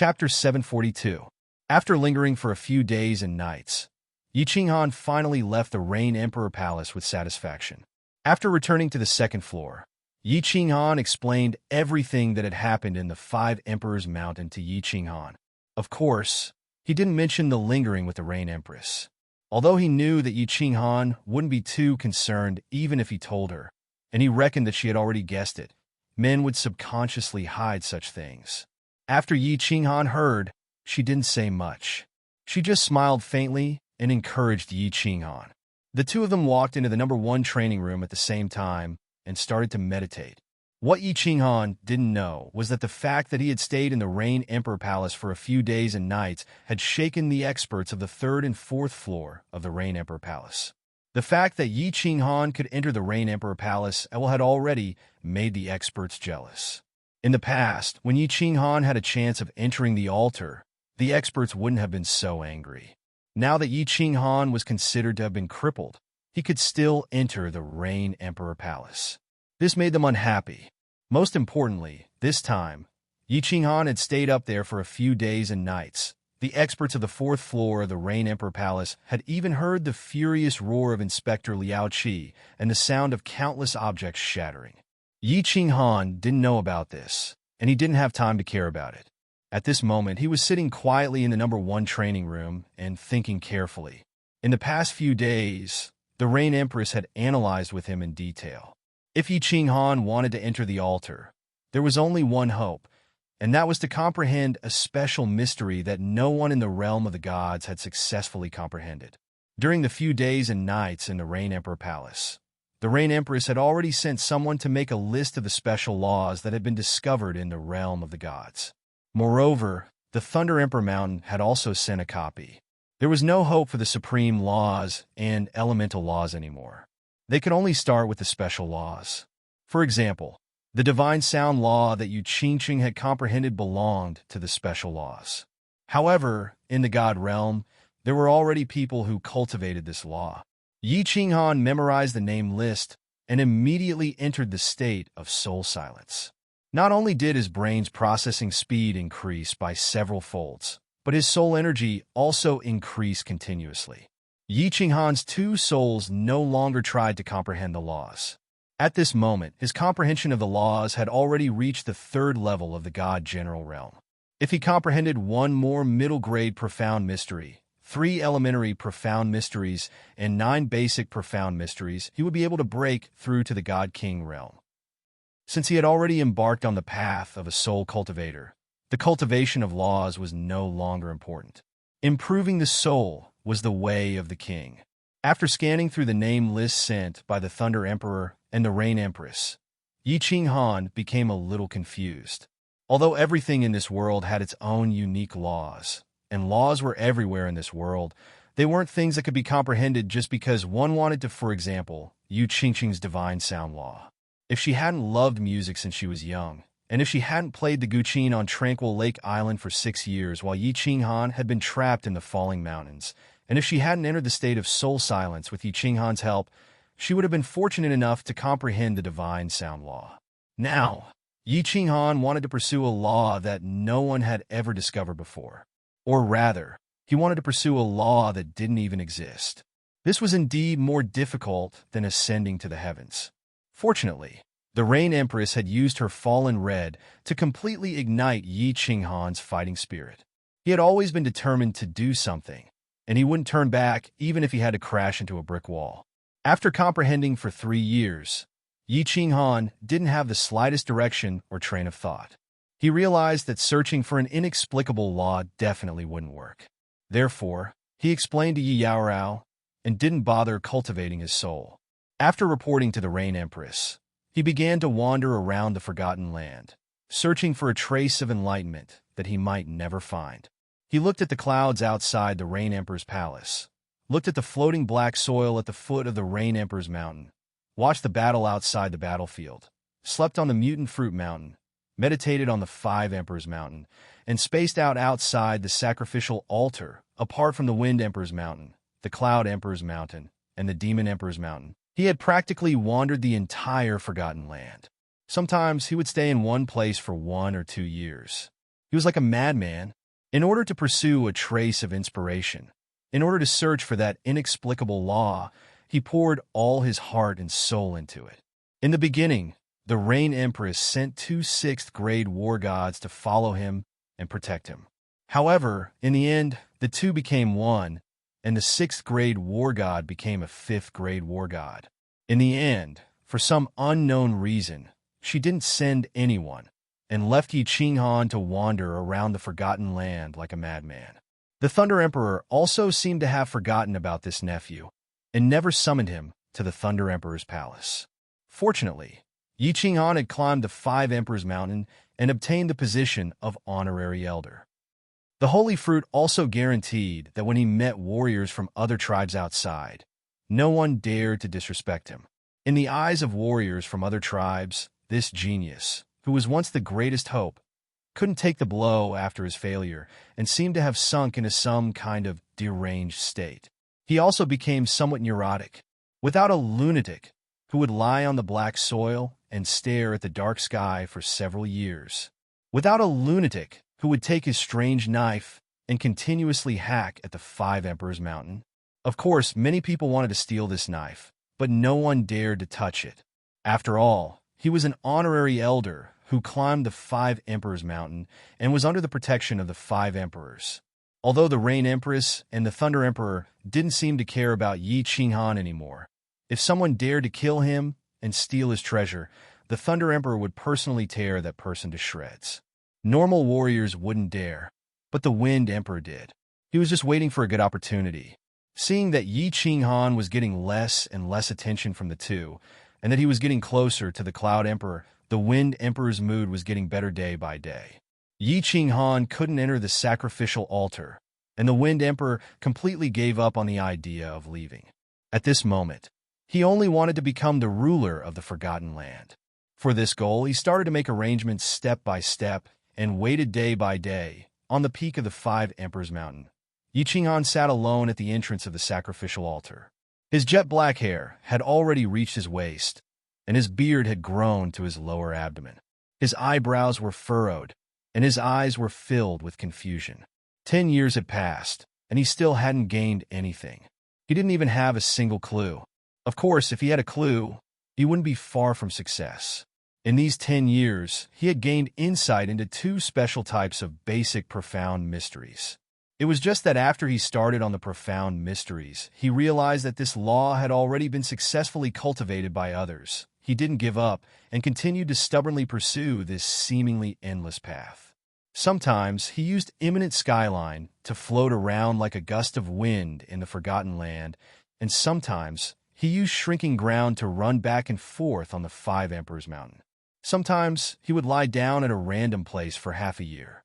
Chapter 742. After lingering for a few days and nights, Yi Qinghan finally left the Rain Emperor Palace with satisfaction. After returning to the second floor, Yi Qinghan explained everything that had happened in the Five Emperors Mountain to Yi Qinghan. Of course, he didn't mention the lingering with the Rain Empress, although he knew that Yi Qinghan wouldn't be too concerned even if he told her, and he reckoned that she had already guessed it. Men would subconsciously hide such things. After Yi Qinghan heard, she didn't say much. She just smiled faintly and encouraged Yi Qinghan. The two of them walked into the #1 training room at the same time and started to meditate. What Yi Qinghan didn't know was that the fact that he had stayed in the Rain Emperor Palace for a few days and nights had shaken the experts of the 3rd and 4th floor of the Rain Emperor Palace. The fact that Yi Qinghan could enter the Rain Emperor Palace had already made the experts jealous. In the past, when Yi Qinghan had a chance of entering the altar, the experts wouldn't have been so angry. Now that Yi Qinghan was considered to have been crippled, he could still enter the Rain Emperor Palace. This made them unhappy. Most importantly, this time, Yi Qinghan had stayed up there for a few days and nights. The experts of the 4th floor of the Rain Emperor Palace had even heard the furious roar of Inspector Liao Qi and the sound of countless objects shattering. Yi Qinghan didn't know about this, and he didn't have time to care about it. At this moment, he was sitting quietly in the #1 training room and thinking carefully. In the past few days, the Rain Empress had analyzed with him in detail. If Yi Qinghan wanted to enter the altar, there was only one hope, and that was to comprehend a special mystery that no one in the realm of the gods had successfully comprehended. During the few days and nights in the Rain Emperor Palace, the Rain Empress had already sent someone to make a list of the special laws that had been discovered in the realm of the gods. Moreover, the Thunder Emperor Mountain had also sent a copy. There was no hope for the supreme laws and elemental laws anymore. They could only start with the special laws. For example, the divine sound law that Yu Qingqing had comprehended belonged to the special laws. However, in the god realm, there were already people who cultivated this law. Yi Qinghan memorized the name list and immediately entered the state of soul silence. Not only did his brain's processing speed increase by several folds, but his soul energy also increased continuously. Yi Qinghan's 2 souls no longer tried to comprehend the laws. At this moment, his comprehension of the laws had already reached the 3rd level of the God General realm. If he comprehended 1 more middle-grade profound mystery, 3 elementary profound mysteries, and 9 basic profound mysteries, he would be able to break through to the God King realm. Since he had already embarked on the path of a soul cultivator, the cultivation of laws was no longer important. Improving the soul was the way of the king. After scanning through the name list sent by the Thunder Emperor and the Rain Empress, Yi Qinghan became a little confused. Although everything in this world had its own unique laws, and laws were everywhere in this world, they weren't things that could be comprehended just because one wanted to, for example, Yu Qingqing's divine sound law. If she hadn't loved music since she was young, and if she hadn't played the guqin on Tranquil Lake Island for 6 years while Yi Qinghan had been trapped in the falling mountains, and if she hadn't entered the state of soul silence with Yi Qinghan's help, she would have been fortunate enough to comprehend the divine sound law. Now, Yi Qinghan wanted to pursue a law that no one had ever discovered before. Or rather, he wanted to pursue a law that didn't even exist. This was indeed more difficult than ascending to the heavens. Fortunately, the Rain Empress had used her fallen red to completely ignite Yi Qinghan's fighting spirit. He had always been determined to do something, and he wouldn't turn back even if he had to crash into a brick wall. After comprehending for 3 years, Yi Qinghan didn't have the slightest direction or train of thought. He realized that searching for an inexplicable law definitely wouldn't work. Therefore, he explained to Yi Yaorao and didn't bother cultivating his soul. After reporting to the Rain Empress, he began to wander around the Forgotten Land, searching for a trace of enlightenment that he might never find. He looked at the clouds outside the Rain Emperor's palace, looked at the floating black soil at the foot of the Rain Emperor's mountain, watched the battle outside the battlefield, slept on the Mutant Fruit Mountain, meditated on the Five Emperors Mountain, and spaced out outside the sacrificial altar apart from the Wind Emperor's Mountain, the Cloud Emperor's Mountain, and the Demon Emperor's Mountain. He had practically wandered the entire Forgotten Land. Sometimes he would stay in one place for 1 or 2 years. He was like a madman. In order to pursue a trace of inspiration, in order to search for that inexplicable law, he poured all his heart and soul into it. In the beginning, the Rain Empress sent two sixth-grade war gods to follow him and protect him. However, in the end, the two became one, and the sixth-grade war god became a fifth-grade war god. In the end, for some unknown reason, she didn't send anyone and left Yi Qinghan to wander around the Forgotten Land like a madman. The Thunder Emperor also seemed to have forgotten about this nephew and never summoned him to the Thunder Emperor's palace. Fortunately, Yi Qinghan had climbed the Five Emperors Mountain and obtained the position of honorary elder. The holy fruit also guaranteed that when he met warriors from other tribes outside, no one dared to disrespect him. In the eyes of warriors from other tribes, this genius, who was once the greatest hope, couldn't take the blow after his failure and seemed to have sunk into some kind of deranged state. He also became somewhat neurotic. Without a lunatic who would lie on the black soil and stare at the dark sky for several years. Without a lunatic who would take his strange knife and continuously hack at the Five Emperors Mountain. Of course, many people wanted to steal this knife, but no one dared to touch it. After all, he was an honorary elder who climbed the Five Emperors Mountain and was under the protection of the Five Emperors. Although the Rain Empress and the Thunder Emperor didn't seem to care about Yi Qinghan anymore, if someone dared to kill him and steal his treasure, the Thunder Emperor would personally tear that person to shreds. Normal warriors wouldn't dare, but the Wind Emperor did. He was just waiting for a good opportunity. Seeing that Yi Qinghan was getting less and less attention from the two, and that he was getting closer to the Cloud Emperor, the Wind Emperor's mood was getting better day by day. Yi Qinghan couldn't enter the sacrificial altar, and the Wind Emperor completely gave up on the idea of leaving. At this moment, he only wanted to become the ruler of the Forgotten Land. For this goal, he started to make arrangements step by step and waited day by day on the peak of the Five Emperors Mountain. Yi Qinghan sat alone at the entrance of the sacrificial altar. His jet-black hair had already reached his waist, and his beard had grown to his lower abdomen. His eyebrows were furrowed, and his eyes were filled with confusion. 10 years had passed, and he still hadn't gained anything. He didn't even have a single clue. Of course, if he had a clue, he wouldn't be far from success. In these 10 years, he had gained insight into two special types of basic profound mysteries. It was just that after he started on the profound mysteries, he realized that this law had already been successfully cultivated by others. He didn't give up and continued to stubbornly pursue this seemingly endless path. Sometimes he used imminent skyline to float around like a gust of wind in the Forgotten Land, and sometimes he used shrinking ground to run back and forth on the Five Emperors Mountain. Sometimes he would lie down at a random place for half a year.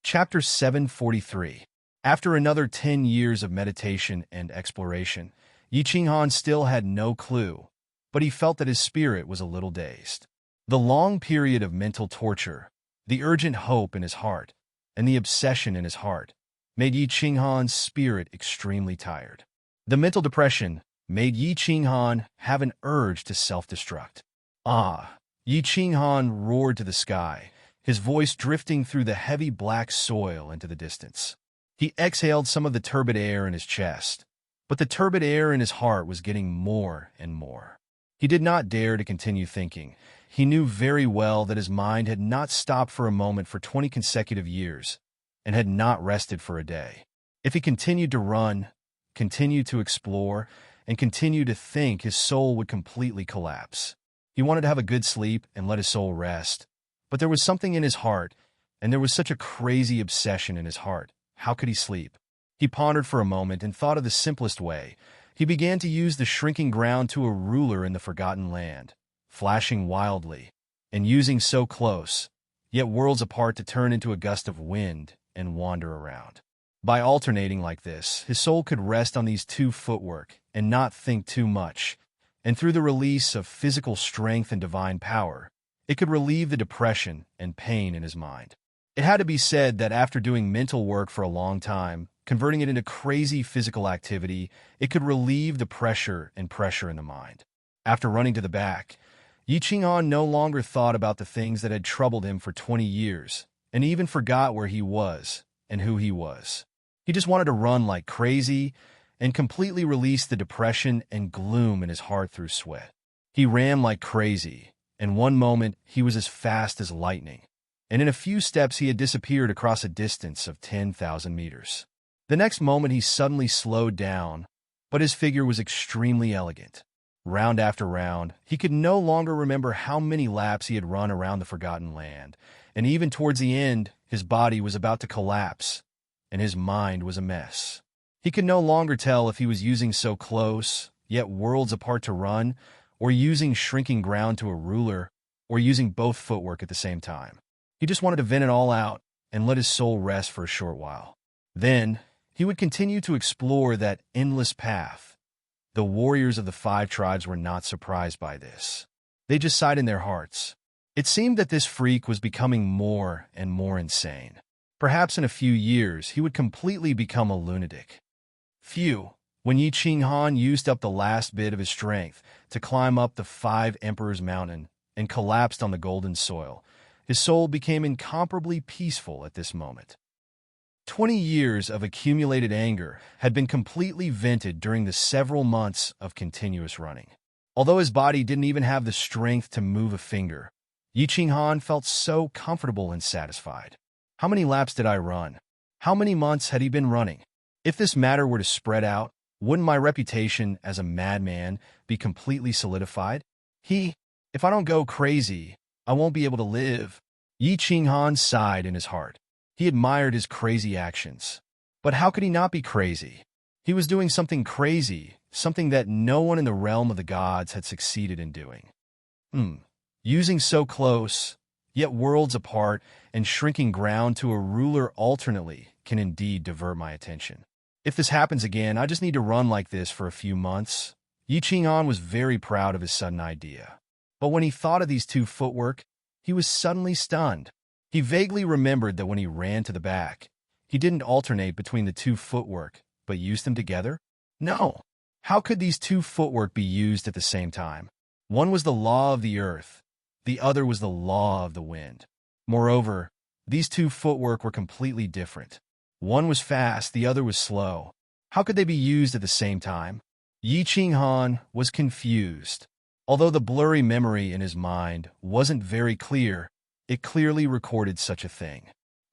Chapter 743. After another 10 years of meditation and exploration, Yi Qinghan still had no clue, but he felt that his spirit was a little dazed. The long period of mental torture, the urgent hope in his heart, and the obsession in his heart made Yi Qinghan's spirit extremely tired. The mental depression made Yi Qinghan have an urge to self-destruct. Ah! Yi Qinghan roared to the sky, his voice drifting through the heavy black soil into the distance. He exhaled some of the turbid air in his chest, but the turbid air in his heart was getting more and more. He did not dare to continue thinking. He knew very well that his mind had not stopped for a moment for 20 consecutive years, and had not rested for a day. If he continued to run, continued to explore, and continued to think, his soul would completely collapse. He wanted to have a good sleep and let his soul rest, but there was something in his heart, and there was such a crazy obsession in his heart. How could he sleep? He pondered for a moment and thought of the simplest way. He began to use the shrinking ground to a ruler in the Forgotten Land, flashing wildly, and using so close, yet worlds apart, to turn into a gust of wind and wander around. By alternating like this, his soul could rest on these two footwork and not think too much, and through the release of physical strength and divine power, it could relieve the depression and pain in his mind. It had to be said that after doing mental work for a long time, converting it into crazy physical activity, it could relieve the pressure in the mind. After running to the back, Yi Qinghan no longer thought about the things that had troubled him for 20 years, and even forgot where he was and who he was. He just wanted to run like crazy and completely release the depression and gloom in his heart through sweat. He ran like crazy, and one moment he was as fast as lightning, and in a few steps he had disappeared across a distance of 10,000 meters. The next moment he suddenly slowed down, but his figure was extremely elegant. Round after round, he could no longer remember how many laps he had run around the Forgotten Land, and even towards the end, his body was about to collapse, and his mind was a mess. He could no longer tell if he was using so close, yet worlds apart to run, or using shrinking ground to a ruler, or using both footwork at the same time. He just wanted to vent it all out and let his soul rest for a short while. Then, he would continue to explore that endless path. The warriors of the 5 tribes were not surprised by this. They just sighed in their hearts. It seemed that this freak was becoming more and more insane. Perhaps in a few years, he would completely become a lunatic. When Yi Qinghan used up the last bit of his strength to climb up the 5 Emperors' Mountain and collapsed on the golden soil, his soul became incomparably peaceful at this moment. 20 years of accumulated anger had been completely vented during the several months of continuous running. Although his body didn't even have the strength to move a finger, Yi Qinghan felt so comfortable and satisfied. How many laps did I run? How many months had he been running? If this matter were to spread out, wouldn't my reputation as a madman be completely solidified? If I don't go crazy, I won't be able to live. Yi Qinghan sighed in his heart. He admired his crazy actions. But how could he not be crazy? He was doing something crazy, something that no one in the realm of the gods had succeeded in doing. Using so close, yet worlds apart, and shrinking ground to a ruler alternately can indeed divert my attention. If this happens again, I just need to run like this for a few months. Yi Qinghan was very proud of his sudden idea. But when he thought of these 2 footwork, he was suddenly stunned. He vaguely remembered that when he ran to the back, he didn't alternate between the 2 footwork, but used them together? No. How could these 2 footwork be used at the same time? One was the law of the earth, the other was the law of the wind. Moreover, these 2 footwork were completely different. One was fast, the other was slow. How could they be used at the same time? Yi Qinghan was confused. Although the blurry memory in his mind wasn't very clear, it clearly recorded such a thing.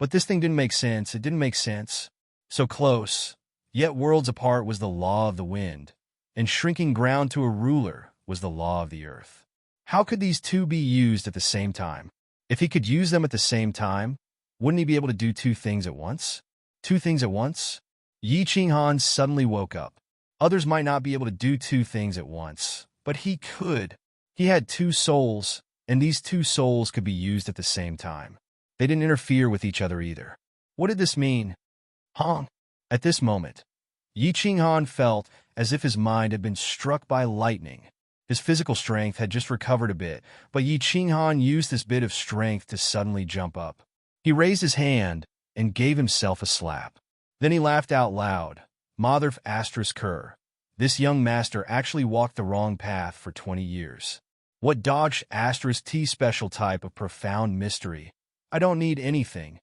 But this thing didn't make sense. It didn't make sense. So close, yet worlds apart was the law of the wind, and shrinking ground to a ruler was the law of the earth. How could these 2 be used at the same time? If he could use them at the same time, wouldn't he be able to do 2 things at once? 2 things at once? Yi Qinghan suddenly woke up. Others might not be able to do 2 things at once, but he could. He had 2 souls, and these 2 souls could be used at the same time. They didn't interfere with each other either. What did this mean? At this moment, Yi Qinghan felt as if his mind had been struck by lightning. His physical strength had just recovered a bit, but Yi Qinghan used this bit of strength to suddenly jump up. He raised his hand and gave himself a slap. Then he laughed out loud. Motherf asterisk Kerr. This young master actually walked the wrong path for 20 years. What dodge asterisk T special type of profound mystery. I don't need anything.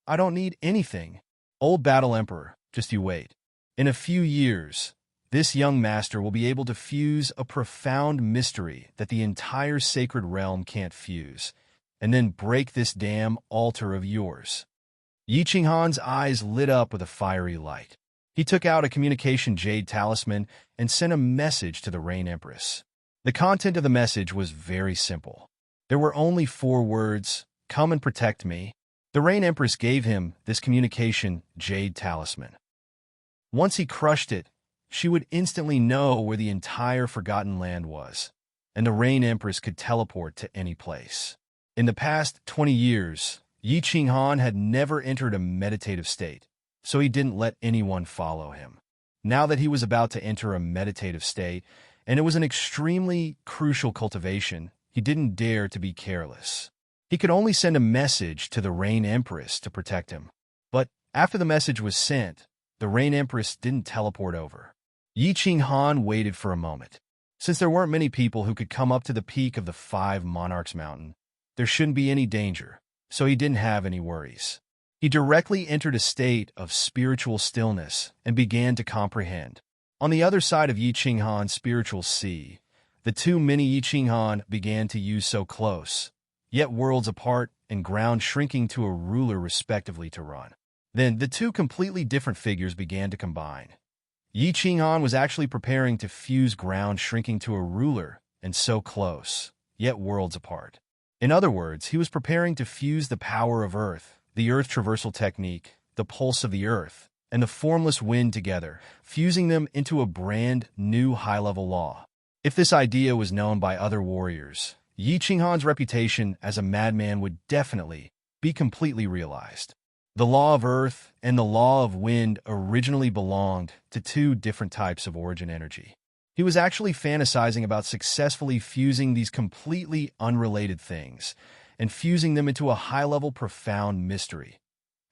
I don't need anything. Old Battle Emperor, just you wait. In a few years, this young master will be able to fuse a profound mystery that the entire sacred realm can't fuse, and then break this damn altar of yours. Yi Qinghan's eyes lit up with a fiery light. He took out a communication jade talisman and sent a message to the Rain Empress. The content of the message was very simple. There were only 4 words, "Come and protect me." The Rain Empress gave him this communication jade talisman. Once he crushed it, she would instantly know where the entire Forgotten Land was, and the Rain Empress could teleport to any place. In the past 20 years, Yi Qinghan had never entered a meditative state, so he didn't let anyone follow him. Now that he was about to enter a meditative state, and it was an extremely crucial cultivation, he didn't dare to be careless. He could only send a message to the Rain Empress to protect him. But after the message was sent, the Rain Empress didn't teleport over. Yi Qinghan waited for a moment. Since there weren't many people who could come up to the peak of the Five Monarchs Mountain, there shouldn't be any danger, so he didn't have any worries. He directly entered a state of spiritual stillness and began to comprehend. On the other side of Yi Qinghan's spiritual sea, the two mini Yi Qinghan began to use so close, yet worlds apart and ground shrinking to a ruler respectively to run. Then the two completely different figures began to combine. Yi Qinghan was actually preparing to fuse ground shrinking to a ruler and so close, yet worlds apart. In other words, he was preparing to fuse the power of Earth, the Earth traversal technique, the pulse of the Earth, and the formless wind together, fusing them into a brand new high-level law. If this idea was known by other warriors, Yi Qinghan's reputation as a madman would definitely be completely realized. The law of Earth and the law of wind originally belonged to two different types of origin energy. He was actually fantasizing about successfully fusing these completely unrelated things and fusing them into a high-level profound mystery.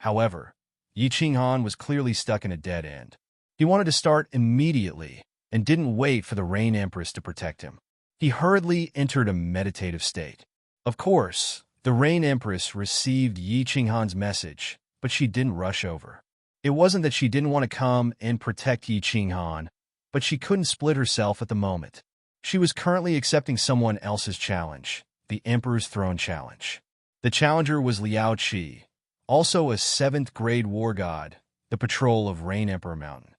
However, Yi Qinghan was clearly stuck in a dead end. He wanted to start immediately and didn't wait for the Rain Empress to protect him. He hurriedly entered a meditative state. Of course, the Rain Empress received Yi Qinghan's message, but she didn't rush over. It wasn't that she didn't want to come and protect Yi Qinghan, but she couldn't split herself at the moment. She was currently accepting someone else's challenge, the Emperor's Throne Challenge. The challenger was Liao Qi, also a 7th grade war god, the patrol of Rain Emperor Mountain.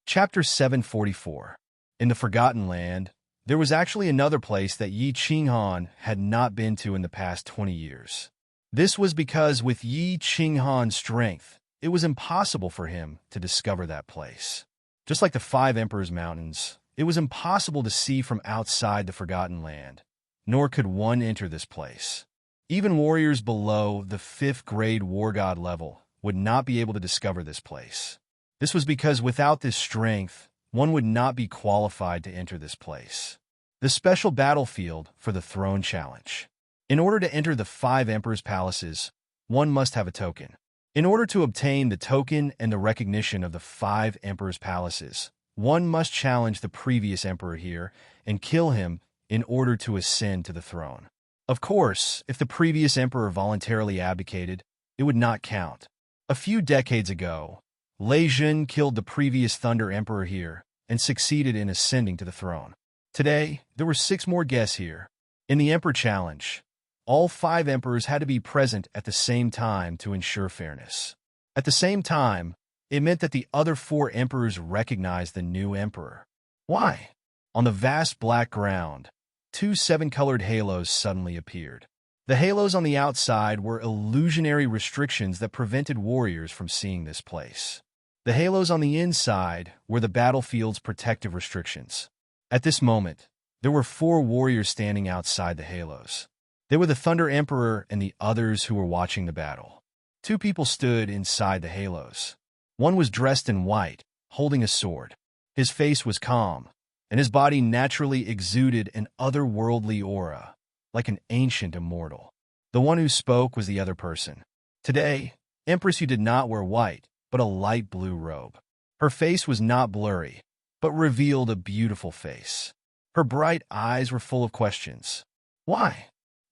Chapter 744. In the Forgotten Land, there was actually another place that Yi Qinghan had not been to in the past 20 years. This was because with Yi Qinghan's strength, it was impossible for him to discover that place. Just like the Five Emperors Mountains, it was impossible to see from outside the Forgotten Land, nor could one enter this place. Even warriors below the 5th grade war god level would not be able to discover this place. This was because without this strength, one would not be qualified to enter this place. The special battlefield for the Throne Challenge. In order to enter the 5 Emperors' palaces, one must have a token. In order to obtain the token and the recognition of the 5 Emperors' palaces, one must challenge the previous emperor here and kill him in order to ascend to the throne. Of course, if the previous emperor voluntarily abdicated, it would not count. A few decades ago, Lei Jun killed the previous Thunder Emperor here and succeeded in ascending to the throne. Today, there were 6 more guests here. In the Emperor Challenge, all 5 emperors had to be present at the same time to ensure fairness. At the same time, it meant that the other 4 emperors recognized the new emperor. Why? On the vast black ground, 2 7-colored halos suddenly appeared. The halos on the outside were illusionary restrictions that prevented warriors from seeing this place. The halos on the inside were the battlefield's protective restrictions. At this moment, there were 4 warriors standing outside the halos. They were the Thunder Emperor and the others who were watching the battle. 2 people stood inside the halos. One was dressed in white, holding a sword. His face was calm, and his body naturally exuded an otherworldly aura, like an ancient immortal. The one who spoke was the other person. Today, Empress Yu did not wear white, but a light blue robe. Her face was not blurry, but revealed a beautiful face. Her bright eyes were full of questions. Why?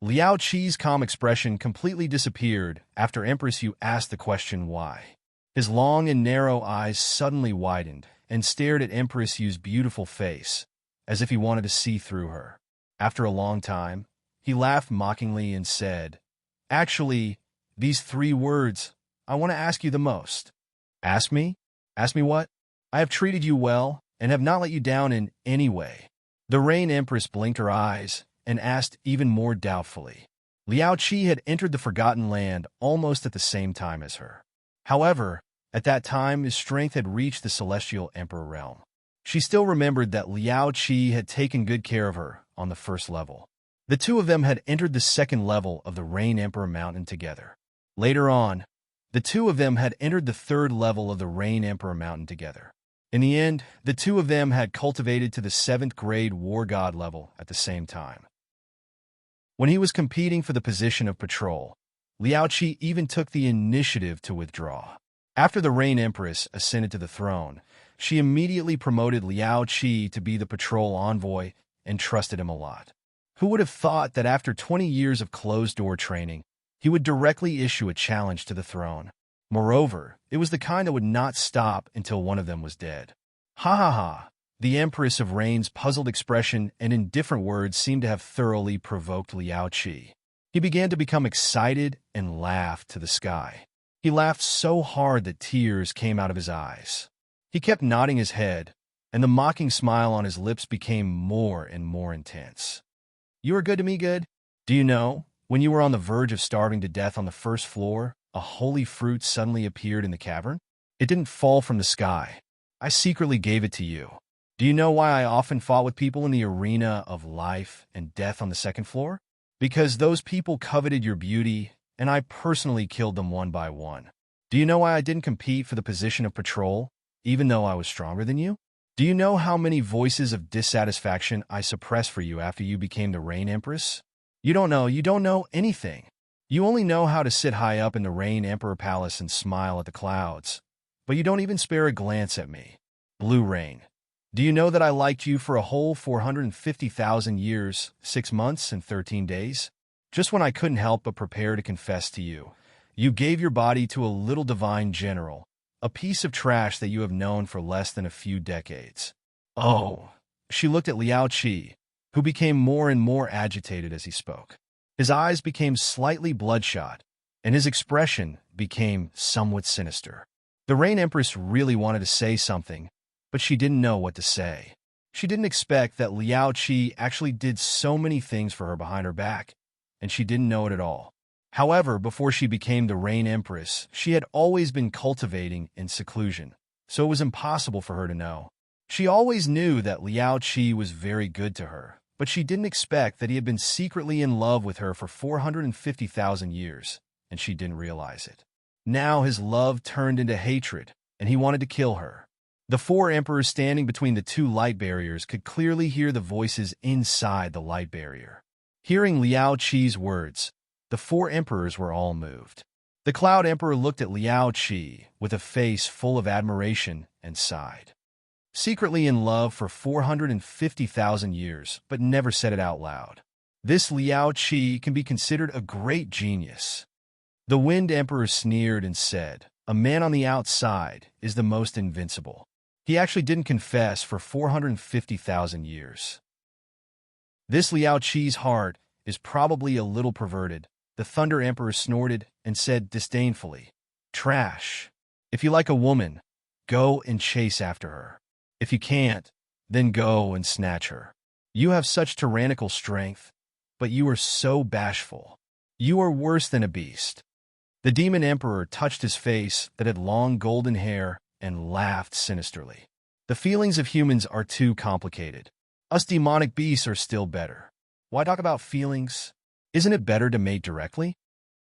Liao Qi's calm expression completely disappeared after Empress Yu asked the question why. His long and narrow eyes suddenly widened and stared at Empress Yu's beautiful face, as if he wanted to see through her. After a long time, he laughed mockingly and said, "Actually, these 3 words, I want to ask you the most." "Ask me? Ask me what?" "I have treated you well and have not let you down in any way." The Rain Empress blinked her eyes and asked even more doubtfully. Liao Qi had entered the Forgotten Land almost at the same time as her. However, at that time his strength had reached the Celestial Emperor realm. She still remembered that Liao Qi had taken good care of her on the 1st level. The 2 of them had entered the 2nd level of the Rain Emperor Mountain together. Later on, the 2 of them had entered the 3rd level of the Rain Emperor Mountain together. In the end, the 2 of them had cultivated to the 7th grade War God level at the same time. When he was competing for the position of patrol, Liao Qi even took the initiative to withdraw. After the Rain Empress ascended to the throne, she immediately promoted Liao Qi to be the patrol envoy and trusted him a lot. Who would have thought that after 20 years of closed-door training, he would directly issue a challenge to the throne? Moreover, it was the kind that would not stop until one of them was dead. Ha ha ha! The Empress of Rain's puzzled expression and indifferent words seemed to have thoroughly provoked Liao Qi. He began to become excited and laughed to the sky. He laughed so hard that tears came out of his eyes. He kept nodding his head, and the mocking smile on his lips became more and more intense. "You are good to me, good? Do you know, when you were on the verge of starving to death on the first floor, a holy fruit suddenly appeared in the cavern? It didn't fall from the sky. I secretly gave it to you. Do you know why I often fought with people in the arena of life and death on the second floor? Because those people coveted your beauty, and I personally killed them one by one. Do you know why I didn't compete for the position of patrol, even though I was stronger than you? Do you know how many voices of dissatisfaction I suppressed for you after you became the Rain Empress? You don't know anything. You only know how to sit high up in the Rain Emperor Palace and smile at the clouds. But you don't even spare a glance at me. Blue Rain. Do you know that I liked you for a whole 450,000 years, 6 months, and 13 days? Just when I couldn't help but prepare to confess to you, you gave your body to a little divine general, a piece of trash that you have known for less than a few decades." Oh, she looked at Liao Qi, who became more and more agitated as he spoke. His eyes became slightly bloodshot, and his expression became somewhat sinister. The Rain Empress really wanted to say something, but she didn't know what to say. She didn't expect that Liao Qi actually did so many things for her behind her back, and she didn't know it at all. However, before she became the Rain Empress, she had always been cultivating in seclusion, so it was impossible for her to know. She always knew that Liao Qi was very good to her, but she didn't expect that he had been secretly in love with her for 450,000 years, and she didn't realize it. Now his love turned into hatred, and he wanted to kill her. The 4 emperors standing between the 2 light barriers could clearly hear the voices inside the light barrier. Hearing Liao Qi's words, the 4 emperors were all moved. The Cloud Emperor looked at Liao Qi with a face full of admiration and sighed. Secretly in love for 450,000 years, but never said it out loud. This Liao Qi can be considered a great genius. The Wind Emperor sneered and said, "A man on the outside is the most invincible. He actually didn't confess for 450,000 years. This Liao Qi's heart is probably a little perverted." The Thunder Emperor snorted and said disdainfully, "Trash. If you like a woman, go and chase after her. If you can't, then go and snatch her. You have such tyrannical strength, but you are so bashful. You are worse than a beast." The Demon Emperor touched his face that had long golden hair and laughed sinisterly. "The feelings of humans are too complicated. Us demonic beasts are still better. Why talk about feelings? Isn't it better to mate directly?"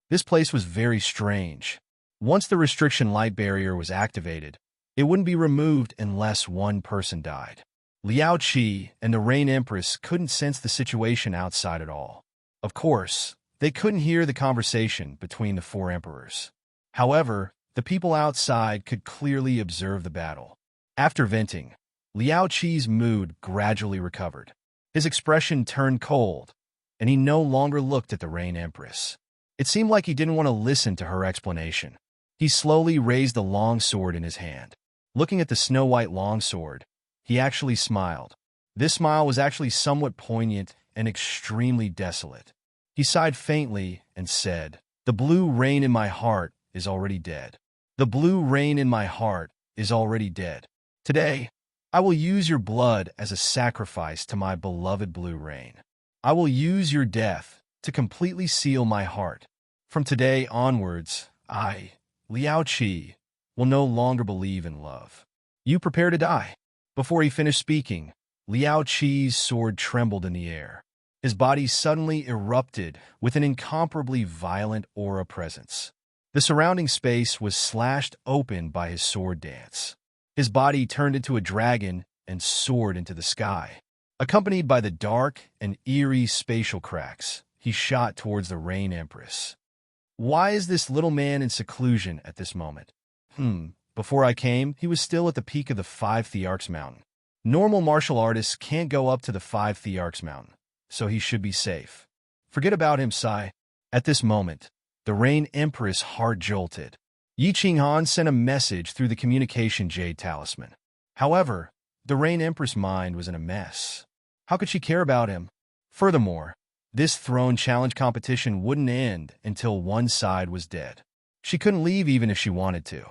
This place was very strange. Once the restriction light barrier was activated, it wouldn't be removed unless one person died. Liao Qi and the Rain Empress couldn't sense the situation outside at all. Of course, they couldn't hear the conversation between the 4 emperors. However, the people outside could clearly observe the battle. After venting, Liao Qi's mood gradually recovered. His expression turned cold, and he no longer looked at the Rain Empress. It seemed like he didn't want to listen to her explanation. He slowly raised the long sword in his hand. Looking at the snow-white longsword, he actually smiled. This smile was actually somewhat poignant and extremely desolate. He sighed faintly and said, "The blue rain in my heart is already dead. The blue rain in my heart is already dead. Today, I will use your blood as a sacrifice to my beloved blue rain. I will use your death to completely seal my heart. From today onwards, I, Liao Qi, will no longer believe in love. You prepare to die." Before he finished speaking, Liao Qi's sword trembled in the air. His body suddenly erupted with an incomparably violent aura presence. The surrounding space was slashed open by his sword dance. His body turned into a dragon and soared into the sky. Accompanied by the dark and eerie spatial cracks, he shot towards the Rain Empress. Why is this little man in seclusion at this moment? Before I came, he was still at the peak of the Five Thearchs Mountain. Normal martial artists can't go up to the Five Thearchs Mountain, so he should be safe. Forget about him, Sai. At this moment, the Rain Empress' heart jolted. Yi Qinghan sent a message through the communication jade talisman. However, the Rain Empress' mind was in a mess. How could she care about him? Furthermore, this throne challenge competition wouldn't end until one side was dead. She couldn't leave even if she wanted to.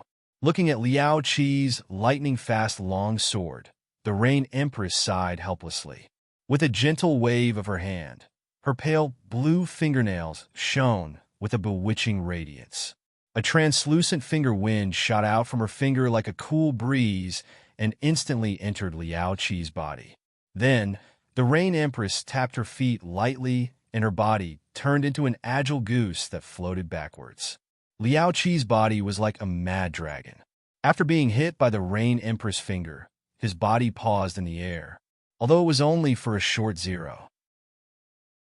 Looking at Liao Qi's lightning-fast long sword, the Rain Empress sighed helplessly. With a gentle wave of her hand, her pale blue fingernails shone with a bewitching radiance. A translucent finger wind shot out from her finger like a cool breeze and instantly entered Liao Qi's body. Then, the Rain Empress tapped her feet lightly and her body turned into an agile goose that floated backwards. Liao Qi's body was like a mad dragon. After being hit by the Rain Empress finger, his body paused in the air, although it was only for a short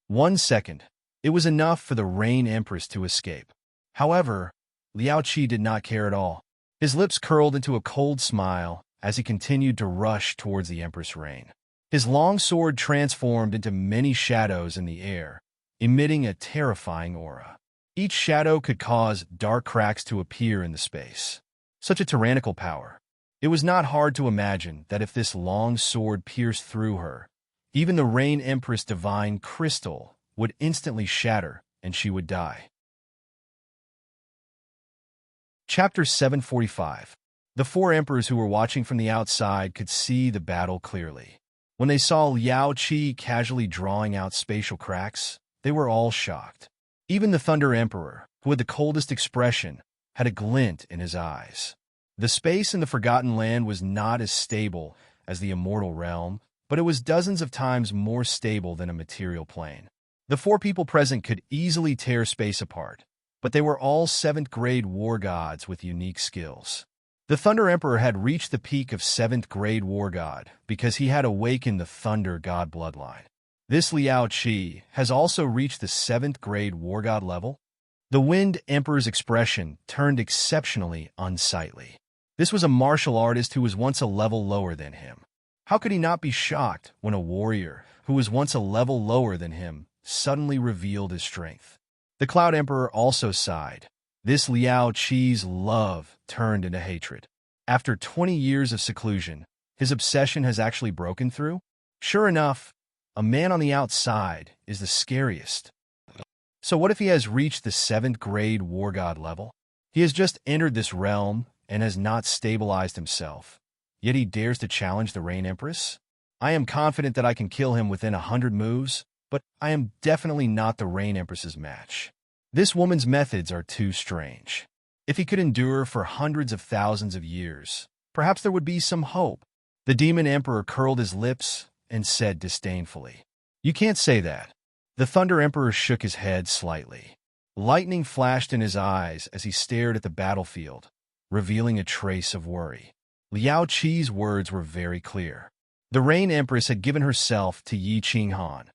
1 second. It was enough for the Rain Empress to escape. However, Liao Qi did not care at all. His lips curled into a cold smile as he continued to rush towards the Empress Rain. His long sword transformed into many shadows in the air, emitting a terrifying aura. Each shadow could cause dark cracks to appear in the space. Such a tyrannical power. It was not hard to imagine that if this long sword pierced through her, even the Rain Empress Divine Crystal would instantly shatter and she would die. Chapter 745. The four emperors who were watching from the outside could see the battle clearly. When they saw Liao Qi casually drawing out spatial cracks, they were all shocked. Even the Thunder Emperor, who had the coldest expression, had a glint in his eyes. The space in the Forgotten Land was not as stable as the Immortal Realm, but it was dozens of times more stable than a material plane. The four people present could easily tear space apart, but they were all 7th-grade war gods with unique skills. The Thunder Emperor had reached the peak of 7th-grade war god because he had awakened the Thunder God bloodline. This Liao Qi has also reached the 7th-grade war god level. The Wind Emperor's expression turned exceptionally unsightly. This was a martial artist who was once a level lower than him. How could he not be shocked when a warrior who was once a level lower than him suddenly revealed his strength? The Cloud Emperor also sighed. This Liao Qi's love turned into hatred. After 20 years of seclusion, his obsession has actually broken through? Sure enough, a man on the outside is the scariest. So what if he has reached the 7th-grade war god level? He has just entered this realm and has not stabilized himself, yet he dares to challenge the Rain Empress? I am confident that I can kill him within 100 moves, but I am definitely not the Rain Empress's match. This woman's methods are too strange. If he could endure for hundreds of thousands of years, perhaps there would be some hope. The Demon Emperor curled his lips and said disdainfully, "You can't say that." The Thunder Emperor shook his head slightly. Lightning flashed in his eyes as he stared at the battlefield, revealing a trace of worry. Liao Qi's words were very clear. The Rain Empress had given herself to Yi Qinghan,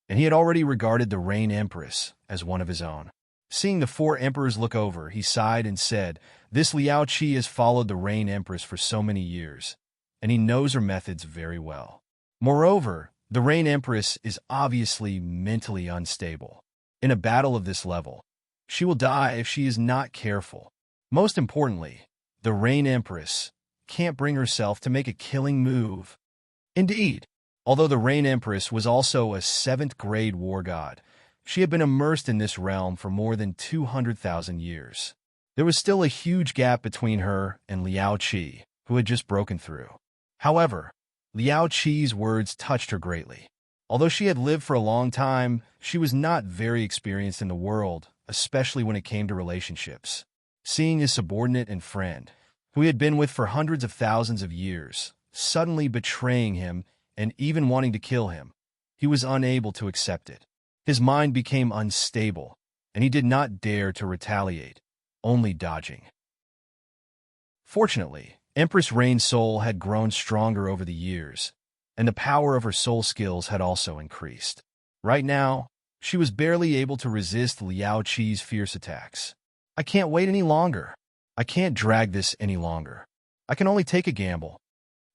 and he had already regarded the Rain Empress as one of his own. Seeing the four emperors look over, he sighed and said, "This Liao Qi has followed the Rain Empress for so many years, and he knows her methods very well. Moreover, the Rain Empress is obviously mentally unstable. In a battle of this level, she will die if she is not careful. Most importantly, the Rain Empress can't bring herself to make a killing move." Indeed, although the Rain Empress was also a 7th-grade war god, she had been immersed in this realm for more than 200,000 years. There was still a huge gap between her and Liao Qi, who had just broken through. However, Liao Qi's words touched her greatly. Although she had lived for a long time, she was not very experienced in the world, especially when it came to relationships. Seeing his subordinate and friend, who he had been with for hundreds of thousands of years, suddenly betraying him and even wanting to kill him, he was unable to accept it. His mind became unstable, and he did not dare to retaliate, only dodging. Fortunately, Empress Rain's soul had grown stronger over the years, and the power of her soul skills had also increased. Right now, she was barely able to resist Liao Qi's fierce attacks. "I can't wait any longer." I can't drag this any longer. I can only take a gamble.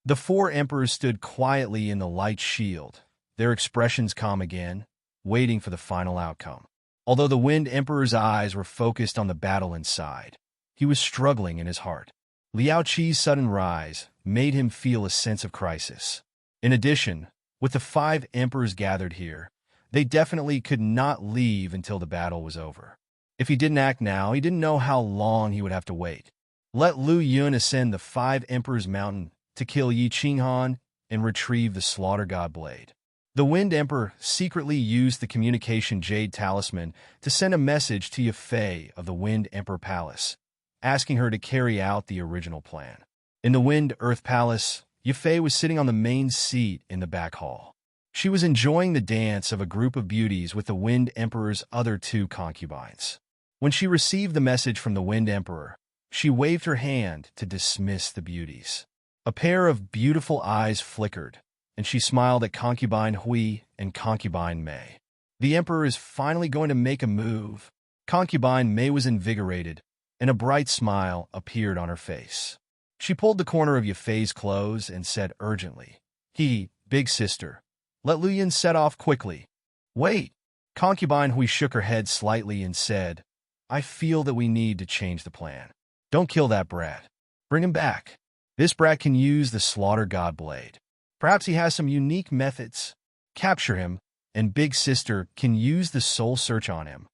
The four emperors stood quietly in the light shield, their expressions calm again, waiting for the final outcome. Although the Wind Emperor's eyes were focused on the battle inside, he was struggling in his heart. Liao Qi's sudden rise made him feel a sense of crisis. In addition, with the five emperors gathered here, they definitely could not leave until the battle was over. If he didn't act now, he didn't know how long he would have to wait. Let Lu Yun ascend the five emperors' mountain to kill Yi Qinghan and retrieve the Slaughter God Blade. The Wind Emperor secretly used the communication Jade Talisman to send a message to Yafei of the Wind Emperor Palace, asking her to carry out the original plan. In the Wind Earth Palace, Yafei was sitting on the main seat in the back hall. She was enjoying the dance of a group of beauties with the Wind Emperor's other two concubines. When she received the message from the Wind Emperor, she waved her hand to dismiss the beauties. A pair of beautiful eyes flickered, and she smiled at concubine Hui and concubine Mei. The Emperor is finally going to make a move. Concubine Mei was invigorated, and a bright smile appeared on her face. She pulled the corner of Yafei's clothes and said urgently, "Big sister, let Luyan set off quickly." "Wait." Concubine Hui shook her head slightly and said, "I feel that we need to change the plan. Don't kill that brat. Bring him back. This brat can use the Slaughter God Blade. Perhaps he has some unique methods. Capture him, and Big Sister can use the Soul Search on him."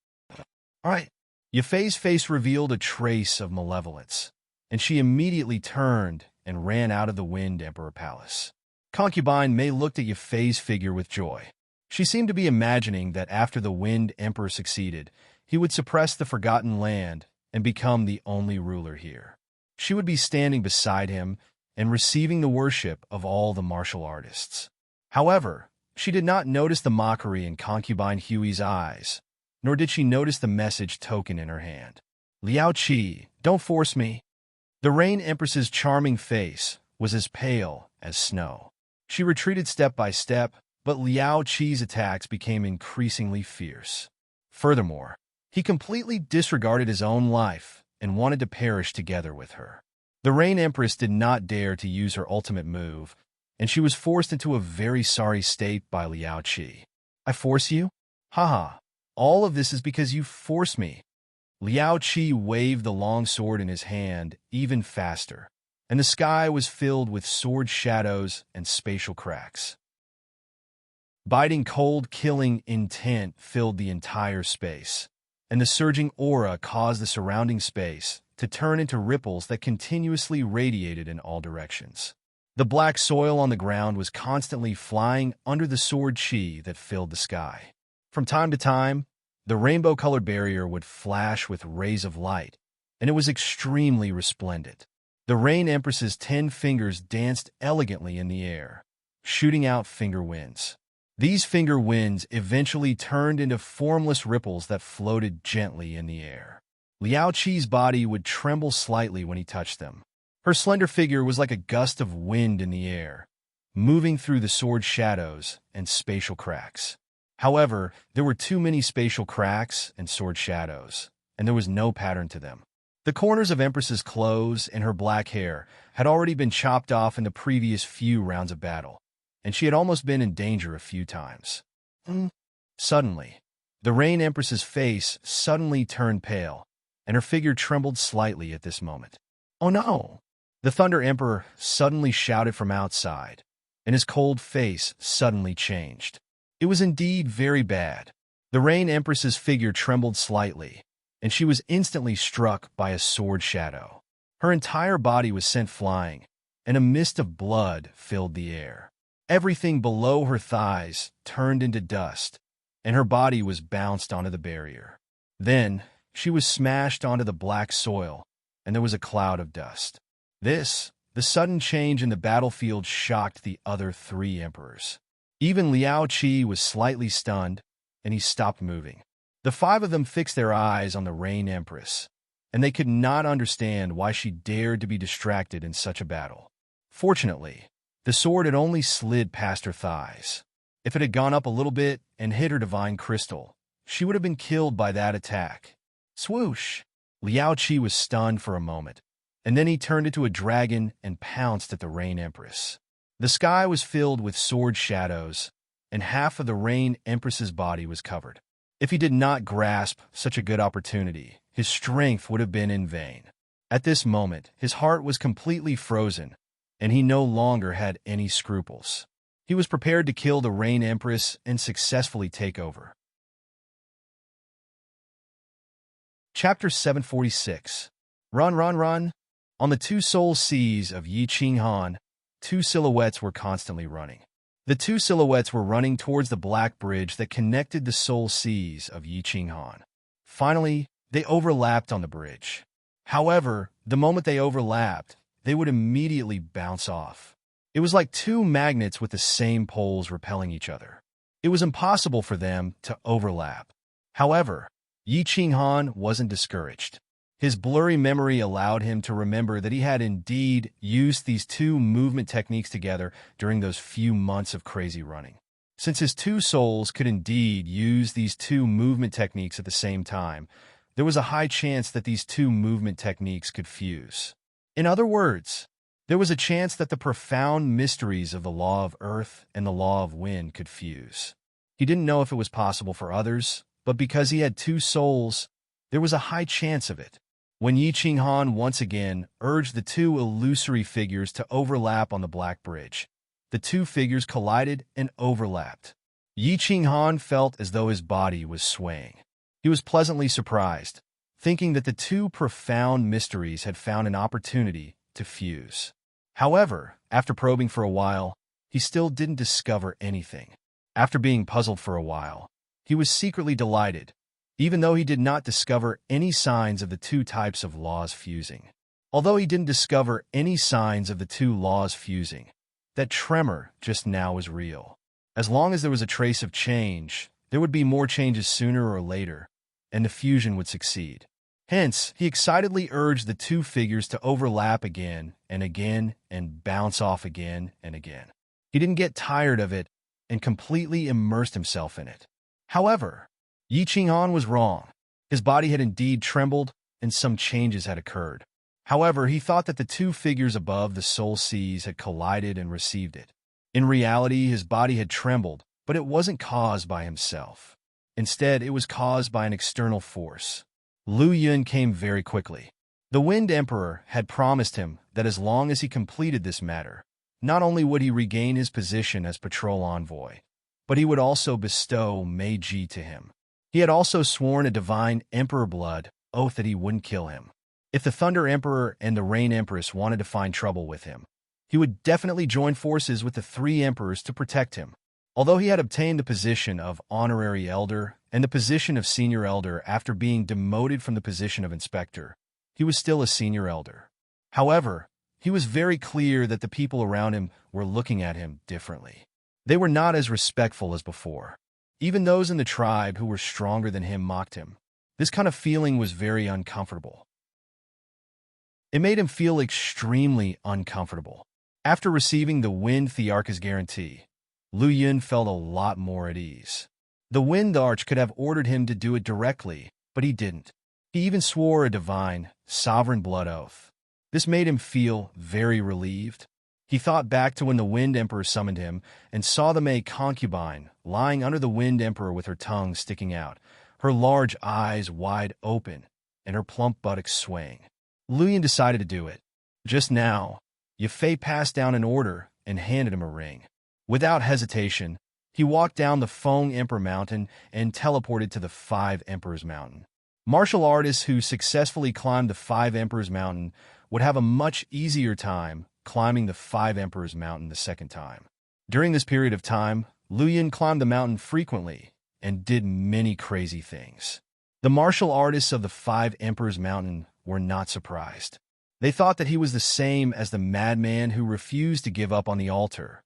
"All right." Yafei's face revealed a trace of malevolence, and she immediately turned and ran out of the Wind Emperor Palace. Concubine Mei looked at Yafei's figure with joy. She seemed to be imagining that after the Wind Emperor succeeded, he would suppress the Forgotten Land and become the only ruler here. She would be standing beside him and receiving the worship of all the martial artists. However, she did not notice the mockery in concubine Hui's eyes, nor did she notice the message token in her hand. "Liao Qi, don't force me." The Rain Empress's charming face was as pale as snow. She retreated step by step, but Liao Qi's attacks became increasingly fierce. Furthermore, he completely disregarded his own life and wanted to perish together with her. The Rain Empress did not dare to use her ultimate move, and she was forced into a very sorry state by Liao Qi. "I force you? Haha, all of this is because you forced me." Liao Qi waved the long sword in his hand even faster, and the sky was filled with sword shadows and spatial cracks. Biting cold, killing intent filled the entire space, and the surging aura caused the surrounding space to turn into ripples that continuously radiated in all directions. The black soil on the ground was constantly flying under the sword chi that filled the sky. From time to time, the rainbow-colored barrier would flash with rays of light, and it was extremely resplendent. The Rain Empress's 10 fingers danced elegantly in the air, shooting out finger winds. These finger winds eventually turned into formless ripples that floated gently in the air. Liao Qi's body would tremble slightly when he touched them. Her slender figure was like a gust of wind in the air, moving through the sword shadows and spatial cracks. However, there were too many spatial cracks and sword shadows, and there was no pattern to them. The corners of Empress's clothes and her black hair had already been chopped off in the previous few rounds of battle, and she had almost been in danger a few times. Suddenly, the Rain Empress's face suddenly turned pale, and her figure trembled slightly at this moment. "Oh no!" The Thunder Emperor suddenly shouted from outside, and his cold face suddenly changed. It was indeed very bad. The Rain Empress's figure trembled slightly, and she was instantly struck by a sword shadow. Her entire body was sent flying, and a mist of blood filled the air. Everything below her thighs turned into dust, and her body was bounced onto the barrier. Then, she was smashed onto the black soil, and there was a cloud of dust. The sudden change in the battlefield shocked the other 3 emperors. Even Liao Qi was slightly stunned, and he stopped moving. The 5 of them fixed their eyes on the Rain Empress, and they could not understand why she dared to be distracted in such a battle. Fortunately, the sword had only slid past her thighs. If it had gone up a little bit and hit her divine crystal, she would have been killed by that attack. Swoosh! Liao Qi was stunned for a moment, and then he turned into a dragon and pounced at the Rain Empress. The sky was filled with sword shadows, and half of the Rain Empress's body was covered. If he did not grasp such a good opportunity, his strength would have been in vain. At this moment, his heart was completely frozen, and he no longer had any scruples. He was prepared to kill the Rain Empress and successfully take over. Chapter 746. Run, run, run. On the two soul seas of Yi Ching Han, two silhouettes were constantly running. The two silhouettes were running towards the black bridge that connected the soul seas of Yi Ching Han. Finally, they overlapped on the bridge. However, the moment they overlapped, they would immediately bounce off. It was like two magnets with the same poles repelling each other. It was impossible for them to overlap. However, Yi Ching Han wasn't discouraged. His blurry memory allowed him to remember that he had indeed used these two movement techniques together during those few months of crazy running. Since his two souls could indeed use these two movement techniques at the same time, there was a high chance that these two movement techniques could fuse. In other words, there was a chance that the profound mysteries of the law of earth and the law of wind could fuse. He didn't know if it was possible for others, but because he had two souls, there was a high chance of it. When Yi Ching Han once again urged the two illusory figures to overlap on the black bridge, the two figures collided and overlapped. Yi Ching Han felt as though his body was swaying. He was pleasantly surprised, thinking that the two profound mysteries had found an opportunity to fuse. However, after probing for a while, he still didn't discover anything. After being puzzled for a while, he was secretly delighted, even though he did not discover any signs of the two types of laws fusing. Although he didn't discover any signs of the two laws fusing, that tremor just now was real. As long as there was a trace of change, there would be more changes sooner or later, and the fusion would succeed. Hence, he excitedly urged the two figures to overlap again and bounce off again and again. He didn't get tired of it and completely immersed himself in it. However, Yi Ching Han was wrong. His body had indeed trembled, and some changes had occurred. However, he thought that the two figures above the soul seas had collided and received it. In reality, his body had trembled, but it wasn't caused by himself. Instead, it was caused by an external force. Lu Yun came very quickly. The Wind Emperor had promised him that as long as he completed this matter, not only would he regain his position as patrol envoy, but he would also bestow Meiji to him. He had also sworn a divine emperor blood oath that he wouldn't kill him. If the Thunder Emperor and the Rain Empress wanted to find trouble with him, he would definitely join forces with the three emperors to protect him. Although he had obtained the position of honorary elder and the position of senior elder after being demoted from the position of inspector, he was still a senior elder. However, he was very clear that the people around him were looking at him differently. They were not as respectful as before. Even those in the tribe who were stronger than him mocked him. This kind of feeling was very uncomfortable. It made him feel extremely uncomfortable. After receiving the Wind Thearch's guarantee, Lu Yun felt a lot more at ease. The Wind Arch could have ordered him to do it directly, but he didn't. He even swore a divine, sovereign blood oath. This made him feel very relieved. He thought back to when the Wind Emperor summoned him and saw the Mei concubine lying under the Wind Emperor with her tongue sticking out, her large eyes wide open, and her plump buttocks swaying. Lu Yun decided to do it. Just now, Yafei passed down an order and handed him a ring. Without hesitation, he walked down the Feng Emperor Mountain and teleported to the Five Emperors Mountain. Martial artists who successfully climbed the Five Emperors Mountain would have a much easier time climbing the Five Emperors Mountain the second time. During this period of time, Lu Yun climbed the mountain frequently and did many crazy things. The martial artists of the Five Emperors Mountain were not surprised. They thought that he was the same as the madman who refused to give up on the altar.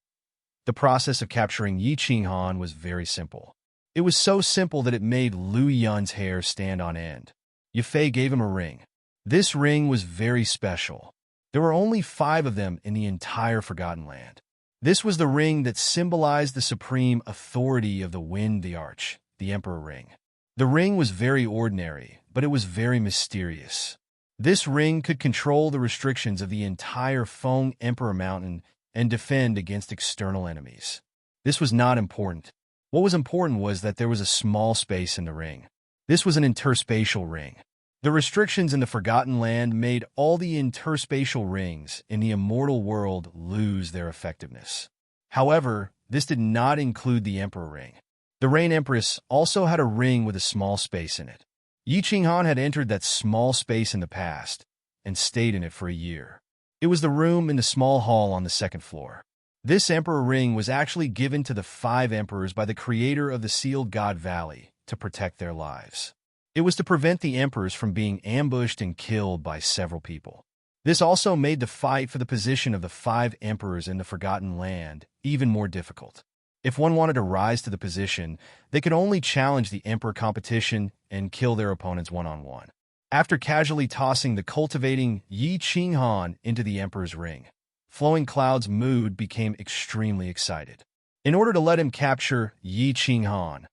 The process of capturing Yi Ching Han was very simple. It was so simple that it made Lu Yun's hair stand on end. Yafei gave him a ring. This ring was very special. There were only 5 of them in the entire Forgotten Land. This was the ring that symbolized the supreme authority of the Wind Thearch, the Emperor Ring. The ring was very ordinary, but it was very mysterious. This ring could control the restrictions of the entire Feng Emperor Mountain and defend against external enemies. This was not important. What was important was that there was a small space in the ring. This was an interspatial ring. The restrictions in the Forgotten Land made all the interspatial rings in the immortal world lose their effectiveness. However, this did not include the Emperor Ring. The Rain Empress also had a ring with a small space in it. Yi Qinghan had entered that small space in the past and stayed in it for a year. It was the room in the small hall on the second floor. This Emperor Ring was actually given to the 5 emperors by the creator of the Sealed God Valley to protect their lives. It was to prevent the emperors from being ambushed and killed by several people. This also made the fight for the position of the 5 emperors in the Forgotten Land even more difficult. If one wanted to rise to the position, they could only challenge the emperor competition and kill their opponents one-on-one. After casually tossing the cultivating Yi Qinghan into the emperor's ring, Flowing Cloud's mood became extremely excited. In order to let him capture Yi Qinghan,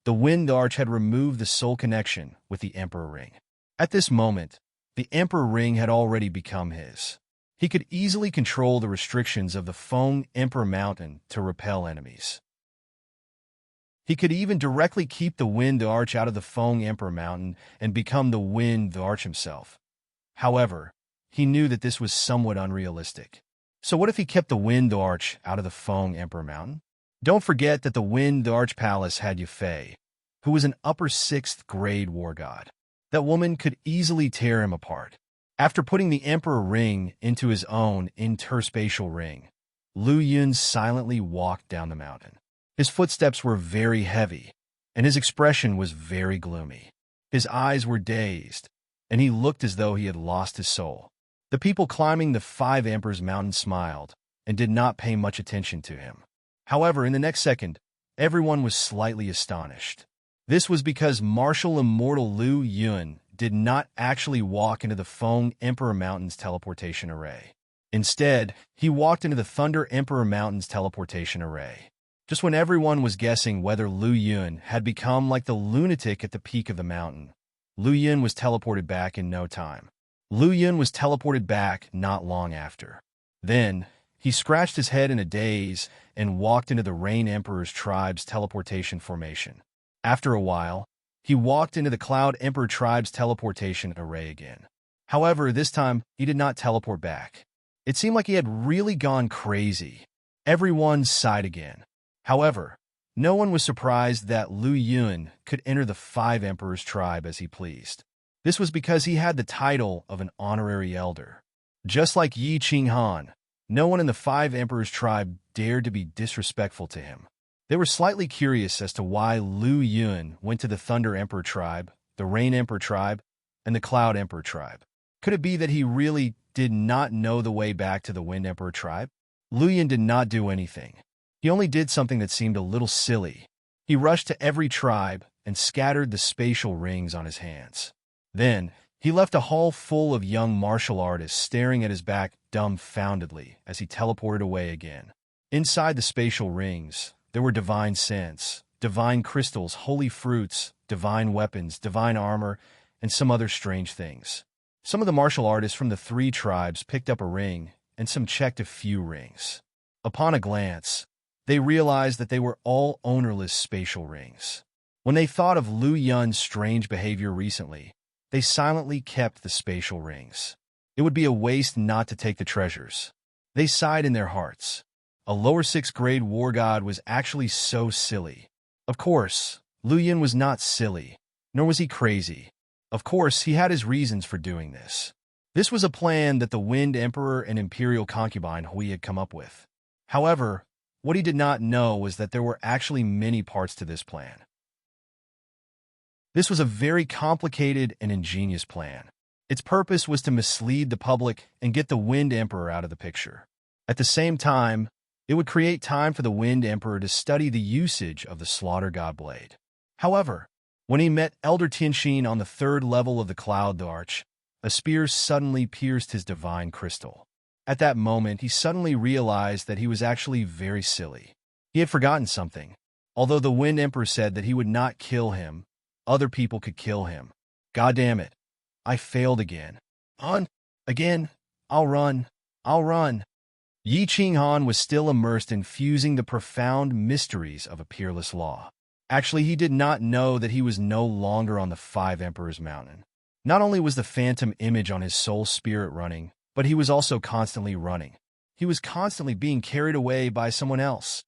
the Wind Arch had removed the soul connection with the Emperor Ring. At this moment, the Emperor Ring had already become his. He could easily control the restrictions of the Feng Emperor Mountain to repel enemies. He could even directly keep the Wind Arch out of the Feng Emperor Mountain and become the Wind Arch himself. However, he knew that this was somewhat unrealistic. So what if he kept the Wind Arch out of the Feng Emperor Mountain? Don't forget that the Wind Arch Palace had Yufei, who was an upper 6th grade war god. That woman could easily tear him apart. After putting the Emperor Ring into his own interspatial ring, Lu Yun silently walked down the mountain. His footsteps were very heavy, and his expression was very gloomy. His eyes were dazed, and he looked as though he had lost his soul. The people climbing the 5 Emperors Mountain smiled and did not pay much attention to him. However, in the next second, everyone was slightly astonished. This was because martial immortal Lu Yun did not actually walk into the Feng Emperor Mountain's teleportation array. Instead, he walked into the Thunder Emperor Mountain's teleportation array. Just when everyone was guessing whether Lu Yun had become like the lunatic at the peak of the mountain, Lu Yun was teleported back in no time. Lu Yun was teleported back not long after. Then, he scratched his head in a daze and walked into the Rain Emperor's tribe's teleportation formation. After a while, he walked into the Cloud Emperor tribe's teleportation array again. However, this time, he did not teleport back. It seemed like he had really gone crazy. Everyone sighed again. However, no one was surprised that Lu Yun could enter the 5 Emperors tribe as he pleased. This was because he had the title of an honorary elder. Just like Yi Qinghan, no one in the 5 Emperors tribe dared to be disrespectful to him. They were slightly curious as to why Lu Yun went to the Thunder Emperor tribe, the Rain Emperor tribe, and the Cloud Emperor tribe. Could it be that he really did not know the way back to the Wind Emperor tribe? Lu Yun did not do anything. He only did something that seemed a little silly. He rushed to every tribe and scattered the spatial rings on his hands. Then, he left a hall full of young martial artists staring at his back dumbfoundedly as he teleported away again. Inside the spatial rings, there were divine scents, divine crystals, holy fruits, divine weapons, divine armor, and some other strange things. Some of the martial artists from the 3 tribes picked up a ring, and some checked a few rings. Upon a glance, they realized that they were all ownerless spatial rings. When they thought of Lu Yun's strange behavior recently, they silently kept the spatial rings. It would be a waste not to take the treasures. They sighed in their hearts. A lower 6th grade war god was actually so silly. Of course, Lu Yun was not silly, nor was he crazy. Of course, he had his reasons for doing this. This was a plan that the Wind Emperor and Imperial Concubine Hui had come up with. However, what he did not know was that there were actually many parts to this plan. This was a very complicated and ingenious plan. Its purpose was to mislead the public and get the Wind Emperor out of the picture. At the same time, it would create time for the Wind Emperor to study the usage of the Slaughter God Blade. However, when he met Elder Tianxin on the 3rd level of the Cloud Arch, a spear suddenly pierced his divine crystal. At that moment, he suddenly realized that he was actually very silly. He had forgotten something. Although the Wind Emperor said that he would not kill him, other people could kill him. God damn it. I failed again. On. Again. I'll run. I'll run. Yi Qinghan was still immersed in fusing the profound mysteries of a peerless law. Actually, he did not know that he was no longer on the Five Emperors Mountain. Not only was the phantom image on his soul spirit running, but he was also constantly running. He was constantly being carried away by someone else.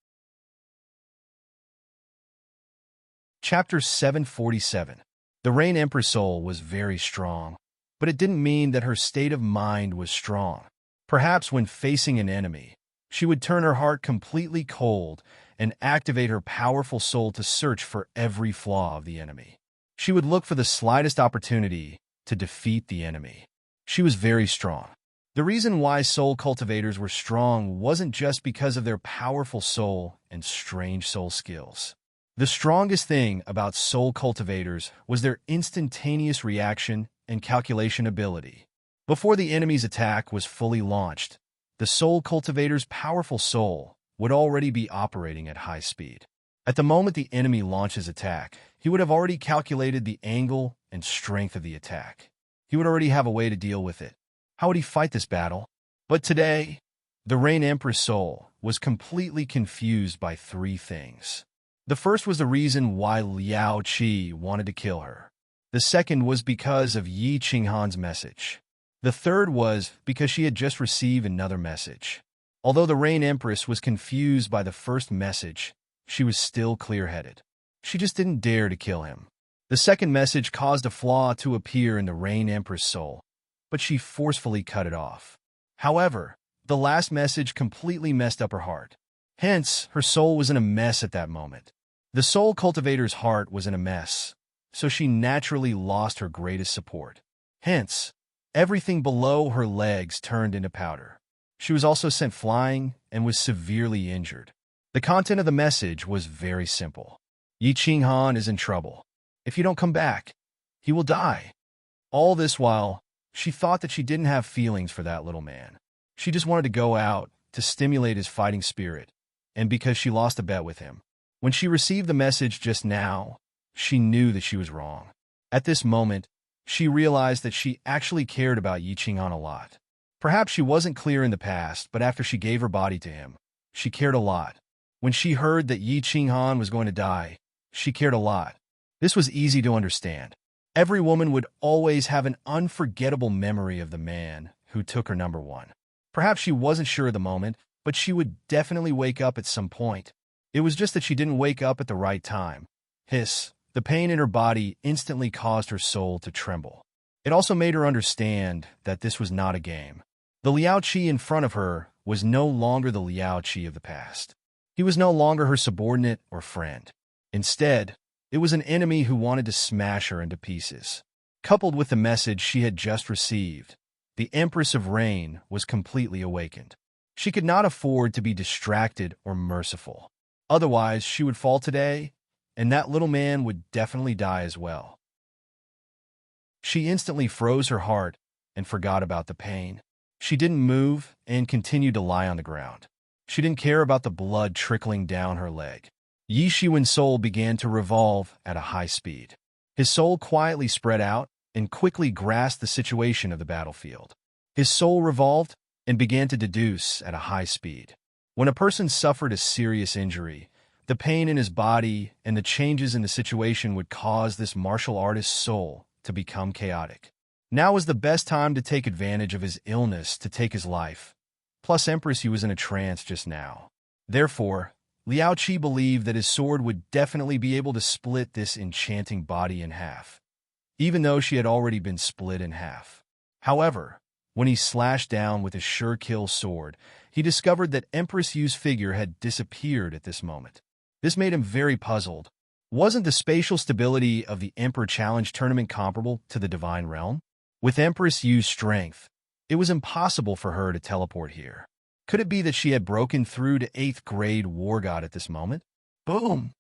Chapter 747. The Rain Emperor's soul was very strong, but it didn't mean that her state of mind was strong. Perhaps when facing an enemy, she would turn her heart completely cold and activate her powerful soul to search for every flaw of the enemy. She would look for the slightest opportunity to defeat the enemy. She was very strong. The reason why soul cultivators were strong wasn't just because of their powerful soul and strange soul skills. The strongest thing about soul cultivators was their instantaneous reaction and calculation ability. Before the enemy's attack was fully launched, the soul cultivator's powerful soul would already be operating at high speed. At the moment the enemy launches attack, he would have already calculated the angle and strength of the attack. He would already have a way to deal with it. How would he fight this battle? But today, the Rain Emperor's soul was completely confused by three things. The first was the reason why Liao Qi wanted to kill her. The second was because of Yi Qinghan's message. The third was because she had just received another message. Although the Rain Empress was confused by the first message, she was still clear-headed. She just didn't dare to kill him. The second message caused a flaw to appear in the Rain Empress' soul, but she forcefully cut it off. However, the last message completely messed up her heart. Hence, her soul was in a mess at that moment. The soul cultivator's heart was in a mess, so she naturally lost her greatest support. Hence, everything below her legs turned into powder. She was also sent flying and was severely injured. The content of the message was very simple. Yi Qinghan is in trouble. If you don't come back, he will die. All this while, she thought that she didn't have feelings for that little man. She just wanted to go out to stimulate his fighting spirit, and because she lost a bet with him. When she received the message just now, she knew that she was wrong. At this moment, she realized that she actually cared about Yi Qinghan a lot. Perhaps she wasn't clear in the past, but after she gave her body to him, she cared a lot. When she heard that Yi Qinghan was going to die, she cared a lot. This was easy to understand. Every woman would always have an unforgettable memory of the man who took her number one. Perhaps she wasn't sure at the moment, but she would definitely wake up at some point. It was just that she didn't wake up at the right time. Hiss. The pain in her body instantly caused her soul to tremble. It also made her understand that this was not a game. The Liao Qi in front of her was no longer the Liao Qi of the past. He was no longer her subordinate or friend. Instead, it was an enemy who wanted to smash her into pieces. Coupled with the message she had just received, the Empress of Rain was completely awakened. She could not afford to be distracted or merciful. Otherwise, she would fall today, and that little man would definitely die as well. She instantly froze her heart and forgot about the pain. She didn't move and continued to lie on the ground. She didn't care about the blood trickling down her leg. Yi Shiwen's soul began to revolve at a high speed. His soul quietly spread out and quickly grasped the situation of the battlefield. His soul revolved and began to deduce at a high speed. When a person suffered a serious injury, the pain in his body and the changes in the situation would cause this martial artist's soul to become chaotic. Now was the best time to take advantage of his illness to take his life. Plus, Empress, he was in a trance just now. Therefore, Liao Qi believed that his sword would definitely be able to split this enchanting body in half, even though she had already been split in half. However, when he slashed down with his sure-kill sword, he discovered that Empress Yu's figure had disappeared at this moment. This made him very puzzled. Wasn't the spatial stability of the Emperor Challenge tournament comparable to the Divine Realm? With Empress Yu's strength, it was impossible for her to teleport here. Could it be that she had broken through to 8th grade War God at this moment? Boom!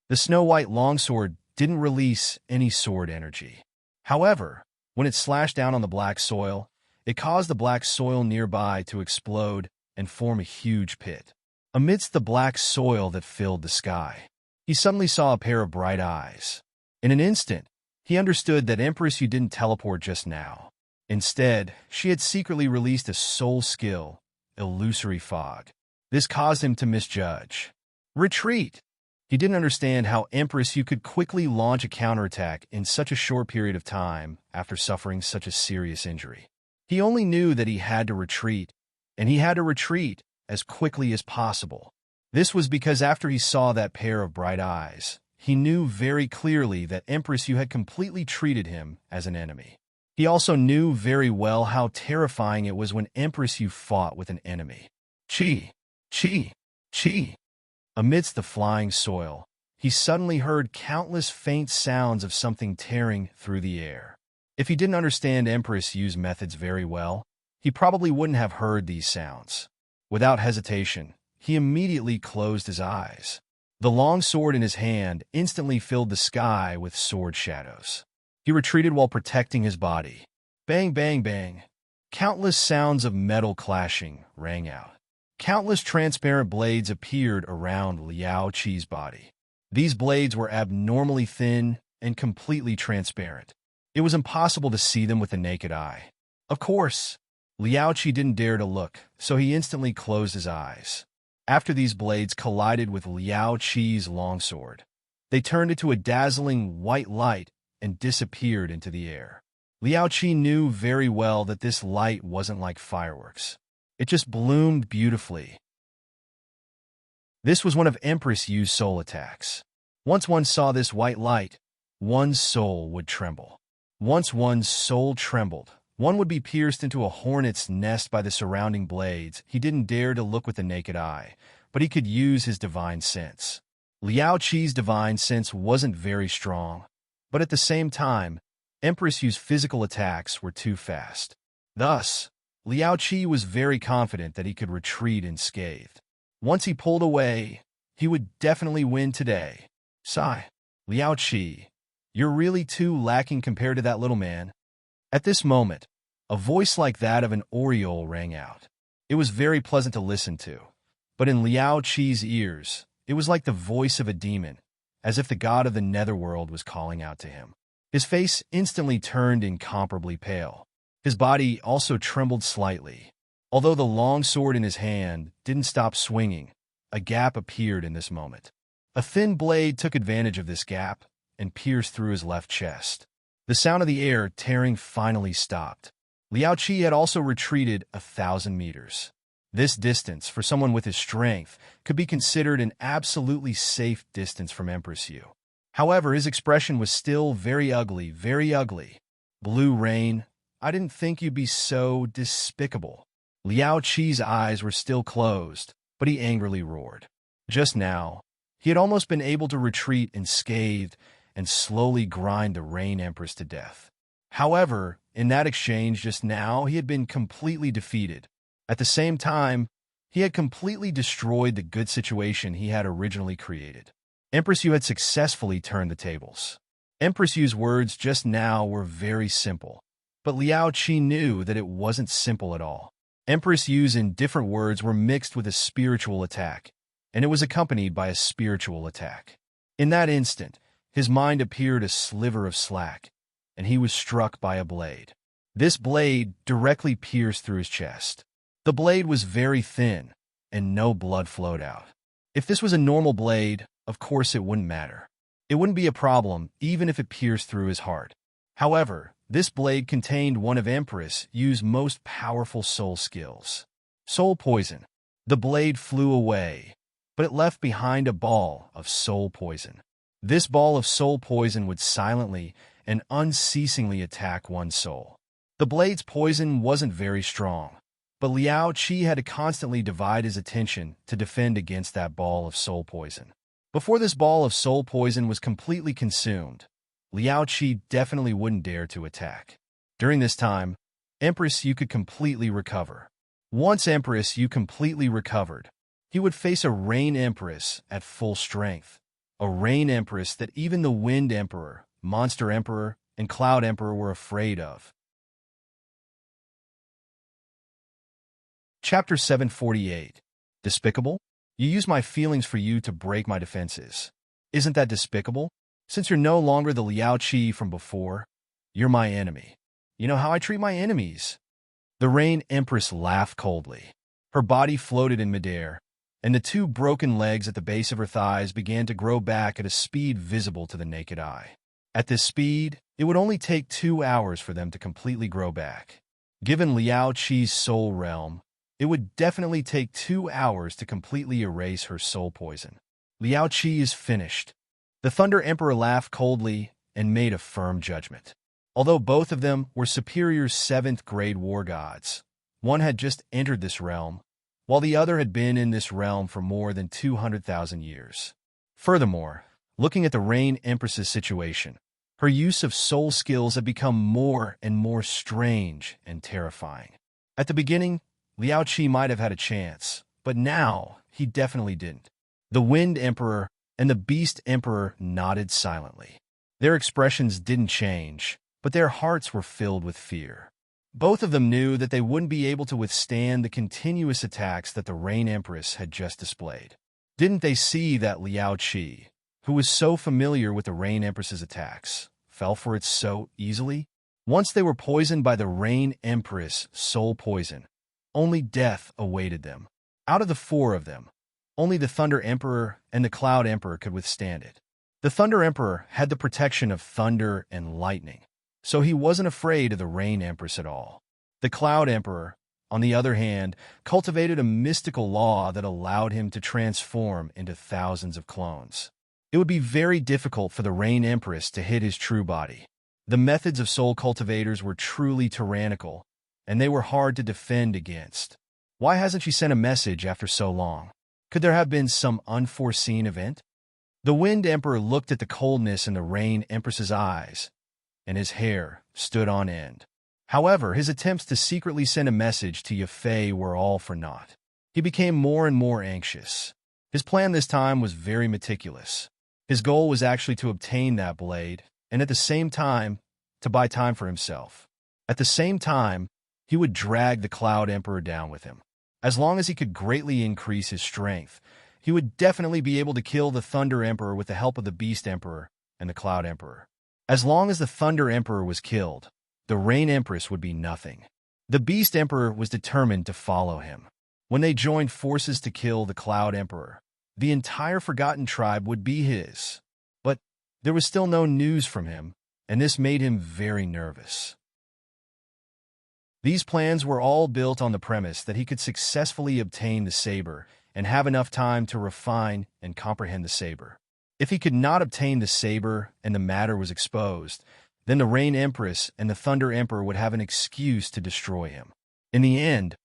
The Snow-White longsword didn't release any sword energy. However, when it slashed down on the black soil, it caused the black soil nearby to explode and form a huge pit. Amidst the black soil that filled the sky, he suddenly saw a pair of bright eyes. In an instant, he understood that Empress Yu didn't teleport just now. Instead, she had secretly released a soul skill, illusory fog. This caused him to misjudge. Retreat! He didn't understand how Empress Yu could quickly launch a counterattack in such a short period of time after suffering such a serious injury. He only knew that he had to retreat, and he had to retreat as quickly as possible. This was because after he saw that pair of bright eyes, he knew very clearly that Empress Yu had completely treated him as an enemy. He also knew very well how terrifying it was when Empress Yu fought with an enemy. Chi! Chi! Chi! Amidst the flying soil, he suddenly heard countless faint sounds of something tearing through the air. If he didn't understand Empress Yu's methods very well, he probably wouldn't have heard these sounds. Without hesitation, he immediately closed his eyes. The long sword in his hand instantly filled the sky with sword shadows. He retreated while protecting his body. Bang, bang, bang. Countless sounds of metal clashing rang out. Countless transparent blades appeared around Liao Qi's body. These blades were abnormally thin and completely transparent. It was impossible to see them with the naked eye. Of course, Liao Qi didn't dare to look, so he instantly closed his eyes. After these blades collided with Liao Qi's longsword, they turned into a dazzling white light and disappeared into the air. Liao Qi knew very well that this light wasn't like fireworks. It just bloomed beautifully. This was one of Empress Yu's soul attacks. Once one saw this white light, one's soul would tremble. Once one's soul trembled, one would be pierced into a hornet's nest by the surrounding blades. He didn't dare to look with the naked eye, but he could use his divine sense. Liao Qi's divine sense wasn't very strong, but at the same time, Empress Yu's physical attacks were too fast. Thus, Liao Qi was very confident that he could retreat unscathed. Once he pulled away, he would definitely win today. Sigh. Liao Qi, you're really too lacking compared to that little man. At this moment, a voice like that of an oriole rang out. It was very pleasant to listen to, but in Liao Qi's ears, it was like the voice of a demon, as if the god of the netherworld was calling out to him. His face instantly turned incomparably pale. His body also trembled slightly. Although the long sword in his hand didn't stop swinging, a gap appeared in this moment. A thin blade took advantage of this gap and pierced through his left chest. The sound of the air tearing finally stopped. Liao Qi had also retreated 1,000 meters. This distance, for someone with his strength, could be considered an absolutely safe distance from Empress Yu. However, his expression was still very ugly, very ugly. Blue Rain, I didn't think you'd be so despicable. Liao Qi's eyes were still closed, but he angrily roared. Just now, he had almost been able to retreat unscathed and slowly grind the Rain Empress to death. However, in that exchange just now, he had been completely defeated. At the same time, he had completely destroyed the good situation he had originally created. Empress Yu had successfully turned the tables. Empress Yu's words just now were very simple, but Liao Qi knew that it wasn't simple at all. Empress Yu's indifferent words were mixed with a spiritual attack, and it was accompanied by a spiritual attack. In that instant, his mind appeared a sliver of slack, and he was struck by a blade. This blade directly pierced through his chest. The blade was very thin, and no blood flowed out. If this was a normal blade, of course it wouldn't matter. It wouldn't be a problem even if it pierced through his heart. However, this blade contained one of Empress Yu's most powerful soul skills. Soul poison. The blade flew away, but it left behind a ball of soul poison. This ball of soul poison would silently and unceasingly attack one's soul. The blade's poison wasn't very strong, but Liao Qi had to constantly divide his attention to defend against that ball of soul poison. Before this ball of soul poison was completely consumed, Liao Qi definitely wouldn't dare to attack. During this time, Empress Yu could completely recover. Once Empress Yu completely recovered, he would face a Rain Empress at full strength. A Rain Empress that even the Wind Emperor, Monster Emperor, and Cloud Emperor were afraid of. Chapter 748. Despicable? You use my feelings for you to break my defenses. Isn't that despicable? Since you're no longer the Liao Qi from before, you're my enemy. You know how I treat my enemies." The Rain Empress laughed coldly. Her body floated in midair, and the two broken legs at the base of her thighs began to grow back at a speed visible to the naked eye. At this speed, it would only take 2 hours for them to completely grow back. Given Liao Qi's soul realm, it would definitely take 2 hours to completely erase her soul poison. Liao Qi is finished. The Thunder Emperor laughed coldly and made a firm judgment. Although both of them were superior 7th-grade war gods, one had just entered this realm, while the other had been in this realm for more than 200,000 years. Furthermore, looking at the Rain Empress's situation, her use of soul skills had become more and more strange and terrifying. At the beginning, Liao Qi might have had a chance, but now he definitely didn't. The Wind Emperor and the Beast Emperor nodded silently. Their expressions didn't change, but their hearts were filled with fear. Both of them knew that they wouldn't be able to withstand the continuous attacks that the Rain Empress had just displayed. Didn't they see that Liao Qi, who was so familiar with the Rain Empress's attacks, fell for it so easily? Once they were poisoned by the Rain Empress' soul poison, only death awaited them. Out of the 4 of them, only the Thunder Emperor and the Cloud Emperor could withstand it. The Thunder Emperor had the protection of thunder and lightning, so he wasn't afraid of the Rain Empress at all. The Cloud Emperor, on the other hand, cultivated a mystical law that allowed him to transform into thousands of clones. It would be very difficult for the Rain Empress to hit his true body. The methods of soul cultivators were truly tyrannical, and they were hard to defend against. Why hasn't she sent a message after so long? Could there have been some unforeseen event? The Wind Emperor looked at the coldness in the Rain Empress's eyes, and his hair stood on end. However, his attempts to secretly send a message to Yafei were all for naught. He became more and more anxious. His plan this time was very meticulous. His goal was actually to obtain that blade, and at the same time, to buy time for himself. At the same time, he would drag the Cloud Emperor down with him. As long as he could greatly increase his strength, he would definitely be able to kill the Thunder Emperor with the help of the Beast Emperor and the Cloud Emperor. As long as the Thunder Emperor was killed, the Rain Empress would be nothing. The Beast Emperor was determined to follow him. When they joined forces to kill the Cloud Emperor, the entire Forgotten Tribe would be his. But there was still no news from him, and this made him very nervous. These plans were all built on the premise that he could successfully obtain the saber and have enough time to refine and comprehend the saber. If he could not obtain the saber and the matter was exposed, then the Rain Empress and the Thunder Emperor would have an excuse to destroy him. In the end,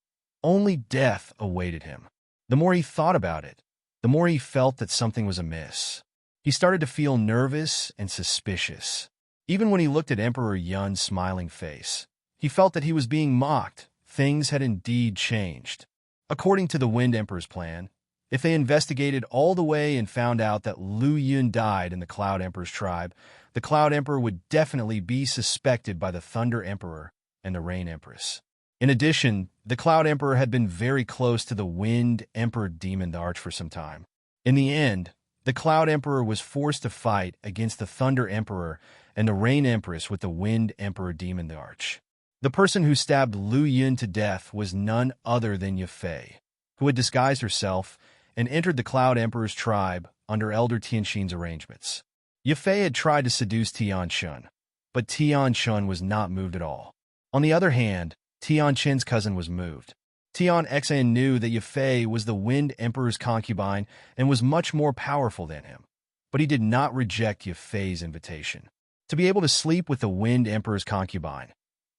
only death awaited him. The more he thought about it, the more he felt that something was amiss. He started to feel nervous and suspicious. Even when he looked at Emperor Yun's smiling face, he felt that he was being mocked. Things had indeed changed. According to the Wind Emperor's plan, if they investigated all the way and found out that Lu Yun died in the Cloud Emperor's tribe, the Cloud Emperor would definitely be suspected by the Thunder Emperor and the Rain Empress. In addition, the Cloud Emperor had been very close to the Wind Emperor Demon the Arch for some time. In the end, the Cloud Emperor was forced to fight against the Thunder Emperor and the Rain Empress with the Wind Emperor Demon the Arch. The person who stabbed Lu Yun to death was none other than Yafei, who had disguised herself and entered the Cloud Emperor's tribe under Elder Tianxin's arrangements. Yafei had tried to seduce Tianxin, but Tianxin was not moved at all. On the other hand, Tianxin's cousin was moved. Tianxin knew that Yafei was the Wind Emperor's concubine and was much more powerful than him, but he did not reject Yafei's invitation. To be able to sleep with the Wind Emperor's concubine,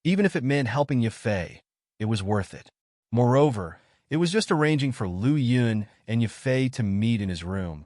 even if it meant helping Yafei, it was worth it. Moreover, it was just arranging for Lu Yun and Yafei to meet in his room.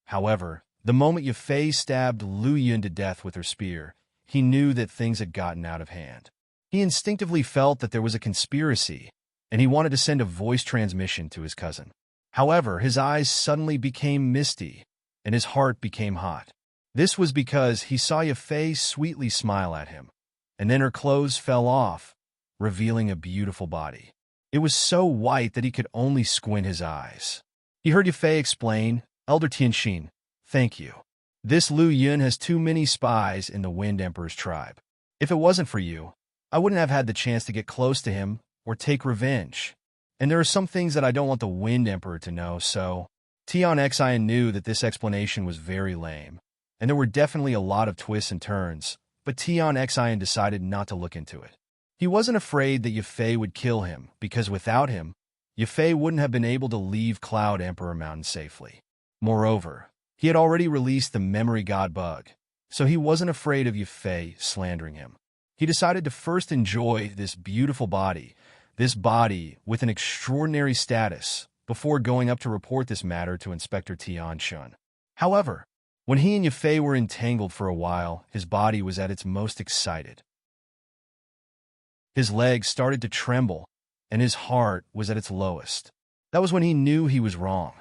However, the moment Yafei stabbed Lu Yun to death with her spear, he knew that things had gotten out of hand. He instinctively felt that there was a conspiracy, and he wanted to send a voice transmission to his cousin. However, his eyes suddenly became misty, and his heart became hot. This was because he saw Yafei sweetly smile at him, and then her clothes fell off, revealing a beautiful body. It was so white that he could only squint his eyes. He heard Yafei explain, "Elder Tianxin, thank you. This Lu Yun has too many spies in the Wind Emperor's tribe. If it wasn't for you, I wouldn't have had the chance to get close to him or take revenge. And there are some things that I don't want the Wind Emperor to know, so Tion Xian knew that this explanation was very lame, and there were definitely a lot of twists and turns, but Tion Xian decided not to look into it. He wasn't afraid that Yafei would kill him, because without him, Yafei wouldn't have been able to leave Cloud Emperor Mountain safely. Moreover, he had already released the Memory God bug, so he wasn't afraid of Yafei slandering him. He decided to first enjoy this beautiful body, this body with an extraordinary status, before going up to report this matter to Inspector Tian Shun. However, when he and Yafei were entangled for a while, his body was at its most excited. His legs started to tremble, and his heart was at its lowest. That was when he knew he was wrong.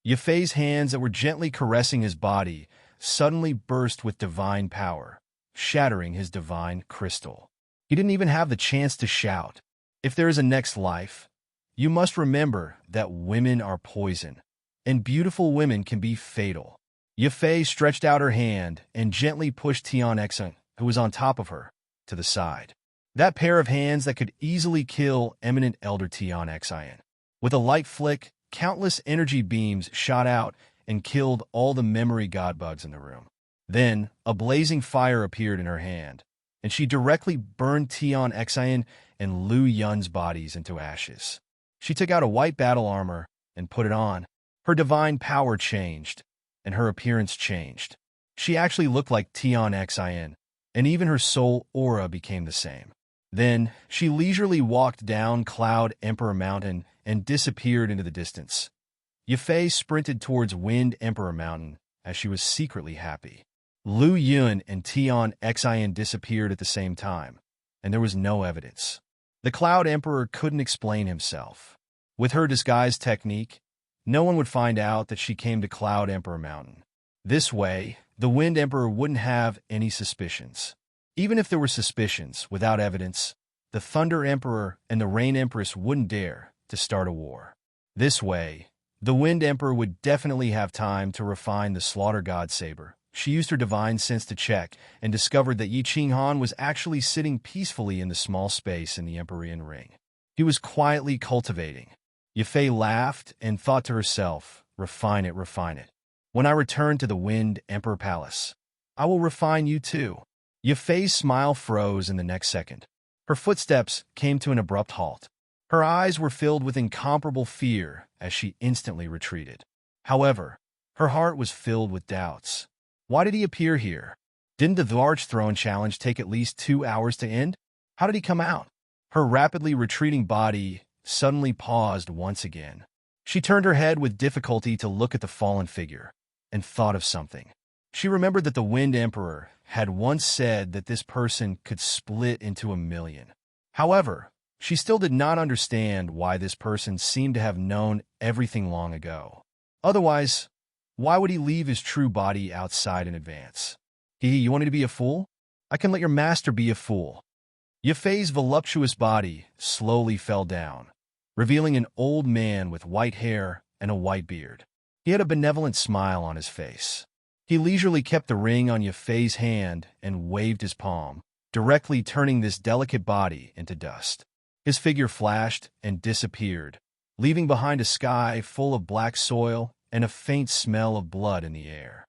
Yafei's hands that were gently caressing his body suddenly burst with divine power, shattering his divine crystal. He didn't even have the chance to shout. If there is a next life, you must remember that women are poison, and beautiful women can be fatal. Yafei stretched out her hand and gently pushed Tian Xian, who was on top of her, to the side. That pair of hands that could easily kill eminent elder Tion Xian. With a light flick, countless energy beams shot out and killed all the memory god bugs in the room. Then, a blazing fire appeared in her hand, and she directly burned Tion Xian and Lu Yun's bodies into ashes. She took out a white battle armor and put it on. Her divine power changed, and her appearance changed. She actually looked like Tion Xian, and even her soul aura became the same. Then, she leisurely walked down Cloud Emperor Mountain and disappeared into the distance. Yafei sprinted towards Wind Emperor Mountain as she was secretly happy. Lu Yun and Tion Xian disappeared at the same time, and there was no evidence. The Cloud Emperor couldn't explain himself. With her disguise technique, no one would find out that she came to Cloud Emperor Mountain. This way, the Wind Emperor wouldn't have any suspicions. Even if there were suspicions, without evidence, the Thunder Emperor and the Rain Empress wouldn't dare to start a war. This way, the Wind Emperor would definitely have time to refine the Slaughter God Saber. She used her divine sense to check and discovered that Yi Qinghan was actually sitting peacefully in the small space in the Empyrean Ring. He was quietly cultivating. Yafei laughed and thought to herself, refine it, refine it. When I return to the Wind Emperor Palace, I will refine you too. Yafei's smile froze in the next second. Her footsteps came to an abrupt halt. Her eyes were filled with incomparable fear as she instantly retreated. However, her heart was filled with doubts. Why did he appear here? Didn't the Arch Throne Challenge take at least 2 hours to end? How did he come out? Her rapidly retreating body suddenly paused once again. She turned her head with difficulty to look at the fallen figure, and thought of something. She remembered that the Wind Emperor had once said that this person could split into 1,000,000. However, she still did not understand why this person seemed to have known everything long ago. Otherwise, why would he leave his true body outside in advance? You wanted to be a fool? I can let your master be a fool. Yafei's voluptuous body slowly fell down, revealing an old man with white hair and a white beard. He had a benevolent smile on his face. He leisurely kept the ring on Yafei's hand and waved his palm, directly turning this delicate body into dust. His figure flashed and disappeared, leaving behind a sky full of black soil and a faint smell of blood in the air.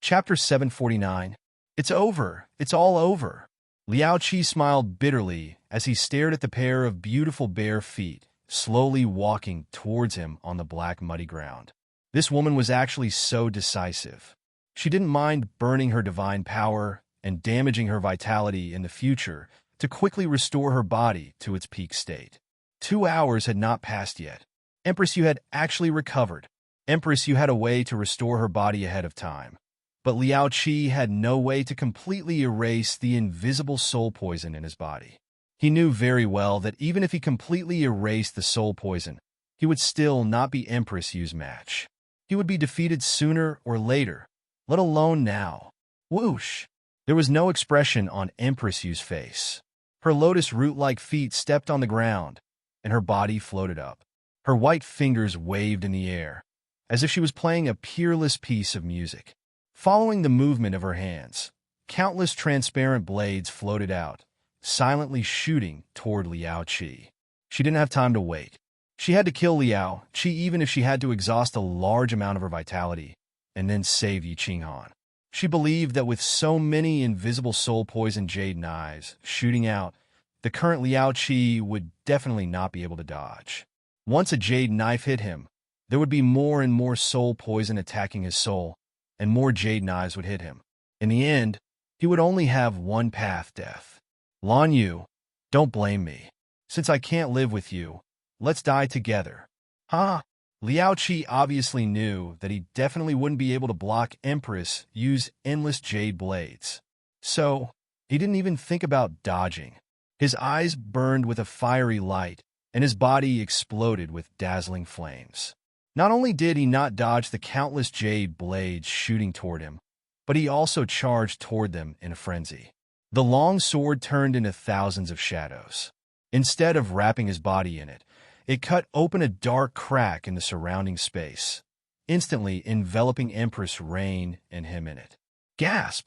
Chapter 749. It's over. It's all over. Liao Qi smiled bitterly as he stared at the pair of beautiful bare feet, slowly walking towards him on the black muddy ground. This woman was actually so decisive. She didn't mind burning her divine power and damaging her vitality in the future to quickly restore her body to its peak state. 2 hours had not passed yet. Empress, you had actually recovered. Empress, you had a way to restore her body ahead of time. But Liao Qi had no way to completely erase the invisible soul poison in his body. He knew very well that even if he completely erased the soul poison, he would still not be Empress Yu's match. He would be defeated sooner or later, let alone now. Whoosh! There was no expression on Empress Yu's face. Her lotus root-like feet stepped on the ground, and her body floated up. Her white fingers waved in the air, as if she was playing a peerless piece of music. Following the movement of her hands, countless transparent blades floated out, silently shooting toward Liao Qi. She didn't have time to wait. She had to kill Liao Qi even if she had to exhaust a large amount of her vitality, and then save Yi Qinghan. She believed that with so many invisible soul-poisoned jade knives shooting out, the current Liao Qi would definitely not be able to dodge. Once a jade knife hit him, there would be more and more soul poison attacking his soul, and more jade knives would hit him. In the end, he would only have one path: death. Lan Yu, don't blame me. Since I can't live with you, let's die together. Huh? Liao Qi obviously knew that he definitely wouldn't be able to block Empress use endless jade blades. So, he didn't even think about dodging. His eyes burned with a fiery light, and his body exploded with dazzling flames. Not only did he not dodge the countless jade blades shooting toward him, but he also charged toward them in a frenzy. The long sword turned into thousands of shadows. Instead of wrapping his body in it, it cut open a dark crack in the surrounding space, instantly enveloping Empress Rain and him in it. Gasp!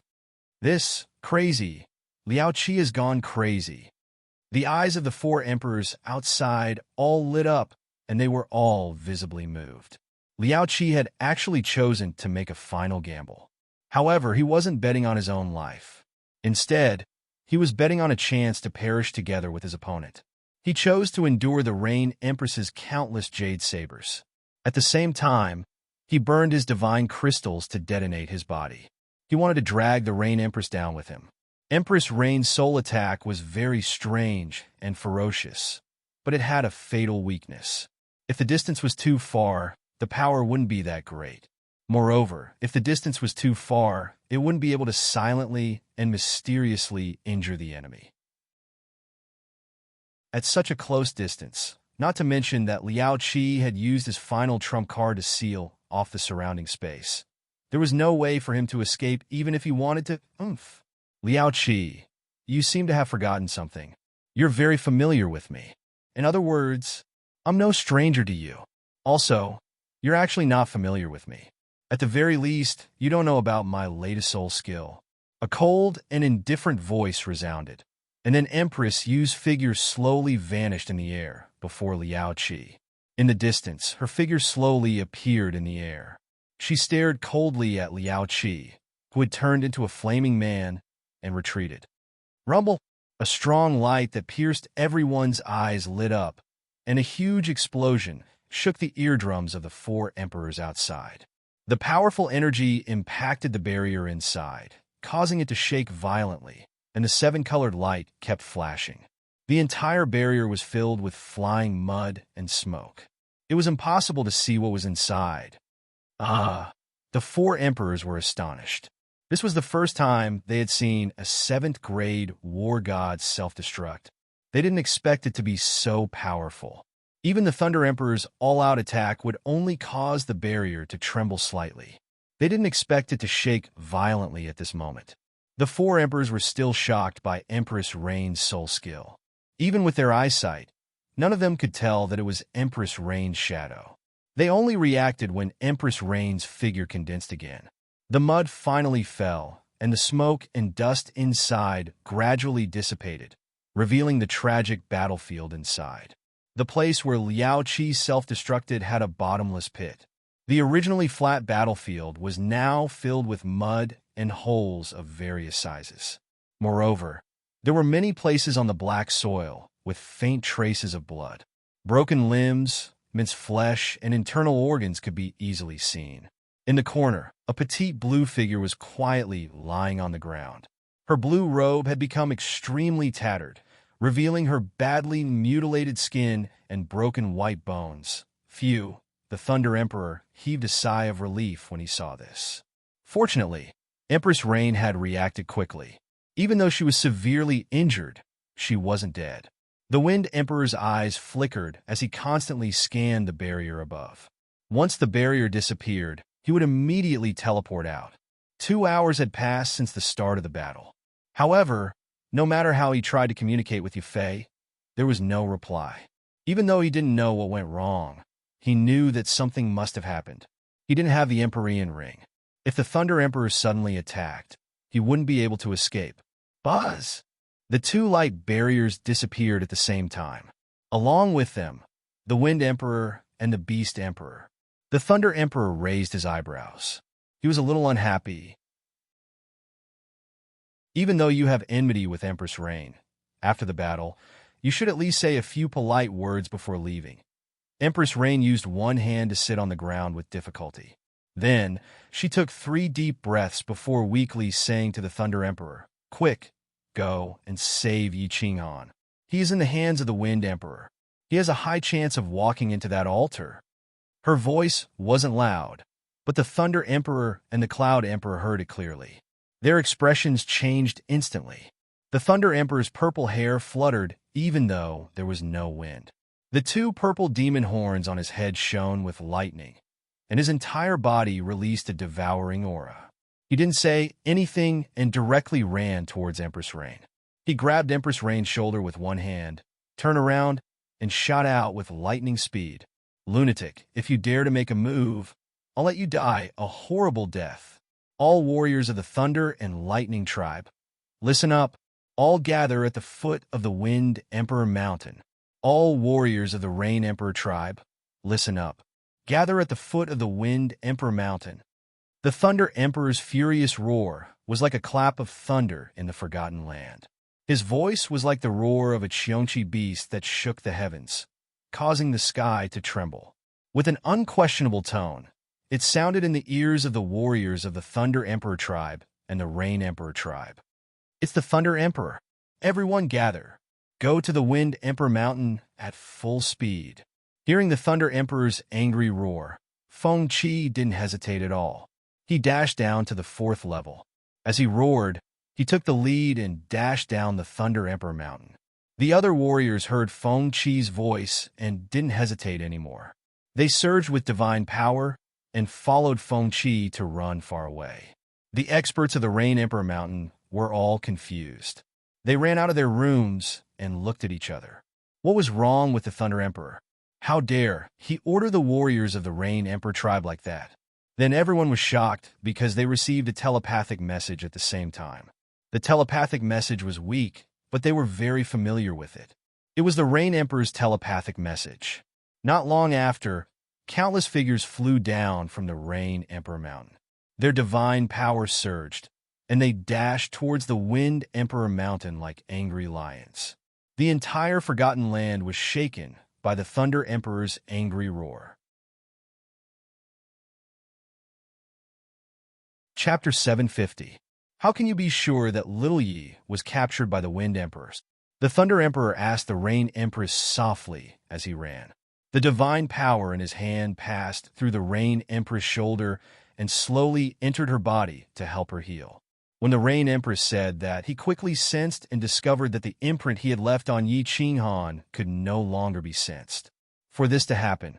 This, crazy. Liao Qi has gone crazy. The eyes of the four emperors outside all lit up, and they were all visibly moved. Liao Qi had actually chosen to make a final gamble. However, he wasn't betting on his own life. Instead, he was betting on a chance to perish together with his opponent. He chose to endure the Rain Empress's countless jade sabers. At the same time, he burned his divine crystals to detonate his body. He wanted to drag the Rain Empress down with him. Empress Rain's soul attack was very strange and ferocious, but it had a fatal weakness. If the distance was too far, the power wouldn't be that great. Moreover, if the distance was too far, it wouldn't be able to silently and mysteriously injure the enemy. At such a close distance, not to mention that Liao Qi had used his final trump card to seal off the surrounding space, there was no way for him to escape even if he wanted to. Liao Qi, you seem to have forgotten something. You're very familiar with me. In other words, I'm no stranger to you. Also, you're actually not familiar with me. At the very least, you don't know about my latest soul skill. A cold and indifferent voice resounded, and then Empress Yu's figure slowly vanished in the air before Liao Qi. In the distance, her figure slowly appeared in the air. She stared coldly at Liao Qi, who had turned into a flaming man, and retreated. Rumble! A strong light that pierced everyone's eyes lit up, and a huge explosion shook the eardrums of the four emperors outside. The powerful energy impacted the barrier inside, causing it to shake violently, and the seven-colored light kept flashing. The entire barrier was filled with flying mud and smoke. It was impossible to see what was inside. The four emperors were astonished. This was the first time they had seen a 7th-grade war god self-destruct. They didn't expect it to be so powerful. Even the Thunder Emperor's all-out attack would only cause the barrier to tremble slightly. They didn't expect it to shake violently at this moment. The four emperors were still shocked by Empress Rain's soul skill. Even with their eyesight, none of them could tell that it was Empress Rain's shadow. They only reacted when Empress Rain's figure condensed again. The mud finally fell, and the smoke and dust inside gradually dissipated, revealing the tragic battlefield inside. The place where Liao Qi self-destructed had a bottomless pit. The originally flat battlefield was now filled with mud and holes of various sizes. Moreover, there were many places on the black soil with faint traces of blood. Broken limbs, minced flesh, and internal organs could be easily seen. In the corner, a petite blue figure was quietly lying on the ground. Her blue robe had become extremely tattered, revealing her badly mutilated skin and broken white bones. Phew, the Thunder Emperor heaved a sigh of relief when he saw this. Fortunately, Empress Rain had reacted quickly. Even though she was severely injured, she wasn't dead. The Wind Emperor's eyes flickered as he constantly scanned the barrier above. Once the barrier disappeared, he would immediately teleport out. 2 hours had passed since the start of the battle. However, no matter how he tried to communicate with Yufei, there was no reply. Even though he didn't know what went wrong, he knew that something must have happened. He didn't have the Empyrean ring. If the Thunder Emperor suddenly attacked, he wouldn't be able to escape. Buzz! The two light barriers disappeared at the same time. Along with them, the Wind Emperor and the Beast Emperor. The Thunder Emperor raised his eyebrows. He was a little unhappy. Even though you have enmity with Empress Rain, after the battle, you should at least say a few polite words before leaving. Empress Rain used one hand to sit on the ground with difficulty. Then, she took 3 deep breaths before weakly saying to the Thunder Emperor, "Quick, go and save Yi Qinghan. He is in the hands of the Wind Emperor. He has a high chance of walking into that altar." Her voice wasn't loud, but the Thunder Emperor and the Cloud Emperor heard it clearly. Their expressions changed instantly. The Thunder Emperor's purple hair fluttered even though there was no wind. The 2 purple demon horns on his head shone with lightning, and his entire body released a devouring aura. He didn't say anything and directly ran towards Empress Rain. He grabbed Empress Rain's shoulder with one hand, turned around, and shot out with lightning speed. "Lunatic, if you dare to make a move, I'll let you die a horrible death. All warriors of the Thunder and Lightning tribe, listen up. All gather at the foot of the Wind Emperor Mountain. All warriors of the Rain Emperor tribe, listen up. Gather at the foot of the Wind Emperor Mountain." The Thunder Emperor's furious roar was like a clap of thunder in the Forgotten Land. His voice was like the roar of a Qiongqi beast that shook the heavens, causing the sky to tremble. With an unquestionable tone, it sounded in the ears of the warriors of the Thunder Emperor tribe and the Rain Emperor tribe. "It's the Thunder Emperor. Everyone gather. Go to the Wind Emperor Mountain at full speed." Hearing the Thunder Emperor's angry roar, Feng Qi didn't hesitate at all. He dashed down to the 4th level. As he roared, he took the lead and dashed down the Thunder Emperor Mountain. The other warriors heard Feng Qi's voice and didn't hesitate anymore. They surged with divine power and followed Feng Qi to run far away. The experts of the Rain Emperor Mountain were all confused. They ran out of their rooms and looked at each other. What was wrong with the Thunder Emperor? How dare he order the warriors of the Rain Emperor tribe like that? Then everyone was shocked because they received a telepathic message at the same time. The telepathic message was weak, but they were very familiar with it. It was the Rain Emperor's telepathic message. Not long after, countless figures flew down from the Rain Emperor Mountain. Their divine power surged, and they dashed towards the Wind Emperor Mountain like angry lions. The entire Forgotten Land was shaken by the Thunder Emperor's angry roar. Chapter 750. How can you be sure that Little Yi was captured by the Wind Emperors? The Thunder Emperor asked the Rain Empress softly as he ran. The divine power in his hand passed through the Rain Empress' shoulder and slowly entered her body to help her heal. When the Rain Empress said that, he quickly sensed and discovered that the imprint he had left on Yi Qinghan could no longer be sensed. For this to happen,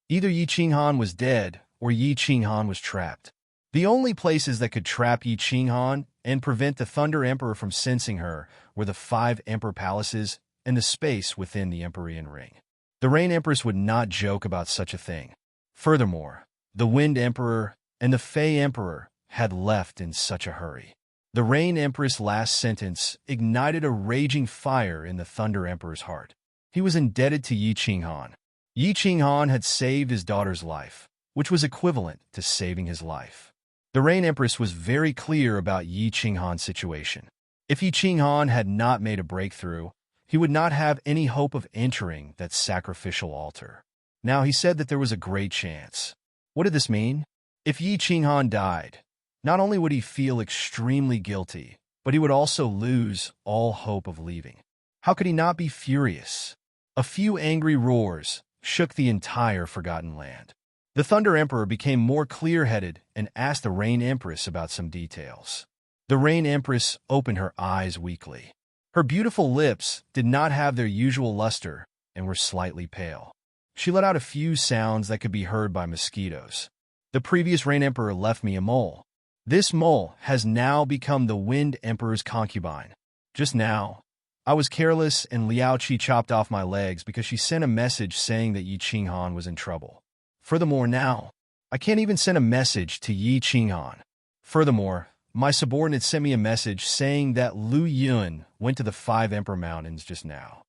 either Yi Qinghan was dead or Yi Qinghan was trapped. The only places that could trap Yi Qinghan and prevent the Thunder Emperor from sensing her were the 5 Emperor Palaces and the space within the Empyrean Ring. The Rain Empress would not joke about such a thing. Furthermore, the Wind Emperor and the Fey Emperor had left in such a hurry. The Rain Empress' last sentence ignited a raging fire in the Thunder Emperor's heart. He was indebted to Yi Qinghan. Yi Qinghan had saved his daughter's life, which was equivalent to saving his life. The Rain Empress was very clear about Yi Qinghan's situation. If Yi Qinghan had not made a breakthrough, he would not have any hope of entering that sacrificial altar. Now he said that there was a great chance. What did this mean? If Yi Qinghan died, not only would he feel extremely guilty, but he would also lose all hope of leaving. How could he not be furious? A few angry roars shook the entire Forgotten Land. The Thunder Emperor became more clear-headed and asked the Rain Empress about some details. The Rain Empress opened her eyes weakly. Her beautiful lips did not have their usual luster and were slightly pale. She let out a few sounds that could be heard by mosquitoes. The previous Rain Emperor left me a mole. This mole has now become the Wind Emperor's concubine. Just now, I was careless and Liao Qi chopped off my legs because she sent a message saying that Yi Qinghan was in trouble. Furthermore, now, I can't even send a message to Yi Qinghan. Furthermore, my subordinate sent me a message saying that Lu Yun went to the 5 Emperor Mountains just now.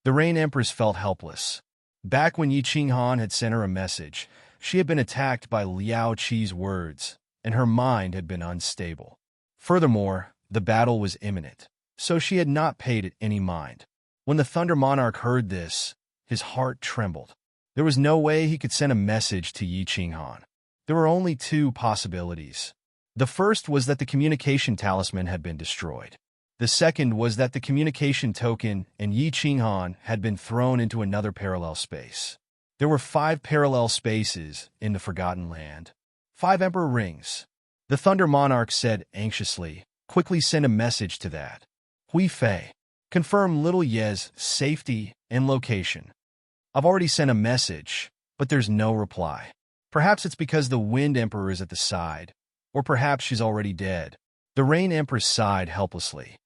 The Rain Empress felt helpless. Back when Yi Qinghan had sent her a message, she had been attacked by Liao Qi's words, and her mind had been unstable. Furthermore, the battle was imminent, so she had not paid it any mind. When the Thunder Monarch heard this, his heart trembled. There was no way he could send a message to Yi Qinghan. There were only 2 possibilities. The first was that the communication talisman had been destroyed. The second was that the communication token and Yi Qinghan had been thrown into another parallel space. There were 5 parallel spaces in the Forgotten Land. 5 Emperor Rings. The Thunder Monarch said anxiously, quickly send a message to that. Hui Fei. Confirm Little Ye's safety and location. I've already sent a message, but there's no reply. Perhaps it's because the Wind Emperor is at the side, or perhaps she's already dead. The Rain Empress sighed helplessly.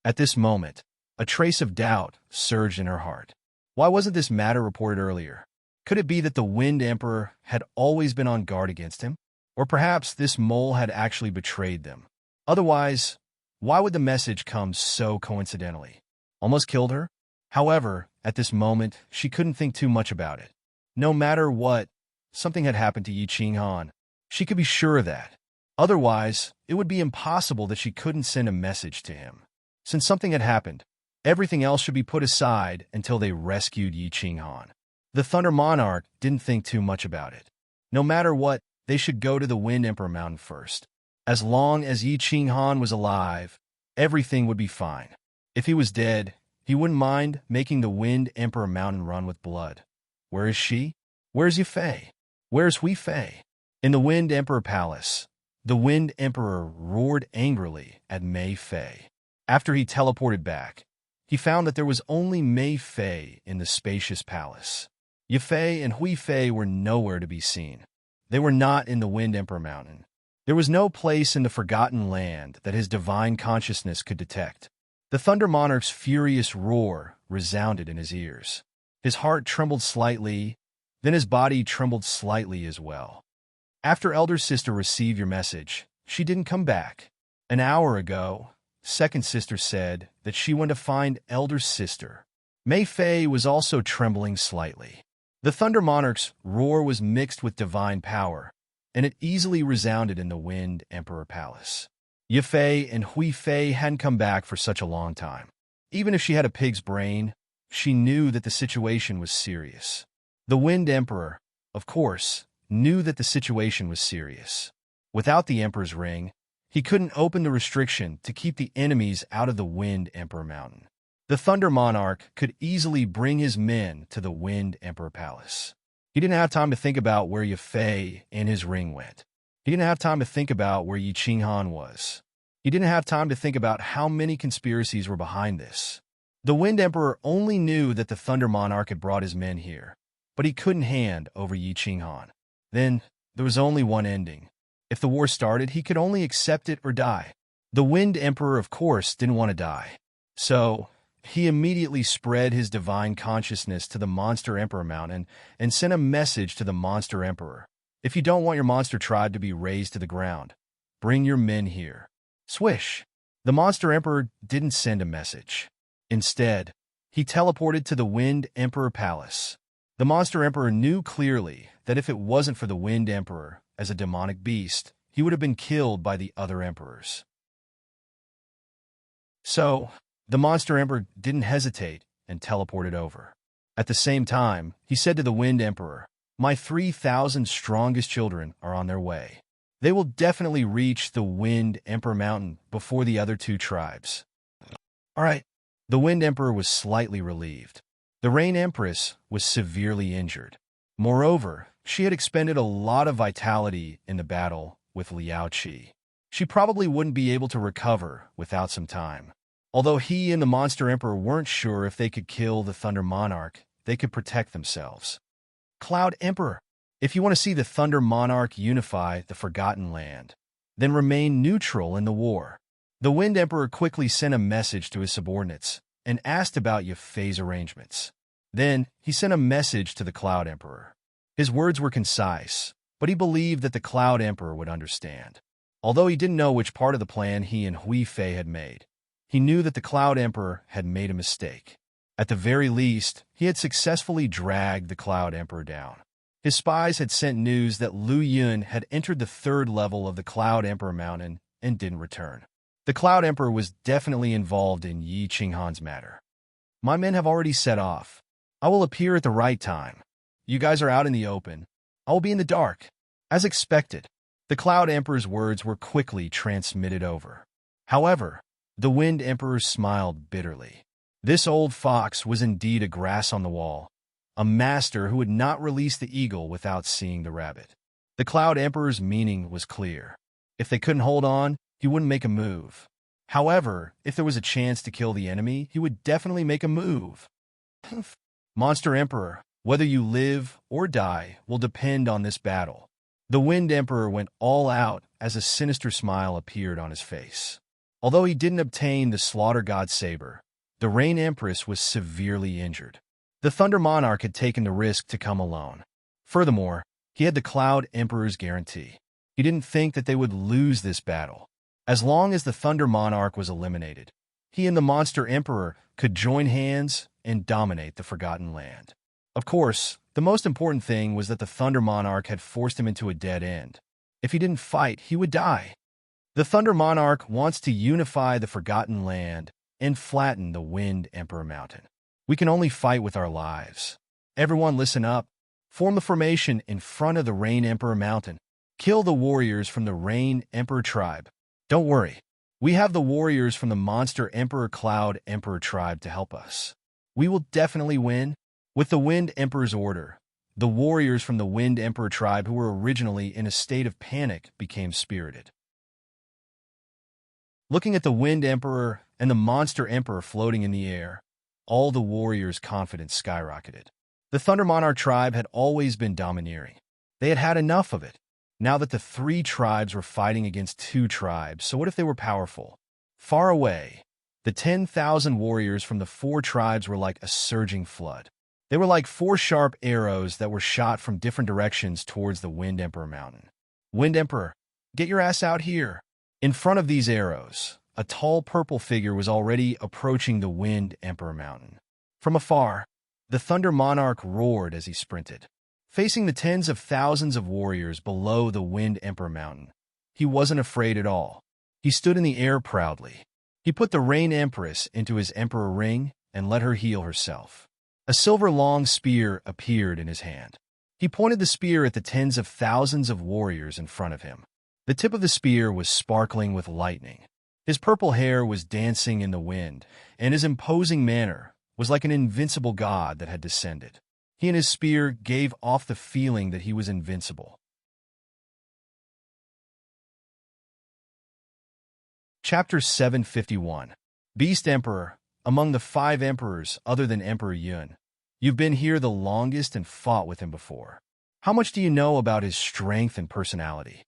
At this moment, a trace of doubt surged in her heart. Why wasn't this matter reported earlier? Could it be that the Wind Emperor had always been on guard against him? Or perhaps this mole had actually betrayed them? Otherwise, why would the message come so coincidentally? Almost killed her? However, at this moment, she couldn't think too much about it. No matter what, something had happened to Yi Qinghan. She could be sure of that. Otherwise, it would be impossible that she couldn't send a message to him. Since something had happened, everything else should be put aside until they rescued Yi Qinghan. The Thunder Monarch didn't think too much about it. No matter what, they should go to the Wind Emperor Mountain first. As long as Yi Qinghan was alive, everything would be fine. If he was dead, he wouldn't mind making the Wind Emperor Mountain run with blood. Where is she? Where's Yi Fei? Where's Hui Fei? In the Wind Emperor Palace, the Wind Emperor roared angrily at Mei Fei. After he teleported back, he found that there was only Mei Fei in the spacious palace. Yi Fei and Hui Fei were nowhere to be seen. They were not in the Wind Emperor Mountain. There was no place in the Forgotten Land that his divine consciousness could detect. The Thunder Monarch's furious roar resounded in his ears. His heart trembled slightly, then his body trembled slightly as well. After Elder Sister received your message, she didn't come back. An hour ago, Second Sister said that she went to find Elder Sister. Mei Fei was also trembling slightly. The Thunder Monarch's roar was mixed with divine power, and it easily resounded in the Wind Emperor Palace. Yi Fei and Hui Fei hadn't come back for such a long time. Even if she had a pig's brain, she knew that the situation was serious. The Wind Emperor, of course, knew that the situation was serious. Without the Emperor's ring, he couldn't open the restriction to keep the enemies out of the Wind Emperor Mountain. The Thunder Monarch could easily bring his men to the Wind Emperor Palace. He didn't have time to think about where Yi Fei and his ring went. He didn't have time to think about where Yi Qinghan was. He didn't have time to think about how many conspiracies were behind this. The Wind Emperor only knew that the Thunder Monarch had brought his men here, but he couldn't hand over Yi Qinghan. Then, there was only one ending. If the war started, he could only accept it or die. The Wind Emperor, of course, didn't want to die. So, he immediately spread his divine consciousness to the Monster Emperor Mountain and sent a message to the Monster Emperor. If you don't want your monster tribe to be razed to the ground, bring your men here. Swish! The Monster Emperor didn't send a message. Instead, he teleported to the Wind Emperor Palace. The Monster Emperor knew clearly that if it wasn't for the Wind Emperor as a demonic beast, he would have been killed by the other emperors. So, the Monster Emperor didn't hesitate and teleported over. At the same time, he said to the Wind Emperor, "My 3,000 strongest children are on their way. They will definitely reach the Wind Emperor Mountain before the other 2 tribes." All right. The Wind Emperor was slightly relieved. The Rain Empress was severely injured. Moreover, she had expended a lot of vitality in the battle with Liao Qi. She probably wouldn't be able to recover without some time. Although he and the Monster Emperor weren't sure if they could kill the Thunder Monarch, they could protect themselves. Cloud Emperor, if you want to see the Thunder Monarch unify the Forgotten Land, then remain neutral in the war. The Wind Emperor quickly sent a message to his subordinates and asked about Yi Fei's arrangements. Then, he sent a message to the Cloud Emperor. His words were concise, but he believed that the Cloud Emperor would understand. Although he didn't know which part of the plan he and Hui Fei had made, he knew that the Cloud Emperor had made a mistake. At the very least, he had successfully dragged the Cloud Emperor down. His spies had sent news that Lu Yun had entered the third level of the Cloud Emperor Mountain and didn't return. The Cloud Emperor was definitely involved in Yi Qinghan's matter. My men have already set off. I will appear at the right time. You guys are out in the open. I will be in the dark. As expected, the Cloud Emperor's words were quickly transmitted over. However, the Wind Emperor smiled bitterly. This old fox was indeed a grass on the wall, a master who would not release the eagle without seeing the rabbit. The Cloud Emperor's meaning was clear. If they couldn't hold on, he wouldn't make a move. However, if there was a chance to kill the enemy, he would definitely make a move. Monster Emperor, whether you live or die will depend on this battle. The Wind Emperor went all out as a sinister smile appeared on his face. Although he didn't obtain the Slaughter God Saber, the Rain Empress was severely injured. The Thunder Monarch had taken the risk to come alone. Furthermore, he had the Cloud Emperor's guarantee. He didn't think that they would lose this battle. As long as the Thunder Monarch was eliminated, he and the Monster Emperor could join hands and dominate the Forgotten Land. Of course, the most important thing was that the Thunder Monarch had forced him into a dead end. If he didn't fight, he would die. The Thunder Monarch wants to unify the Forgotten Land and flatten the Wind Emperor Mountain. We can only fight with our lives. Everyone listen up. Form the formation in front of the Rain Emperor Mountain. Kill the warriors from the Rain Emperor tribe. Don't worry. We have the warriors from the Monster Emperor Cloud Emperor tribe to help us. We will definitely win. With the Wind Emperor's order, the warriors from the Wind Emperor tribe who were originally in a state of panic became spirited. Looking at the Wind Emperor and the Monster Emperor floating in the air, all the warriors' confidence skyrocketed. The Thunder Monarch tribe had always been domineering. They had had enough of it. Now that the three tribes were fighting against two tribes, so what if they were powerful? Far away, the 10,000 warriors from the four tribes were like a surging flood. They were like four sharp arrows that were shot from different directions towards the Wind Emperor Mountain. Wind Emperor, get your ass out here. In front of these arrows, a tall purple figure was already approaching the Wind Emperor Mountain. From afar, the Thunder Monarch roared as he sprinted. Facing the tens of thousands of warriors below the Wind Emperor Mountain, he wasn't afraid at all. He stood in the air proudly. He put the Rain Empress into his Emperor ring and let her heal herself. A silver-long spear appeared in his hand. He pointed the spear at the tens of thousands of warriors in front of him. The tip of the spear was sparkling with lightning. His purple hair was dancing in the wind, and his imposing manner was like an invincible god that had descended. He and his spear gave off the feeling that he was invincible. Chapter 751. Beast Emperor. Among the 5 emperors other than Emperor Yun, you've been here the longest and fought with him before. How much do you know about his strength and personality?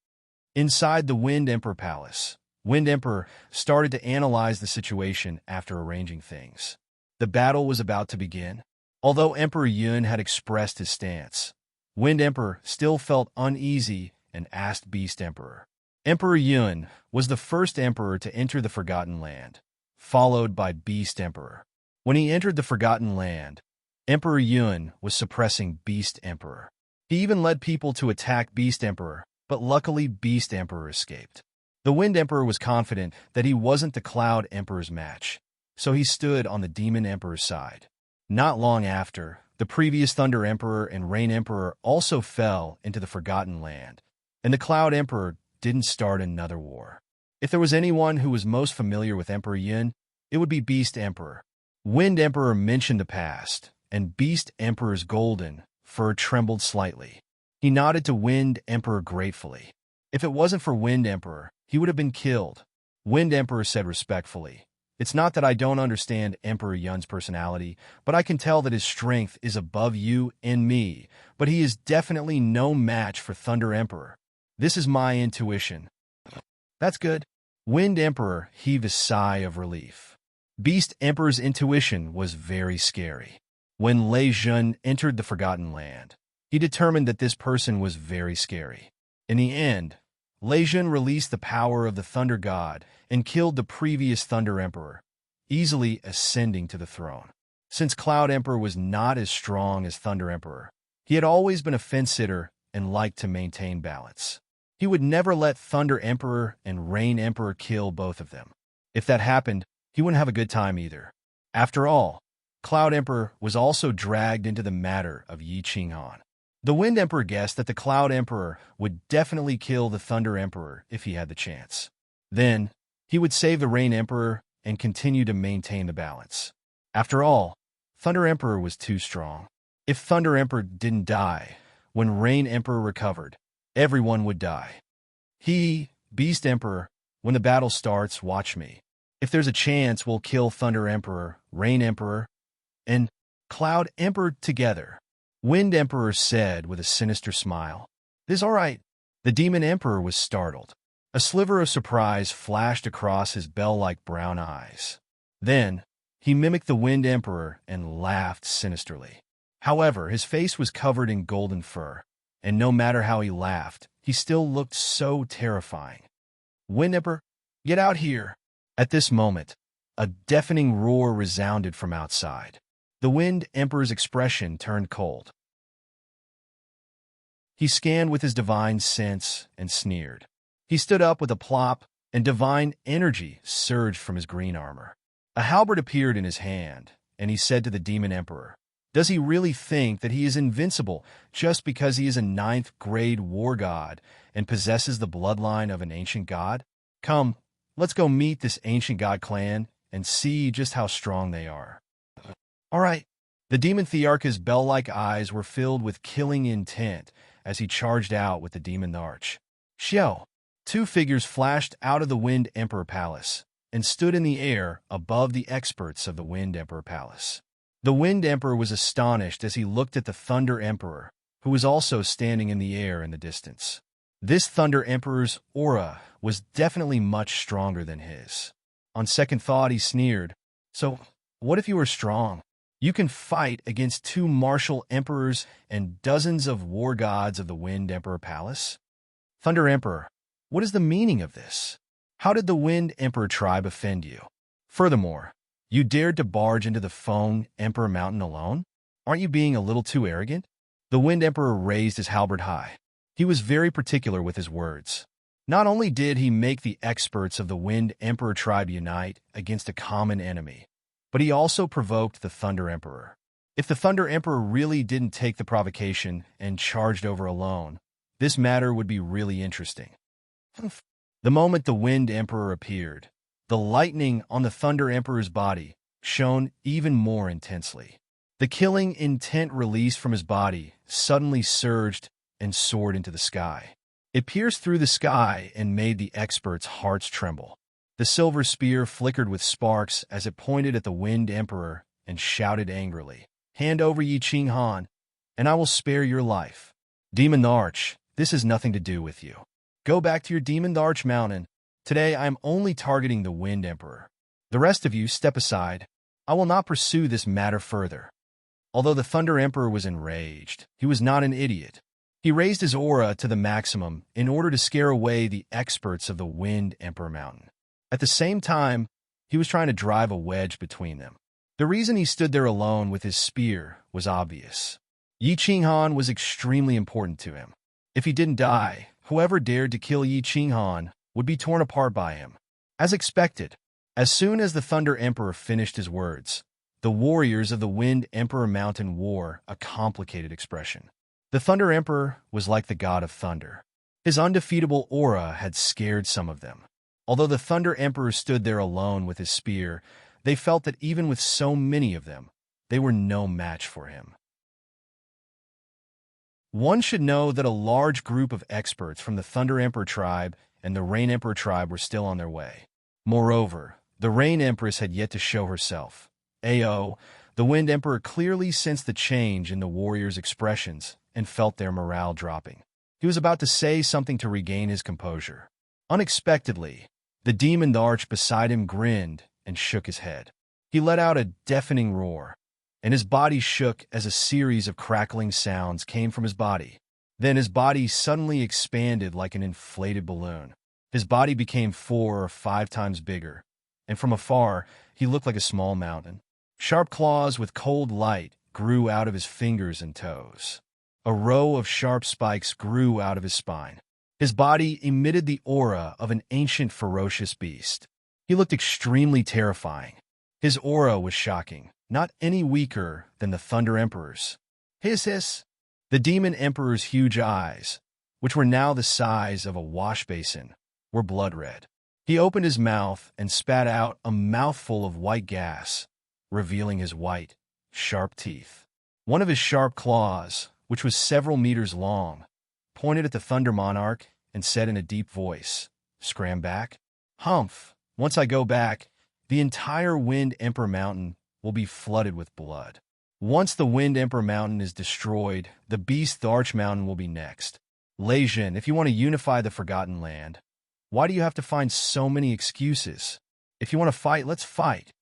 Inside the Wind Emperor Palace, Wind Emperor started to analyze the situation after arranging things. The battle was about to begin. Although Emperor Yun had expressed his stance, Wind Emperor still felt uneasy and asked Beast Emperor. Emperor Yun was the first emperor to enter the Forgotten Land, followed by Beast Emperor. When he entered the Forgotten Land, Emperor Yun was suppressing Beast Emperor. He even led people to attack Beast Emperor, but luckily Beast Emperor escaped. The Wind Emperor was confident that he wasn't the Cloud Emperor's match, so he stood on the Demon Emperor's side. Not long after, the previous Thunder Emperor and Rain Emperor also fell into the Forgotten Land, and the Cloud Emperor didn't start another war. If there was anyone who was most familiar with Emperor Yun, it would be Beast Emperor. Wind Emperor mentioned the past, and Beast Emperor's golden fur trembled slightly. He nodded to Wind Emperor gratefully. If it wasn't for Wind Emperor, he would have been killed. Wind Emperor said respectfully, "It's not that I don't understand Emperor Yun's personality, but I can tell that his strength is above you and me, but he is definitely no match for Thunder Emperor. This is my intuition." That's good. Wind Emperor heaved a sigh of relief. Beast Emperor's intuition was very scary. When Lei Jun entered the Forgotten Land, he determined that this person was very scary. In the end, Leijun released the power of the Thunder God and killed the previous Thunder Emperor, easily ascending to the throne. Since Cloud Emperor was not as strong as Thunder Emperor, he had always been a fence-sitter and liked to maintain balance. He would never let Thunder Emperor and Rain Emperor kill both of them. If that happened, he wouldn't have a good time either. After all, Cloud Emperor was also dragged into the matter of Yi Qinghan. The Wind Emperor guessed that the Cloud Emperor would definitely kill the Thunder Emperor if he had the chance. Then, he would save the Rain Emperor and continue to maintain the balance. After all, Thunder Emperor was too strong. If Thunder Emperor didn't die, when Rain Emperor recovered, everyone would die. Beast Emperor, when the battle starts, watch me. If there's a chance, we'll kill Thunder Emperor, Rain Emperor, and Cloud Emperor together. Wind Emperor said with a sinister smile. It is all right. The Demon Emperor was startled. A sliver of surprise flashed across his bell-like brown eyes. Then, he mimicked the Wind Emperor and laughed sinisterly. However, his face was covered in golden fur, and no matter how he laughed, he still looked so terrifying. Wind Emperor, get out here! At this moment, a deafening roar resounded from outside. The Wind Emperor's expression turned cold. He scanned with his divine sense and sneered. He stood up with a plop, and divine energy surged from his green armor. A halberd appeared in his hand, and he said to the Demon Emperor, "Does he really think that he is invincible just because he is a 9th-grade war god and possesses the bloodline of an ancient god? Come, let's go meet this ancient god clan and see just how strong they are." All right. The Demon Thearch's bell-like eyes were filled with killing intent as he charged out with the Demon Arch. Xiao! Two figures flashed out of the Wind Emperor Palace and stood in the air above the experts of the Wind Emperor Palace. The Wind Emperor was astonished as he looked at the Thunder Emperor, who was also standing in the air in the distance. This Thunder Emperor's aura was definitely much stronger than his. On second thought, he sneered, "So, what if you were strong? You can fight against 2 martial emperors and dozens of war gods of the Wind Emperor Palace?" Thunder Emperor, what is the meaning of this? How did the Wind Emperor tribe offend you? Furthermore, you dared to barge into the Foam Emperor Mountain alone? Aren't you being a little too arrogant? The Wind Emperor raised his halberd high. He was very particular with his words. Not only did he make the experts of the Wind Emperor tribe unite against a common enemy, but he also provoked the Thunder Emperor. If the Thunder Emperor really didn't take the provocation and charged over alone, this matter would be really interesting. The moment the Wind Emperor appeared, the lightning on the Thunder Emperor's body shone even more intensely. The killing intent released from his body suddenly surged and soared into the sky. It pierced through the sky and made the experts' hearts tremble. The silver spear flickered with sparks as it pointed at the Wind Emperor and shouted angrily, "Hand over Yi Qinghan, and I will spare your life." Demon Arch, this has nothing to do with you. Go back to your Demon Arch Mountain. Today I am only targeting the Wind Emperor. The rest of you step aside. I will not pursue this matter further. Although the Thunder Emperor was enraged, he was not an idiot. He raised his aura to the maximum in order to scare away the experts of the Wind Emperor Mountain. At the same time, he was trying to drive a wedge between them. The reason he stood there alone with his spear was obvious. Yi Qinghan was extremely important to him. If he didn't die, whoever dared to kill Yi Qinghan would be torn apart by him. As expected, as soon as the Thunder Emperor finished his words, the warriors of the Wind Emperor Mountain wore a complicated expression. The Thunder Emperor was like the god of thunder. His undefeatable aura had scared some of them. Although the Thunder Emperor stood there alone with his spear, they felt that even with so many of them, they were no match for him. One should know that a large group of experts from the Thunder Emperor tribe and the Rain Emperor tribe were still on their way. Moreover, the Rain Empress had yet to show herself. The Wind Emperor clearly sensed the change in the warriors' expressions and felt their morale dropping. He was about to say something to regain his composure. Unexpectedly, the Demon Arch beside him grinned and shook his head. He let out a deafening roar, and his body shook as a series of crackling sounds came from his body. Then his body suddenly expanded like an inflated balloon. His body became 4 or 5 times bigger, and from afar, he looked like a small mountain. Sharp claws with cold light grew out of his fingers and toes. A row of sharp spikes grew out of his spine. His body emitted the aura of an ancient ferocious beast. He looked extremely terrifying. His aura was shocking, not any weaker than the Thunder Emperor's. Hiss! The Demon Emperor's huge eyes, which were now the size of a wash basin, were blood red. He opened his mouth and spat out a mouthful of white gas, revealing his white, sharp teeth. One of his sharp claws, which was several meters long, pointed at the Thunder Monarch and said in a deep voice, "Scram back? Humph! Once I go back, the entire Wind Emperor Mountain will be flooded with blood. Once the Wind Emperor Mountain is destroyed, the Beast the Arch Mountain will be next. Legion, if you want to unify the Forgotten Land, why do you have to find so many excuses? If you want to fight, let's fight."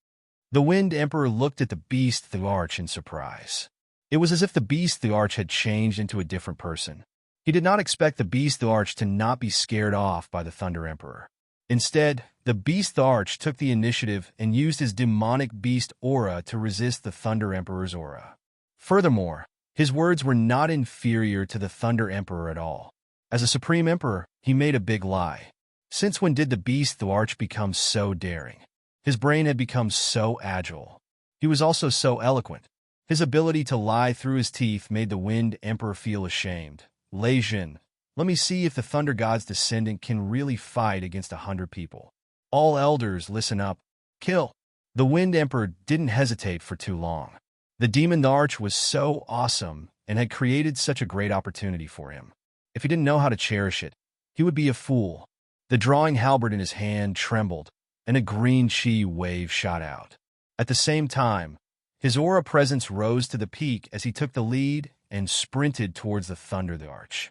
The Wind Emperor looked at the Beast the Arch in surprise. It was as if the Beast the Arch had changed into a different person. He did not expect the Beast the Arch to not be scared off by the Thunder Emperor. Instead, the Beast the Arch took the initiative and used his demonic beast aura to resist the Thunder Emperor's aura. Furthermore, his words were not inferior to the Thunder Emperor at all. As a Supreme Emperor, he made a big lie. Since when did the Beast the Arch become so daring? His brain had become so agile. He was also so eloquent. His ability to lie through his teeth made the Wind Emperor feel ashamed. Legion, let me see if the Thunder God's descendant can really fight against 100 people. All elders, listen up. Kill. The Wind Emperor didn't hesitate for too long. The Demon Arch was so awesome and had created such a great opportunity for him. If he didn't know how to cherish it, he would be a fool. The drawing halberd in his hand trembled, and a green chi wave shot out. At the same time, his aura presence rose to the peak as he took the lead and sprinted towards the Thunder the Arch.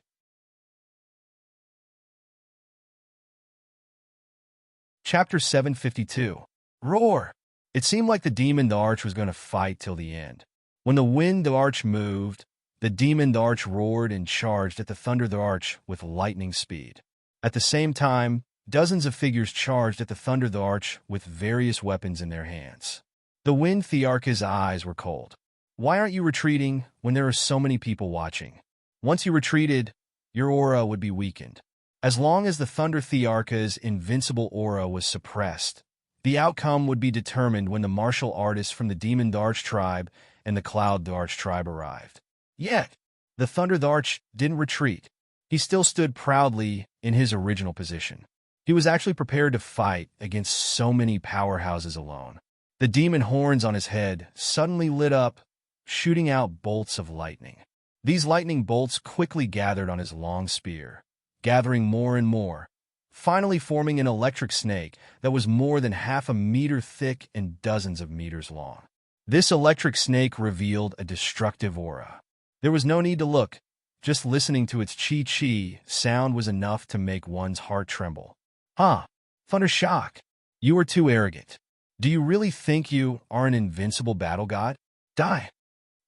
Chapter 752. Roar! It seemed like the Demon the Arch was going to fight till the end. When the Wind the Arch moved, the Demon the Arch roared and charged at the Thunder the Arch with lightning speed. At the same time, dozens of figures charged at the Thunder the Arch with various weapons in their hands. The Wind Thearch's eyes were cold. Why aren't you retreating when there are so many people watching? Once you retreated, your aura would be weakened. As long as the Thunder Thearch's invincible aura was suppressed, the outcome would be determined when the martial artists from the Demon the Arch tribe and the Cloud the Arch tribe arrived. Yet, the Thunder the Arch didn't retreat. He still stood proudly in his original position. He was actually prepared to fight against so many powerhouses alone. The demon horns on his head suddenly lit up, shooting out bolts of lightning. These lightning bolts quickly gathered on his long spear, gathering more and more, finally forming an electric snake that was more than half a meter thick and dozens of meters long. This electric snake revealed a destructive aura. There was no need to look. Just listening to its chi-chi sound was enough to make one's heart tremble. Thunder Shock, you are too arrogant. Do you really think you are an invincible battle god? Die.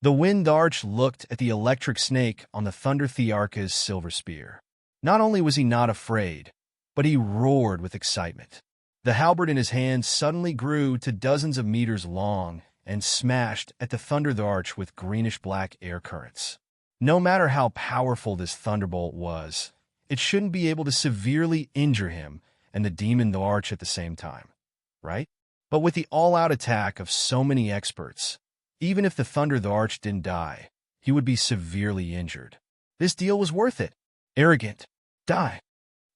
The Wind Arch looked at the electric snake on the Thunder Thearch's silver spear. Not only was he not afraid, but he roared with excitement. The halberd in his hand suddenly grew to dozens of meters long and smashed at the Thunder the Arch with greenish-black air currents. No matter how powerful this thunderbolt was, it shouldn't be able to severely injure him and the Demon the Arch at the same time, right? But with the all-out attack of so many experts, even if the Thunder the Arch didn't die, he would be severely injured. This deal was worth it. Arrogant. Die.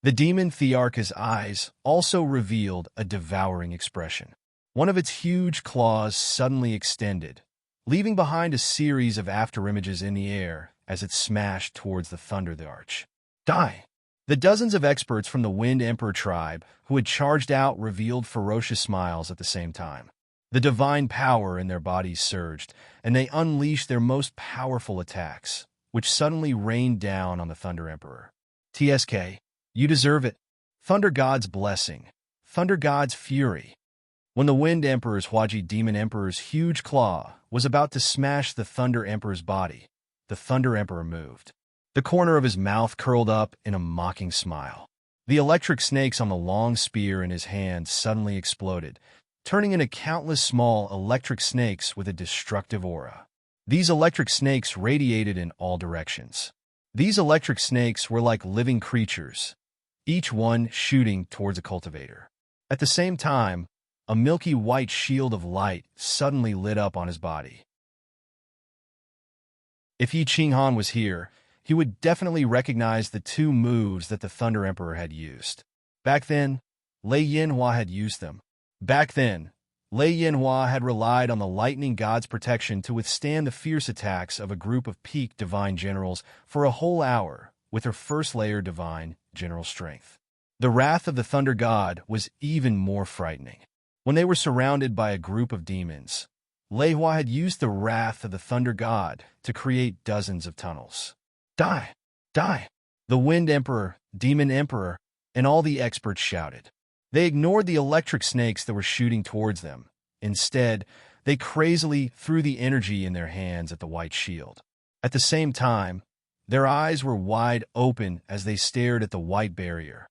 The Demon Thearch's eyes also revealed a devouring expression. One of its huge claws suddenly extended, leaving behind a series of afterimages in the air as it smashed towards the Thunder the Arch. Die. The dozens of experts from the Wind Emperor tribe who had charged out revealed ferocious smiles at the same time. The divine power in their bodies surged, and they unleashed their most powerful attacks, which suddenly rained down on the Thunder Emperor. TSK, you deserve it. Thunder God's blessing. Thunder God's fury. When the Wind Emperor's Hwaji Demon Emperor's huge claw was about to smash the Thunder Emperor's body, the Thunder Emperor moved. The corner of his mouth curled up in a mocking smile. The electric snakes on the long spear in his hand suddenly exploded, turning into countless small electric snakes with a destructive aura. These electric snakes radiated in all directions. These electric snakes were like living creatures, each one shooting towards a cultivator. At the same time, a milky white shield of light suddenly lit up on his body. If Yi Qinghan was here, he would definitely recognize the two moves that the Thunder Emperor had used. Back then, Lei Yinhua had used them. Back then, Lei Yinhua had relied on the lightning god's protection to withstand the fierce attacks of a group of peak divine generals for a whole hour with her first layer divine general strength. The wrath of the thunder god was even more frightening. When they were surrounded by a group of demons, Lei Hua had used the wrath of the thunder god to create dozens of tunnels. Die! Die! The Wind Emperor, Demon Emperor, and all the experts shouted. They ignored the electric snakes that were shooting towards them. Instead, they crazily threw the energy in their hands at the white shield. At the same time, their eyes were wide open as they stared at the white barrier,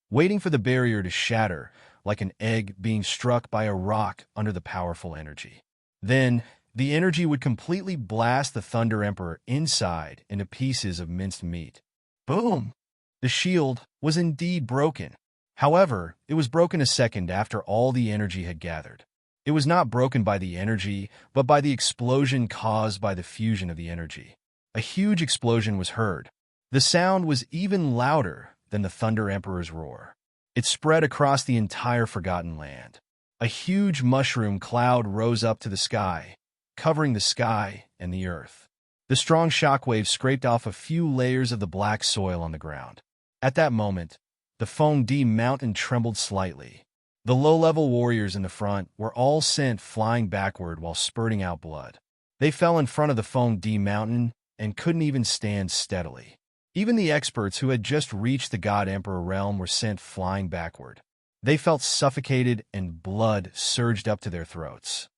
waiting for the barrier to shatter like an egg being struck by a rock under the powerful energy. Then, the energy would completely blast the Thunder Emperor inside into pieces of minced meat. Boom! The shield was indeed broken. However, it was broken a second after all the energy had gathered. It was not broken by the energy, but by the explosion caused by the fusion of the energy. A huge explosion was heard. The sound was even louder than the Thunder Emperor's roar. It spread across the entire Forgotten Land. A huge mushroom cloud rose up to the sky, covering the sky and the earth. The strong shockwave scraped off a few layers of the black soil on the ground. At that moment, the Feng Di mountain trembled slightly. The low-level warriors in the front were all sent flying backward while spurting out blood. They fell in front of the Feng Di mountain and couldn't even stand steadily. Even the experts who had just reached the God Emperor realm were sent flying backward. They felt suffocated and blood surged up to their throats.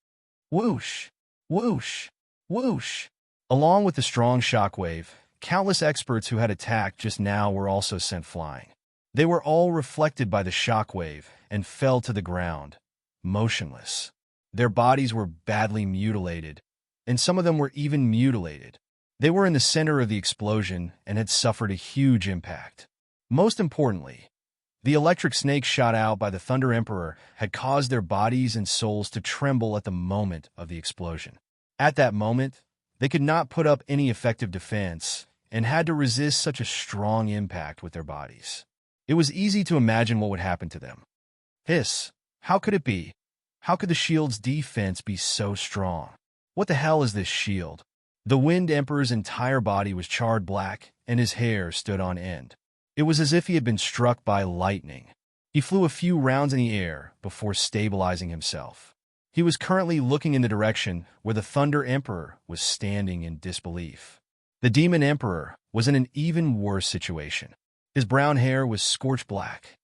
Whoosh! Whoosh! Whoosh! Along with the strong shockwave, countless experts who had attacked just now were also sent flying. They were all reflected by the shockwave and fell to the ground, motionless. Their bodies were badly mutilated, and some of them were even mutilated. They were in the center of the explosion and had suffered a huge impact. Most importantly, the electric snakes shot out by the Thunder Emperor had caused their bodies and souls to tremble at the moment of the explosion. At that moment, they could not put up any effective defense and had to resist such a strong impact with their bodies. It was easy to imagine what would happen to them. Hiss! How could it be? How could the shield's defense be so strong? What the hell is this shield? The Wind Emperor's entire body was charred black, and his hair stood on end. It was as if he had been struck by lightning. He flew a few rounds in the air before stabilizing himself. He was currently looking in the direction where the Thunder Emperor was standing in disbelief. The Demon Emperor was in an even worse situation. His brown hair was scorched black.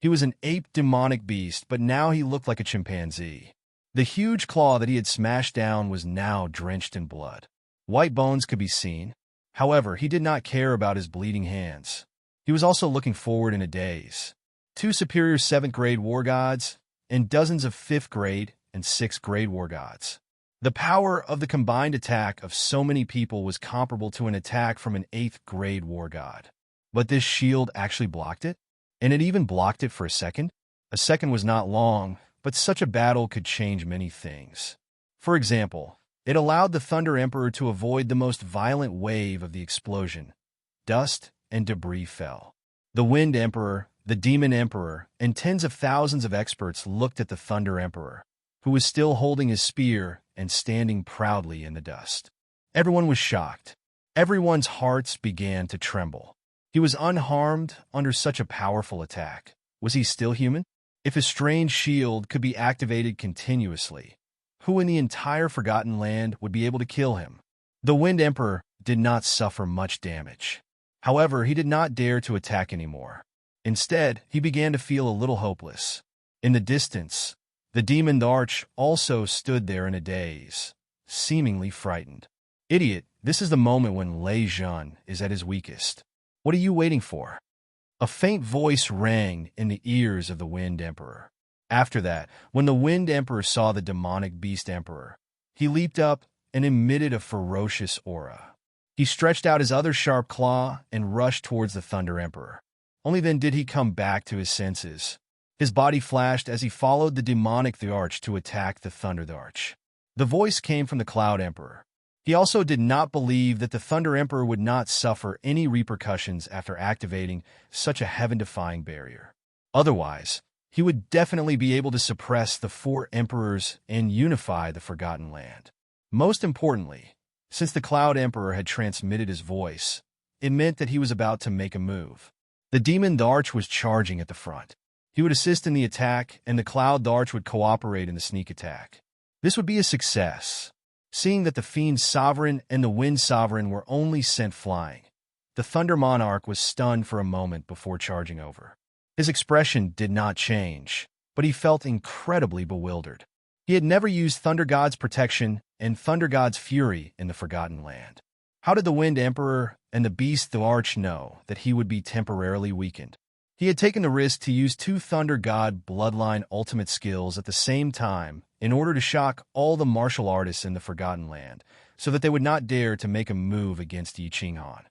He was an ape demonic beast, but now he looked like a chimpanzee. The huge claw that he had smashed down was now drenched in blood. White bones could be seen. However, he did not care about his bleeding hands. He was also looking forward in a daze. 2 superior 7th grade war gods, and dozens of 5th grade and 6th grade war gods. The power of the combined attack of so many people was comparable to an attack from an 8th grade war god. But this shield actually blocked it? And it even blocked it for a second? A second was not long, but such a battle could change many things. For example, it allowed the Thunder Emperor to avoid the most violent wave of the explosion. Dust and debris fell. The Wind Emperor, the Demon Emperor, and tens of thousands of experts looked at the Thunder Emperor, who was still holding his spear and standing proudly in the dust. Everyone was shocked. Everyone's hearts began to tremble. He was unharmed under such a powerful attack. Was he still human? If his strange shield could be activated continuously, who in the entire Forgotten Land would be able to kill him? The Wind Emperor did not suffer much damage. However, he did not dare to attack anymore. Instead, he began to feel a little hopeless. In the distance, the Demon Arch also stood there in a daze, seemingly frightened. Idiot, This is the moment when Lei Jun is at his weakest. What are you waiting for? A faint voice rang in the ears of the Wind Emperor. After that, when the Wind Emperor saw the demonic Beast Emperor, he leaped up and emitted a ferocious aura. He stretched out his other sharp claw and rushed towards the Thunder Emperor. Only then did he come back to his senses. His body flashed as he followed the demonic the Arch to attack the Thunder the Arch. The voice came from the Cloud Emperor. He also did not believe that the Thunder Emperor would not suffer any repercussions after activating such a heaven-defying barrier. Otherwise, he would definitely be able to suppress the four emperors and unify the Forgotten Land. Most importantly, since the Cloud Emperor had transmitted his voice, it meant that he was about to make a move. The Demon the Arch was charging at the front. He would assist in the attack, and the Cloud the Arch would cooperate in the sneak attack. This would be a success. Seeing that the Fiend Sovereign and the Wind Sovereign were only sent flying, the Thunder Monarch was stunned for a moment before charging over. His expression did not change, but he felt incredibly bewildered. He had never used Thunder God's protection and Thunder God's fury in the Forgotten Land. How did the Wind Emperor and the Beast the Arch know that he would be temporarily weakened? He had taken the risk to use two Thunder God bloodline ultimate skills at the same time in order to shock all the martial artists in the Forgotten Land, so that they would not dare to make a move against Yi Qinghan.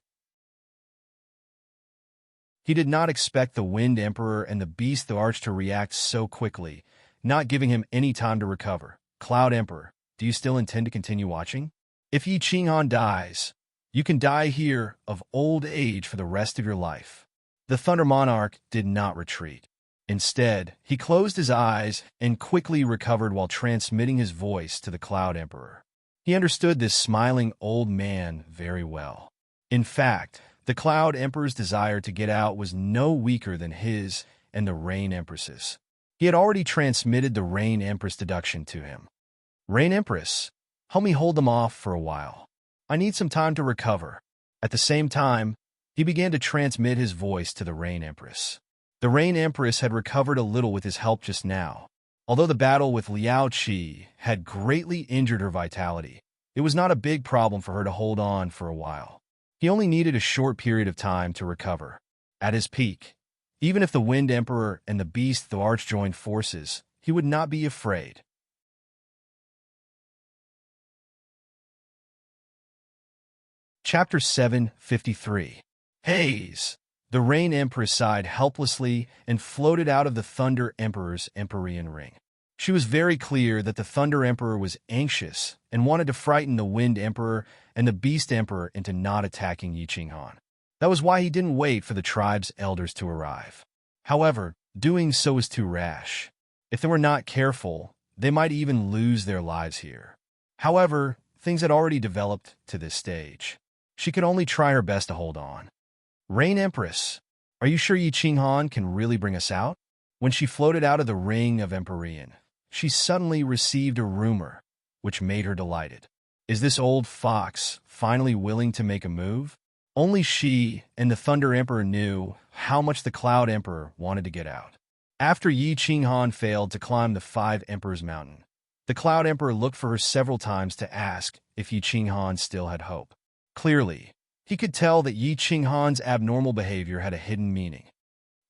He did not expect the Wind Emperor and the Beast the Arch to react so quickly, not giving him any time to recover. Cloud Emperor, do you still intend to continue watching? If Yi Qinghan dies, you can die here of old age for the rest of your life. The Thunder Monarch did not retreat. Instead, he closed his eyes and quickly recovered while transmitting his voice to the Cloud Emperor. He understood this smiling old man very well. In fact, the Cloud Emperor's desire to get out was no weaker than his and the Rain Empress's. He had already transmitted the Rain Empress deduction to him. Rain Empress, help me hold them off for a while. I need some time to recover. At the same time, he began to transmit his voice to the Rain Empress. The Rain Empress had recovered a little with his help just now. Although the battle with Liao Qi had greatly injured her vitality, it was not a big problem for her to hold on for a while. He only needed a short period of time to recover. At his peak, even if the Wind Emperor and the Beast the Arch joined forces, he would not be afraid. Chapter 753. Haze! The Rain Empress sighed helplessly and floated out of the Thunder Emperor's Empyrean ring. She was very clear that the Thunder Emperor was anxious and wanted to frighten the Wind Emperor and the Beast Emperor into not attacking Yi Qinghan. That was why he didn't wait for the tribe's elders to arrive. However, doing so was too rash. If they were not careful, they might even lose their lives here. However, things had already developed to this stage. She could only try her best to hold on. Rain Empress, are you sure Yi Qinghan can really bring us out? When she floated out of the ring of Empyrean, she suddenly received a rumor, which made her delighted. Is this old fox finally willing to make a move? Only she and the Thunder Emperor knew how much the Cloud Emperor wanted to get out. After Yi Qinghan failed to climb the Five Emperors Mountain, the Cloud Emperor looked for her several times to ask if Yi Qinghan still had hope. Clearly, he could tell that Yi Qinghan's abnormal behavior had a hidden meaning.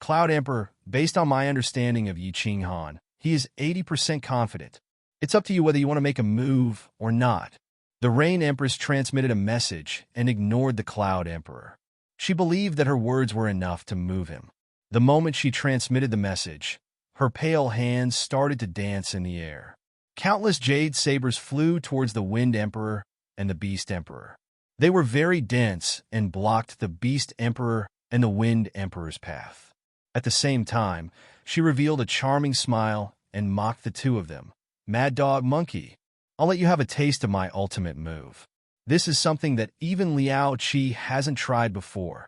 Cloud Emperor, based on my understanding of Yi Qinghan, he is 80% confident. It's up to you whether you want to make a move or not. The Rain Empress transmitted a message and ignored the Cloud Emperor. She believed that her words were enough to move him. The moment she transmitted the message, her pale hands started to dance in the air. Countless jade sabers flew towards the Wind Emperor and the Beast Emperor. They were very dense and blocked the Beast Emperor and the Wind Emperor's path. At the same time, she revealed a charming smile and mocked the two of them. Mad Dog Monkey, I'll let you have a taste of my ultimate move. This is something that even Liao Qi hasn't tried before.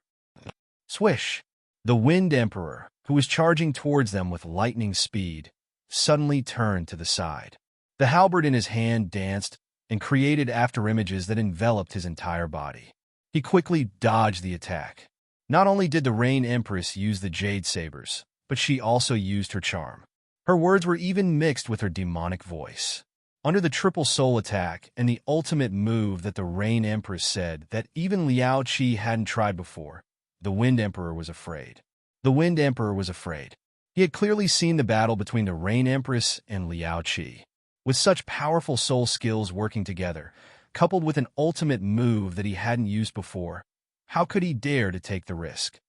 Swish! The Wind Emperor, who was charging towards them with lightning speed, suddenly turned to the side. The halberd in his hand danced and created afterimages that enveloped his entire body. He quickly dodged the attack. Not only did the Rain Empress use the jade sabers, but she also used her charm. Her words were even mixed with her demonic voice. Under the triple soul attack and the ultimate move that the Rain Empress said that even Liao Qi hadn't tried before, the Wind Emperor was afraid. The Wind Emperor was afraid. He had clearly seen the battle between the Rain Empress and Liao Qi. With such powerful soul skills working together, coupled with an ultimate move that he hadn't used before, how could he dare to take the risk?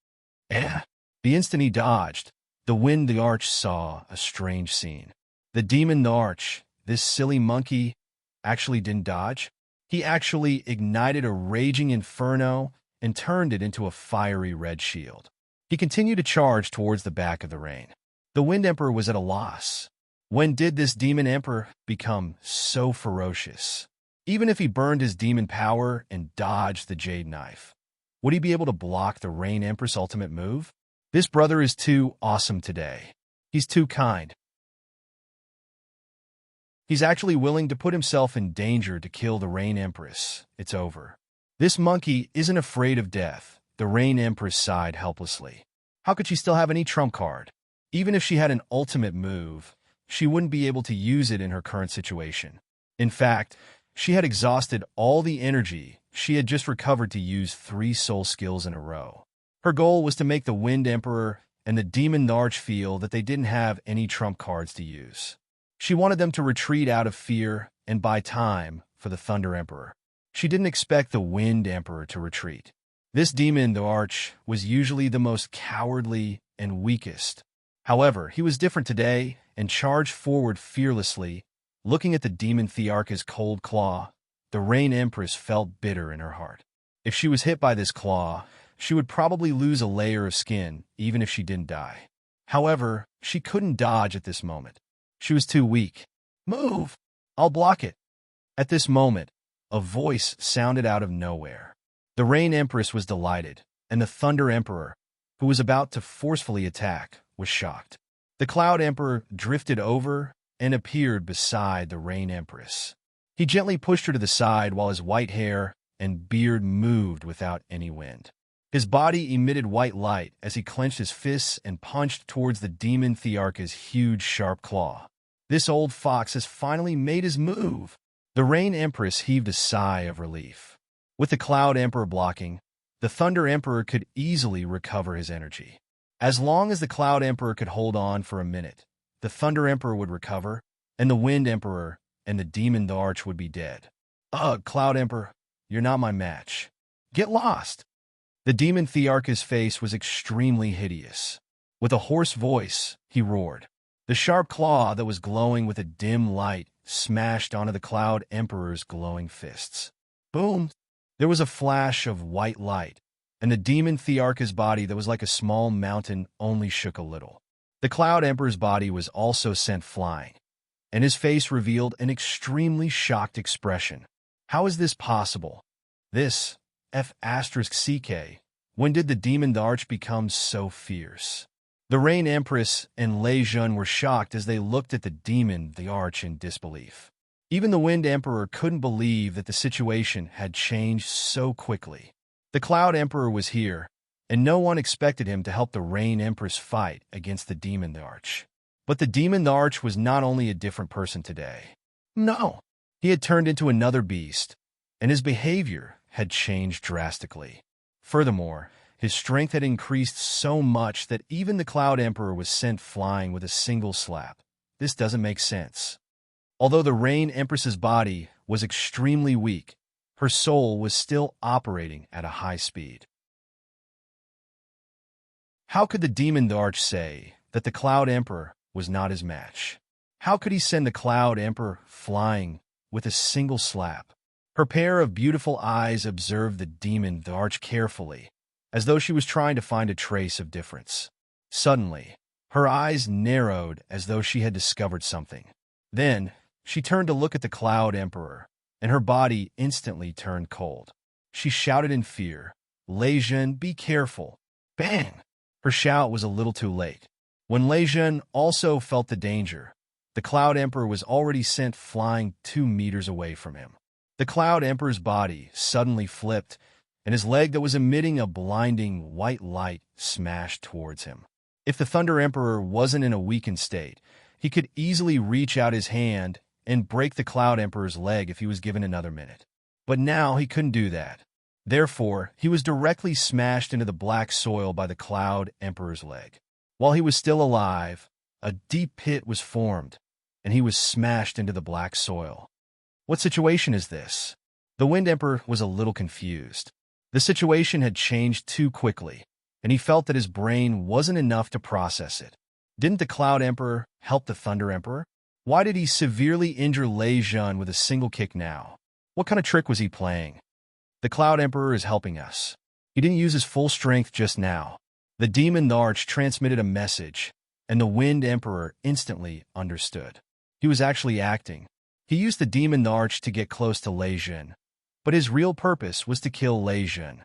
The instant he dodged, the Wind the Arch saw a strange scene. The Demon the Arch, this silly monkey, actually didn't dodge. He actually ignited a raging inferno and turned it into a fiery red shield. He continued to charge towards the back of the rain. The Wind Emperor was at a loss. When did this Demon Emperor become so ferocious? Even if he burned his demon power and dodged the Jade Knife, would he be able to block the Rain Empress' ultimate move? This brother is too awesome today. He's too kind. He's actually willing to put himself in danger to kill the Rain Empress. It's over. This monkey isn't afraid of death. The Rain Empress sighed helplessly. How could she still have any trump card? Even if she had an ultimate move, she wouldn't be able to use it in her current situation. In fact, she had exhausted all the energy she had just recovered to use 3 soul skills in a row. Her goal was to make the Wind Emperor and the Demon Arch feel that they didn't have any trump cards to use. She wanted them to retreat out of fear and buy time for the Thunder Emperor. She didn't expect the Wind Emperor to retreat. This Demon the Arch was usually the most cowardly and weakest. However, he was different today and charged forward fearlessly. Looking at the Demon Thearch's cold claw, the Rain Empress felt bitter in her heart. If she was hit by this claw, she would probably lose a layer of skin, even if she didn't die. However, she couldn't dodge at this moment. She was too weak. Move! I'll block it. At this moment, a voice sounded out of nowhere. The Rain Empress was delighted, and the Thunder Emperor, who was about to forcefully attack, was shocked. The Cloud Emperor drifted over and appeared beside the Rain Empress. He gently pushed her to the side while his white hair and beard moved without any wind. His body emitted white light as he clenched his fists and punched towards the Demon Thearch's huge, sharp claw. This old fox has finally made his move. The Rain Empress heaved a sigh of relief. With the Cloud Emperor blocking, the Thunder Emperor could easily recover his energy. As long as the Cloud Emperor could hold on for a minute, the Thunder Emperor would recover, and the Wind Emperor and the Demon Arch would be dead. Ugh, Cloud Emperor, you're not my match. Get lost. The Demon Thearch's face was extremely hideous. With a hoarse voice, he roared. The sharp claw that was glowing with a dim light smashed onto the Cloud Emperor's glowing fists. Boom! There was a flash of white light, and the Demon Thearch's body that was like a small mountain only shook a little. The Cloud Emperor's body was also sent flying, and his face revealed an extremely shocked expression. How is this possible? This F***CK. When did the Demon Arch become so fierce? The Rain Empress and Lei Jun were shocked as they looked at the Demon the Arch in disbelief. Even the Wind Emperor couldn't believe that the situation had changed so quickly. The Cloud Emperor was here, and no one expected him to help the Rain Empress fight against the Demon Arch. But the Demon Arch was not only a different person today. No, he had turned into another beast, and his behavior had changed drastically. Furthermore, his strength had increased so much that even the Cloud Emperor was sent flying with a single slap. This doesn't make sense. Although the Rain Empress's body was extremely weak, her soul was still operating at a high speed. How could the Demon Arch say that the Cloud Emperor was not his match? How could he send the Cloud Emperor flying with a single slap? Her pair of beautiful eyes observed the Demon Arch carefully, as though she was trying to find a trace of difference. Suddenly, her eyes narrowed as though she had discovered something. Then, she turned to look at the Cloud Emperor, and her body instantly turned cold. She shouted in fear, "Lei Jun, be careful!" Bang! Her shout was a little too late. When Lei Jun also felt the danger, the Cloud Emperor was already sent flying 2 meters away from him. The Cloud Emperor's body suddenly flipped, and his leg that was emitting a blinding white light smashed towards him. If the Thunder Emperor wasn't in a weakened state, he could easily reach out his hand and break the Cloud Emperor's leg if he was given another minute. But now he couldn't do that. Therefore, he was directly smashed into the black soil by the Cloud Emperor's leg. While he was still alive, a deep pit was formed, and he was smashed into the black soil. What situation is this? The Wind Emperor was a little confused. The situation had changed too quickly, and he felt that his brain wasn't enough to process it. Didn't the Cloud Emperor help the Thunder Emperor? Why did he severely injure Lei Jun with a single kick now? What kind of trick was he playing? The Cloud Emperor is helping us. He didn't use his full strength just now. The Demon Arch transmitted a message, and the Wind Emperor instantly understood. He was actually acting. He used the Demon Arch to get close to Lei Jun, but his real purpose was to kill Lei Jun.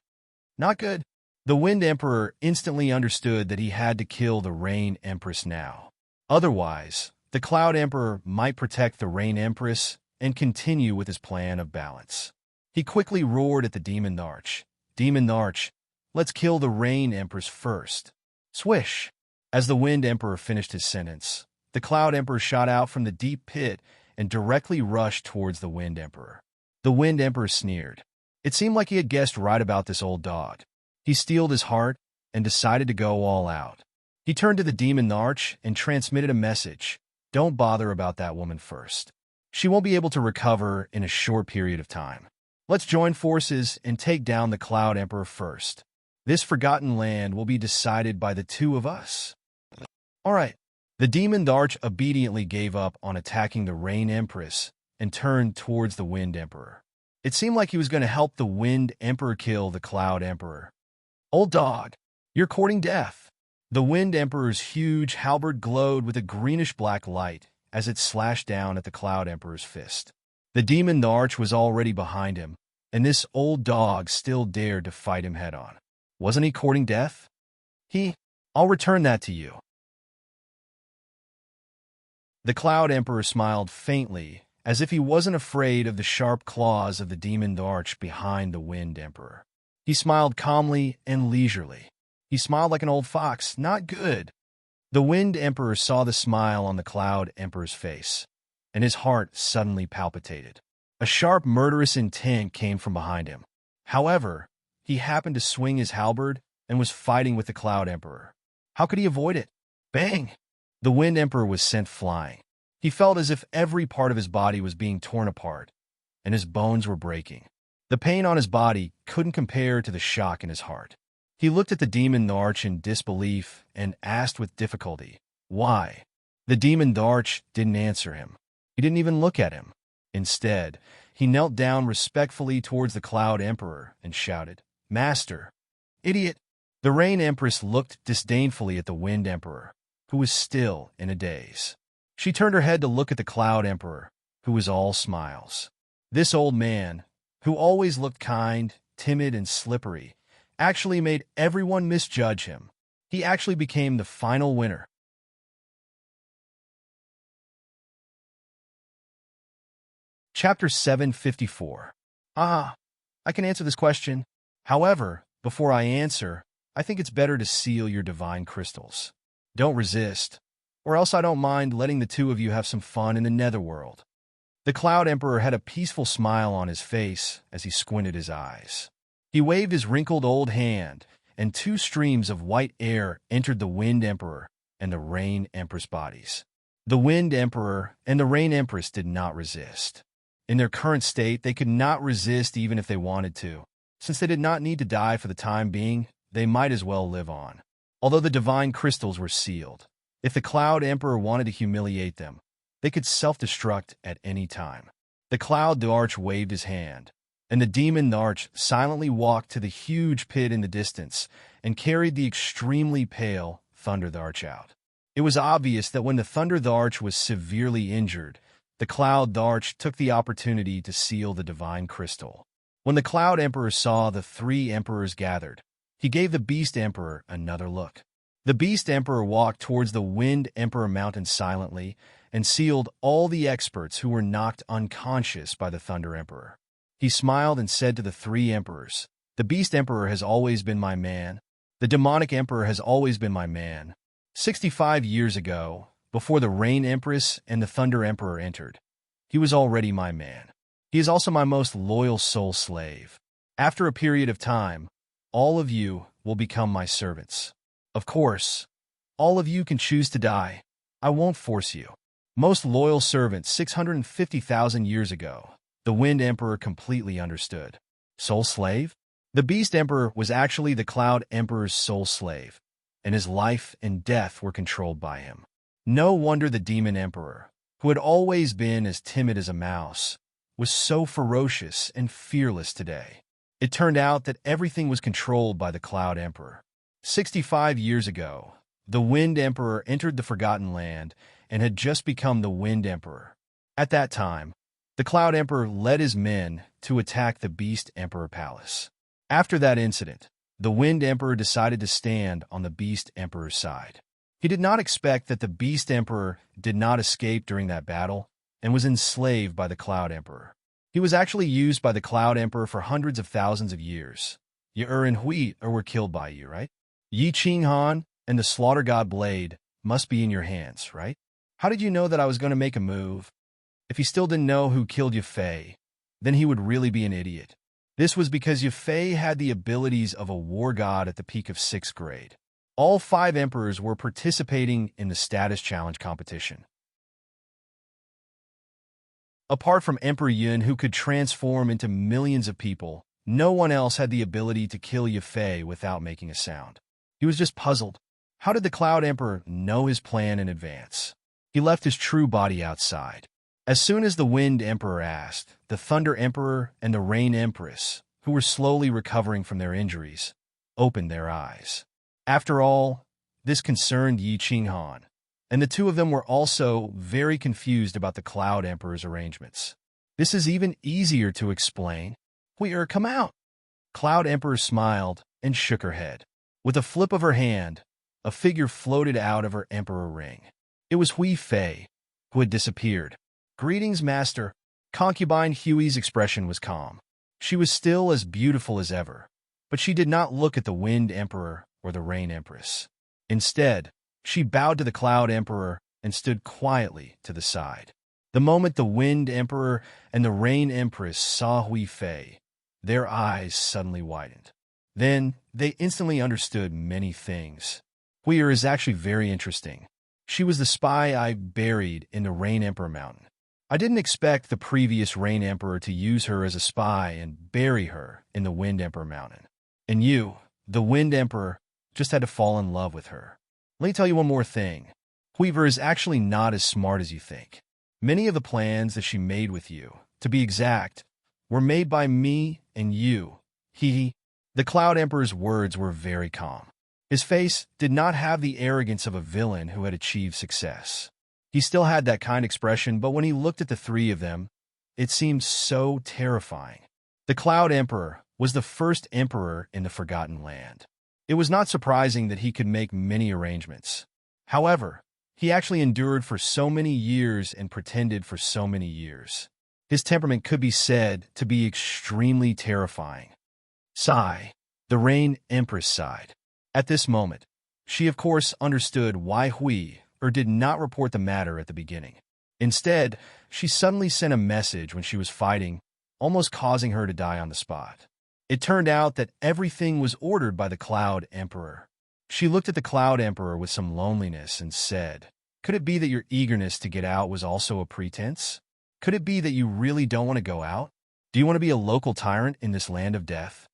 Not good. The Wind Emperor instantly understood that he had to kill the Rain Empress now. Otherwise, the Cloud Emperor might protect the Rain Empress and continue with his plan of balance. He quickly roared at the Demon Arch. Demon Arch, let's kill the Rain Empress first. Swish! As the Wind Emperor finished his sentence, the Cloud Emperor shot out from the deep pit and directly rushed towards the Wind Emperor. The Wind Emperor sneered. It seemed like he had guessed right about this old dog. He steeled his heart and decided to go all out. He turned to the Demon Arch and transmitted a message. Don't bother about that woman first. She won't be able to recover in a short period of time. Let's join forces and take down the Cloud Emperor first. This forgotten land will be decided by the two of us. All right. The Demon Arch obediently gave up on attacking the Rain Empress and turned towards the Wind Emperor. It seemed like he was going to help the Wind Emperor kill the Cloud Emperor. Old dog, you're courting death. The Wind Emperor's huge halberd glowed with a greenish-black light as it slashed down at the Cloud Emperor's fist. The Demon Arch was already behind him, and this old dog still dared to fight him head-on. Wasn't he courting death? I'll return that to you. The Cloud Emperor smiled faintly, as if he wasn't afraid of the sharp claws of the Demon Arch behind the Wind Emperor. He smiled calmly and leisurely. He smiled like an old fox. Not good. The Wind Emperor saw the smile on the Cloud Emperor's face, and his heart suddenly palpitated. A sharp, murderous intent came from behind him. However, he happened to swing his halberd and was fighting with the Cloud Emperor. How could he avoid it? Bang! The Wind Emperor was sent flying. He felt as if every part of his body was being torn apart, and his bones were breaking. The pain on his body couldn't compare to the shock in his heart. He looked at the Demon Arch in disbelief and asked with difficulty, "Why?" The Demon Arch didn't answer him. He didn't even look at him. Instead, he knelt down respectfully towards the Cloud Emperor and shouted, "Master!" "Idiot!" The Rain Empress looked disdainfully at the Wind Emperor, who was still in a daze. She turned her head to look at the Cloud Emperor, who was all smiles. This old man, who always looked kind, timid, and slippery, actually made everyone misjudge him. He actually became the final winner. Chapter 754. I can answer this question. However, before I answer, I think it's better to seal your divine crystals. Don't resist, or else I don't mind letting the two of you have some fun in the netherworld. The Cloud Emperor had a peaceful smile on his face as he squinted his eyes. He waved his wrinkled old hand, and two streams of white air entered the Wind Emperor and the Rain Empress bodies. The Wind Emperor and the Rain Empress did not resist. In their current state, they could not resist even if they wanted to. Since they did not need to die for the time being, they might as well live on. Although the divine crystals were sealed, if the Cloud Emperor wanted to humiliate them, they could self-destruct at any time. The Cloud Arch waved his hand, and the Demon Arch silently walked to the huge pit in the distance and carried the extremely pale Thunder Arch out. It was obvious that when the Thunder Arch was severely injured, the Cloud Arch took the opportunity to seal the divine crystal. When the Cloud Emperor saw the three emperors gathered, he gave the Beast Emperor another look. The Beast Emperor walked towards the Wind Emperor mountain silently and sealed all the experts who were knocked unconscious by the Thunder Emperor. He smiled and said to the three emperors, "The Beast Emperor has always been my man. The Demonic Emperor has always been my man. 65 years ago, before the Rain Empress and the Thunder Emperor entered, He was already my man. He is also my most loyal soul slave. After a period of time, all of you will become my servants. Of course, all of you can choose to die. I won't force you. Most loyal servant 650,000 years ago, the Wind Emperor completely understood. Soul slave? The Beast Emperor was actually the Cloud Emperor's soul slave, and his life and death were controlled by him. No wonder the Demon Emperor, who had always been as timid as a mouse, was so ferocious and fearless today. It turned out that everything was controlled by the Cloud Emperor. 65 years ago, the Wind Emperor entered the Forgotten Land and had just become the Wind Emperor. At that time, the Cloud Emperor led his men to attack the Beast Emperor Palace. After that incident, the Wind Emperor decided to stand on the Beast Emperor's side. He did not expect that the Beast Emperor did not escape during that battle and was enslaved by the Cloud Emperor. He was actually used by the Cloud Emperor for hundreds of thousands of years. Yer and Hui were killed by you, right? Yi Ching Han and the Slaughter God Blade must be in your hands, right? How did you know that I was going to make a move? If he still didn't know who killed Yafei, then he would really be an idiot. This was because Yafei had the abilities of a war god at the peak of 6th grade. All 5 emperors were participating in the status challenge competition. Apart from Emperor Yun, who could transform into millions of people, no one else had the ability to kill Yafei without making a sound. He was just puzzled. How did the Cloud Emperor know his plan in advance? He left his true body outside. As soon as the Wind Emperor asked, the Thunder Emperor and the Rain Empress, who were slowly recovering from their injuries, opened their eyes. After all, this concerned Yi Ching Han, and the two of them were also very confused about the Cloud Emperor's arrangements. This is even easier to explain. Come out. Cloud Emperor smiled and shook her head. With a flip of her hand, a figure floated out of her emperor ring. It was Hui Fei, who had disappeared. Greetings, Master. Concubine Hui's expression was calm. She was still as beautiful as ever, but she did not look at the Wind Emperor or the Rain Empress. Instead, she bowed to the Cloud Emperor and stood quietly to the side. The moment the Wind Emperor and the Rain Empress saw Hui Fei, their eyes suddenly widened. Then, they instantly understood many things. Hui is actually very interesting. She was the spy I buried in the Rain Emperor Mountain. I didn't expect the previous Rain Emperor to use her as a spy and bury her in the Wind Emperor Mountain. And you, the Wind Emperor, just had to fall in love with her. Let me tell you one more thing. Huiver is actually not as smart as you think. Many of the plans that she made with you, to be exact, were made by me and you. The Cloud Emperor's words were very calm. His face did not have the arrogance of a villain who had achieved success. He still had that kind expression, but when he looked at the three of them, it seemed so terrifying. The Cloud Emperor was the first emperor in the Forgotten Land. It was not surprising that he could make many arrangements. However, he actually endured for so many years and pretended for so many years. His temperament could be said to be extremely terrifying. Sigh. The Rain Empress sighed. At this moment, she of course understood why Hui did not report the matter at the beginning. Instead, she suddenly sent a message when she was fighting, almost causing her to die on the spot. It turned out that everything was ordered by the Cloud Emperor. She looked at the Cloud Emperor with some loneliness and said, "Could it be that your eagerness to get out was also a pretense? Could it be that you really don't want to go out? Do you want to be a local tyrant in this land of death?"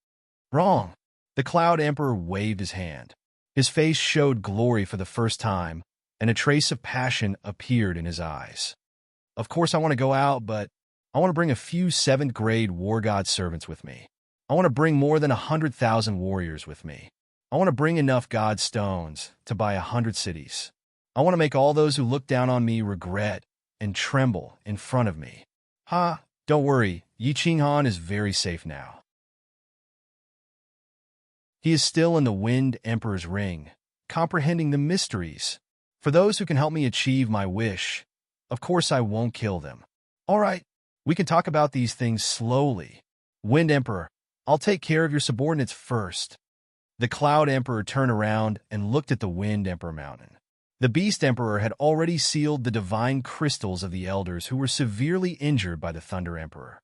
Wrong. The Cloud Emperor waved his hand. His face showed glory for the first time, and a trace of passion appeared in his eyes. Of course I want to go out, but I want to bring a few 7th grade war god servants with me. I want to bring more than 100,000 warriors with me. I want to bring enough god stones to buy 100 cities. I want to make all those who look down on me regret and tremble in front of me. Don't worry, Yi Ching Han is very safe now. He is still in the Wind Emperor's ring, comprehending the mysteries. For those who can help me achieve my wish, of course I won't kill them. All right, we can talk about these things slowly. Wind Emperor, I'll take care of your subordinates first. The Cloud Emperor turned around and looked at the Wind Emperor Mountain. The Beast Emperor had already sealed the divine crystals of the elders who were severely injured by the Thunder Emperor.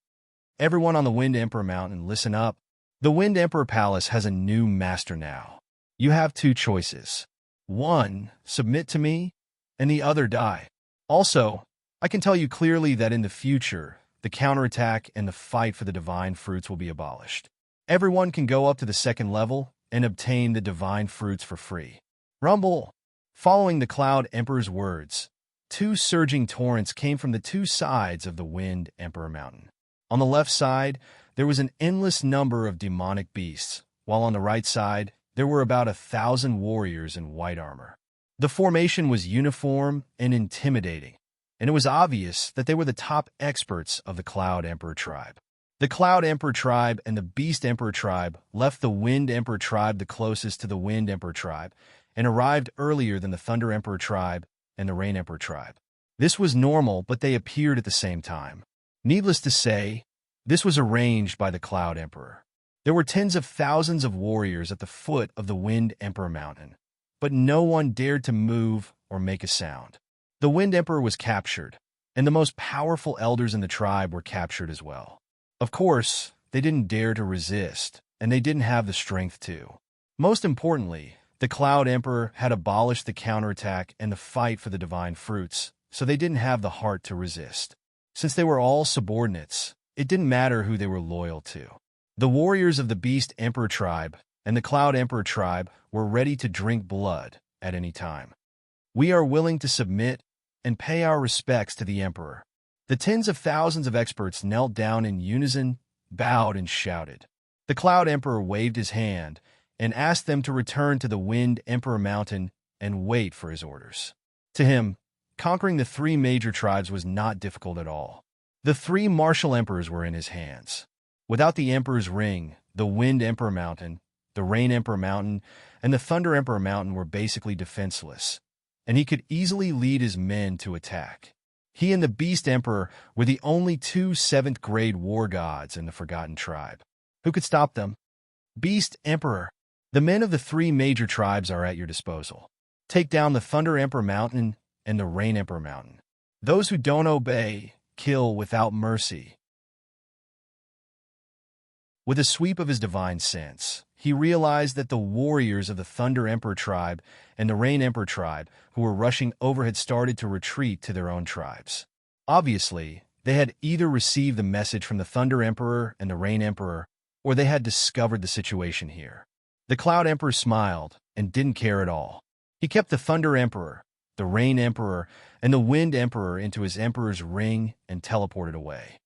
Everyone on the Wind Emperor Mountain, listen up. The Wind Emperor Palace has a new master now. You have two choices. One, submit to me, and the other, die. Also, I can tell you clearly that in the future, the counterattack and the fight for the divine fruits will be abolished. Everyone can go up to the second level and obtain the divine fruits for free. Rumble! Following the Cloud Emperor's words, two surging torrents came from the two sides of the Wind Emperor Mountain. On the left side, there was an endless number of demonic beasts, while on the right side, there were about 1,000 warriors in white armor. The formation was uniform and intimidating, and it was obvious that they were the top experts of the Cloud Emperor tribe. The Cloud Emperor tribe and the Beast Emperor tribe left the Wind Emperor tribe the closest to the Wind Emperor tribe and arrived earlier than the Thunder Emperor tribe and the Rain Emperor tribe. This was normal, but they appeared at the same time. Needless to say, this was arranged by the Cloud Emperor. There were tens of thousands of warriors at the foot of the Wind Emperor Mountain, but no one dared to move or make a sound. The Wind Emperor was captured, and the most powerful elders in the tribe were captured as well. Of course, they didn't dare to resist, and they didn't have the strength to. Most importantly, the Cloud Emperor had abolished the counterattack and the fight for the divine fruits, so they didn't have the heart to resist. Since they were all subordinates, it didn't matter who they were loyal to. The warriors of the Beast Emperor tribe and the Cloud Emperor tribe were ready to drink blood at any time. We are willing to submit and pay our respects to the Emperor. The tens of thousands of experts knelt down in unison, bowed, and shouted. The Cloud Emperor waved his hand and asked them to return to the Wind Emperor Mountain and wait for his orders. To him, conquering the three major tribes was not difficult at all. The three martial emperors were in his hands. Without the Emperor's ring, the Wind Emperor Mountain, the Rain Emperor Mountain, and the Thunder Emperor Mountain were basically defenseless, and he could easily lead his men to attack. He and the Beast Emperor were the only two 7th-grade war gods in the Forgotten Tribe. Who could stop them? Beast Emperor. The men of the three major tribes are at your disposal. Take down the Thunder Emperor Mountain and the Rain Emperor Mountain. Those who don't obey, kill without mercy. With a sweep of his divine sense, he realized that the warriors of the Thunder Emperor tribe and the Rain Emperor tribe who were rushing over had started to retreat to their own tribes. Obviously, they had either received the message from the Thunder Emperor and the Rain Emperor, or they had discovered the situation here. The Cloud Emperor smiled and didn't care at all. He kept the Thunder Emperor, the Rain Emperor, and the Wind Emperor into his Emperor's ring and teleported away.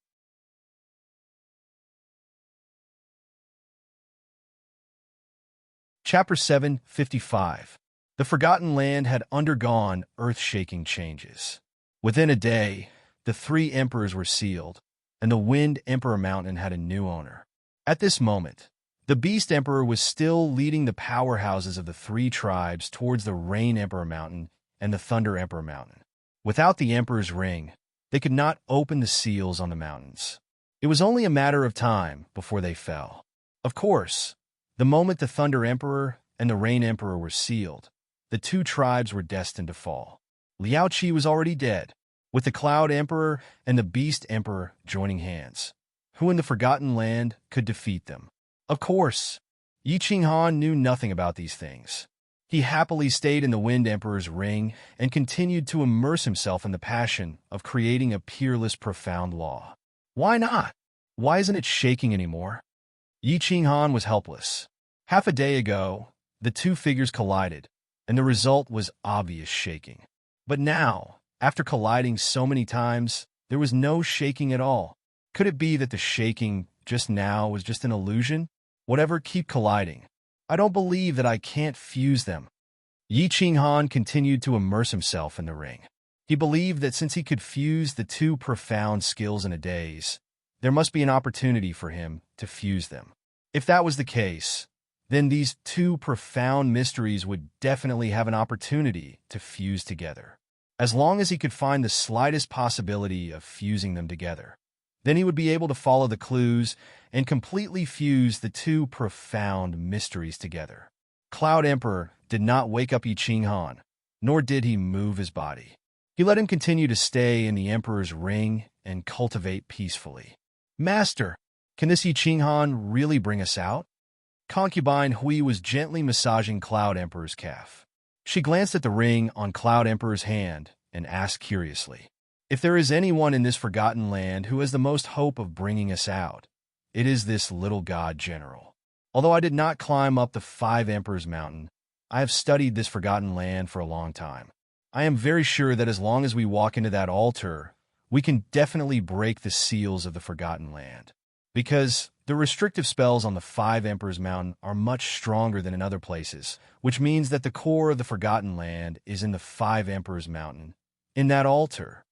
Chapter 755. The Forgotten Land had undergone earth-shaking changes. Within a day, the three emperors were sealed, and the Wind Emperor Mountain had a new owner. At this moment, the Beast Emperor was still leading the powerhouses of the three tribes towards the Rain Emperor Mountain and the Thunder Emperor Mountain. Without the Emperor's ring, they could not open the seals on the mountains. It was only a matter of time before they fell. Of course, the moment the Thunder Emperor and the Rain Emperor were sealed, the two tribes were destined to fall. Liao Qi was already dead, with the Cloud Emperor and the Beast Emperor joining hands. Who in the Forgotten Land could defeat them? Of course, Yi Qinghan knew nothing about these things. He happily stayed in the Wind Emperor's ring and continued to immerse himself in the passion of creating a peerless, profound law. Why not? Why isn't it shaking anymore? Yi Qinghan was helpless. Half a day ago, the two figures collided, and the result was obvious shaking. But now, after colliding so many times, there was no shaking at all. Could it be that the shaking just now was just an illusion? Whatever, keep colliding. I don't believe that I can't fuse them. Yi Qinghan continued to immerse himself in the ring. He believed that since he could fuse the two profound skills in a daze, there must be an opportunity for him to fuse them. If that was the case, then these two profound mysteries would definitely have an opportunity to fuse together. As long as he could find the slightest possibility of fusing them together, then he would be able to follow the clues and completely fuse the two profound mysteries together. Cloud Emperor did not wake up Yi Qinghan, nor did he move his body. He let him continue to stay in the emperor's ring and cultivate peacefully. "Master, can this Yi Ching Han really bring us out?" Concubine Hui was gently massaging Cloud Emperor's calf. She glanced at the ring on Cloud Emperor's hand and asked curiously, "If there is anyone in this forgotten land who has the most hope of bringing us out, it is this little god general. Although I did not climb up the 5 Emperors Mountain, I have studied this forgotten land for a long time. I am very sure that as long as we walk into that altar, we can definitely break the seals of the forgotten land. Because the restrictive spells on the 5 Emperors Mountain are much stronger than in other places, which means that the core of the forgotten land is in the 5 Emperors Mountain, in that altar."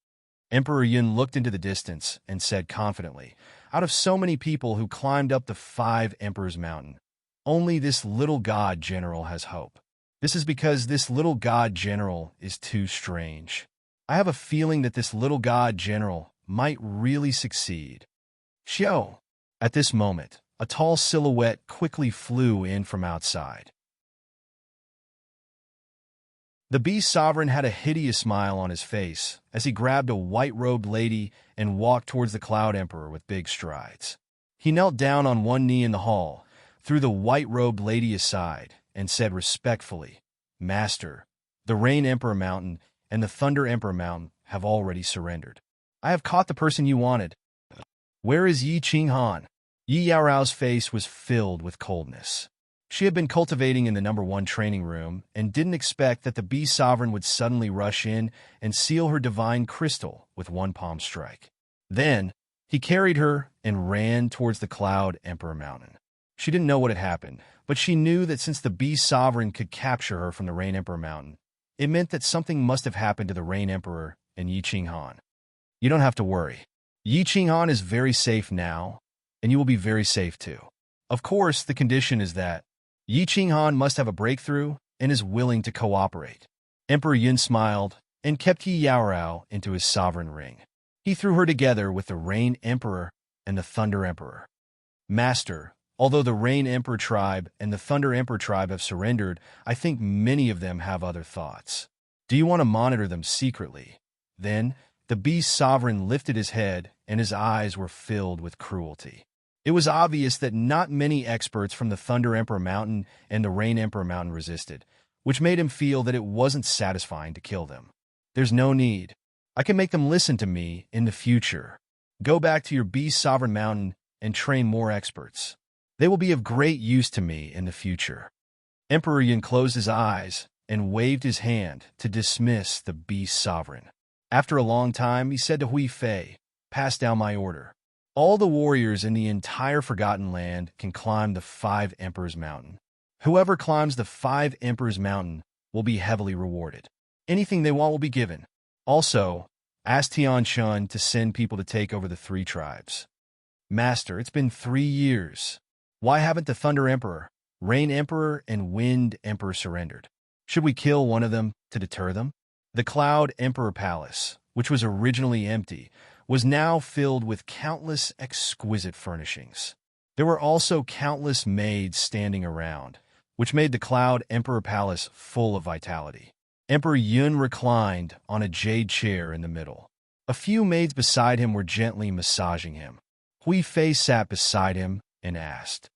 Emperor Yun looked into the distance and said confidently, "Out of so many people who climbed up the 5 Emperors Mountain, only this little god general has hope. This is because this little god general is too strange. I have a feeling that this little god general might really succeed." "Xiao!" At this moment, a tall silhouette quickly flew in from outside. The Beast Sovereign had a hideous smile on his face as he grabbed a white-robed lady and walked towards the Cloud Emperor with big strides. He knelt down on one knee in the hall, threw the white-robed lady aside, and said respectfully, "Master, the Rain Emperor Mountain and the Thunder Emperor Mountain have already surrendered. I have caught the person you wanted. Where is Yi Ching Han?" Yi Yaorao's face was filled with coldness. She had been cultivating in the #1 training room and didn't expect that the Beast Sovereign would suddenly rush in and seal her divine crystal with one palm strike. Then, he carried her and ran towards the Cloud Emperor Mountain. She didn't know what had happened, but she knew that since the Beast Sovereign could capture her from the Rain Emperor Mountain, it meant that something must have happened to the Rain Emperor and Yi Ching Han. "You don't have to worry. Yi Ching Han is very safe now, and you will be very safe too. Of course, the condition is that Yi Ching Han must have a breakthrough and is willing to cooperate." Emperor Yun smiled and kept Yi Yaorao into his sovereign ring. He threw her together with the Rain Emperor and the Thunder Emperor. "Master, although the Rain Emperor tribe and the Thunder Emperor tribe have surrendered, I think many of them have other thoughts. Do you want to monitor them secretly?" Then, the Beast Sovereign lifted his head and his eyes were filled with cruelty. It was obvious that not many experts from the Thunder Emperor Mountain and the Rain Emperor Mountain resisted, which made him feel that it wasn't satisfying to kill them. "There's no need. I can make them listen to me in the future. Go back to your Beast Sovereign Mountain and train more experts. They will be of great use to me in the future." Emperor Yin closed his eyes and waved his hand to dismiss the Beast Sovereign. After a long time, he said to Hui Fei, "Pass down my order. All the warriors in the entire Forgotten Land can climb the 5 Emperors Mountain. Whoever climbs the 5 Emperors Mountain will be heavily rewarded. Anything they want will be given. Also, ask Tian Chun to send people to take over the 3 tribes." "Master, it's been 3 years. Why haven't the Thunder Emperor, Rain Emperor, and Wind Emperor surrendered? Should we kill one of them to deter them?" The Cloud Emperor Palace, which was originally empty, was now filled with countless exquisite furnishings. There were also countless maids standing around, which made the Cloud Emperor Palace full of vitality. Emperor Yun reclined on a jade chair in the middle. A few maids beside him were gently massaging him. Hui Fei sat beside him and asked,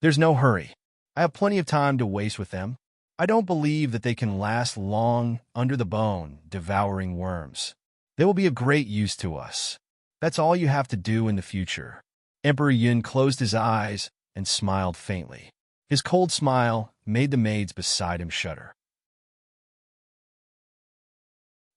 "There's no hurry. I have plenty of time to waste with them. I don't believe that they can last long under the bone, devouring worms. They will be of great use to us. That's all you have to do in the future." Emperor Yun closed his eyes and smiled faintly. His cold smile made the maids beside him shudder.